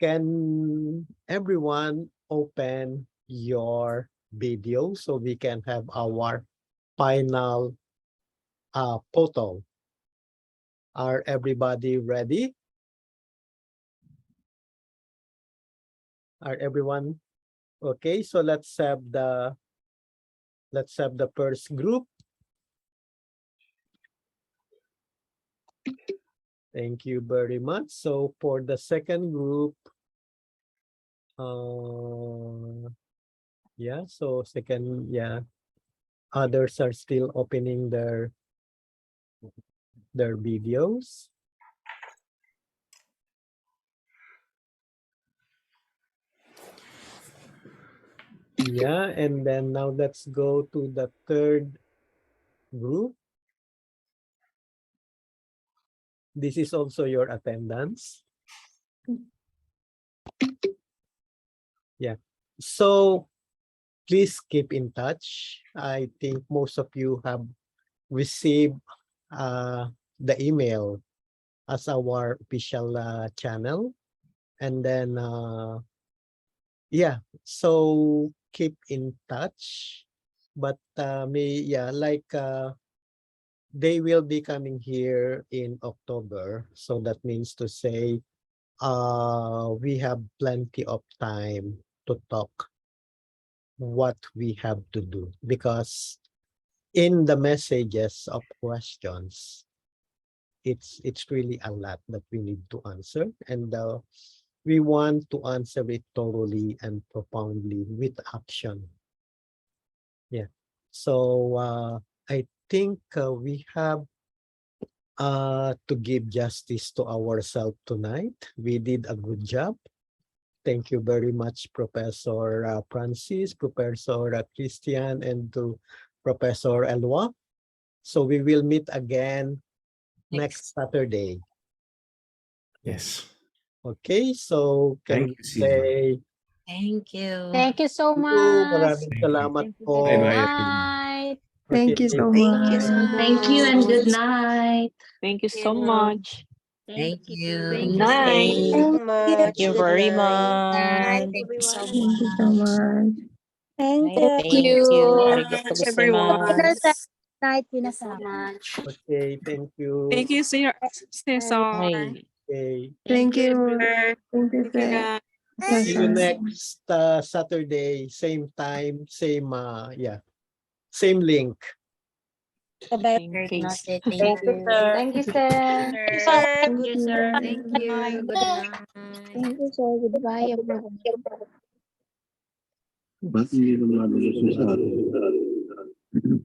can everyone open your video so we can have our final photo? Are everybody ready? Are everyone okay? So let's have the first group. Thank you very much. So for the second group, others are still opening their videos. Yeah, and then now let's go to the third group. This is also your attendance. Yeah, so please keep in touch. I think most of you have received the email as our official channel. And then, yeah, so keep in touch. But they will be coming here in October. So that means to say, we have plenty of time to talk what we have to do, because in the messages of questions, it's really a lot that we need to answer, and we want to answer it thoroughly and profoundly with action. Yeah. So I think we have to give justice to ourselves tonight. We did a good job. Thank you very much, Professor Francis, Professor Christiane, and to Professor Eloi. So we will meet again next Saturday. Yes. Okay, so can Thank we you, Caesar. say Thank you. Thank you so thank you, much. maraming salamat po. Good night. Okay, Thank you so Thank you so much. Thank you and good night. Thank you so much. Thank you. Good night. Thank you very Night. much. Thank you so Thank you so much. much. Thank Thank you. you. Thank Arigato you, everyone. gozaimasu. Night, Thank you so much. Okay, thank you. Thank you, Cesar. Bye. Okay. Thank you. Thank you, Okay. sir. See you Cesar. next Saturday, same time, same link. Thank you. Thank you, sir. Thank you, sir. Thank you, sir. Thank you. Good night. Thank you, sir. Goodbye, everyone. Ba't hindi naman lulusong sa atin?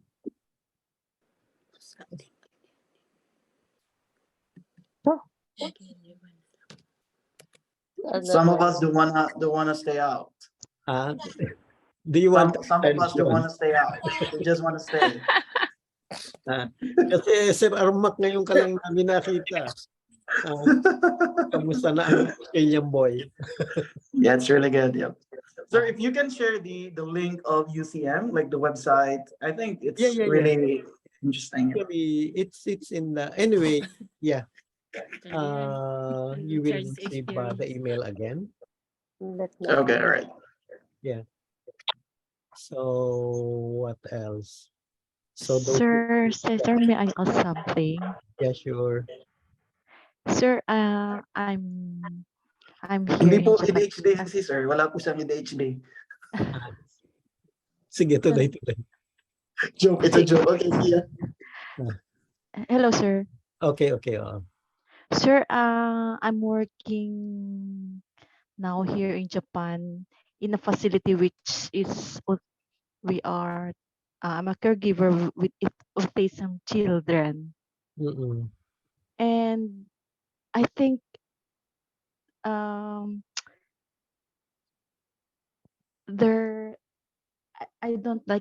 Some of us don't wanna stay out. Do you want Some of us don't wanna stay out. We just wanna stay. Kasi Sir Armac ngayon ka lang namin nakita. Kamusta na ang Australian boy? Yeah, it's really good. Yep. Sir, if you can share the link of UCM, like the website, I think it's really interesting. Actually, it's in the anyway. Yeah. You will receive the email again. Okay, all right. Yeah. So what else? So Sir Cesar, may I ask something? Yeah, sure. Sir, I'm Hindi here po in Japan. ADHD si sir. Wala po siyang ADHD. Sige, tuloy. Joke, it's a joke. Okay, yeah. Hello, sir. Okay. Sir, I'm working now here in Japan in a facility which is I'm a caregiver with autism children. And I think I don't like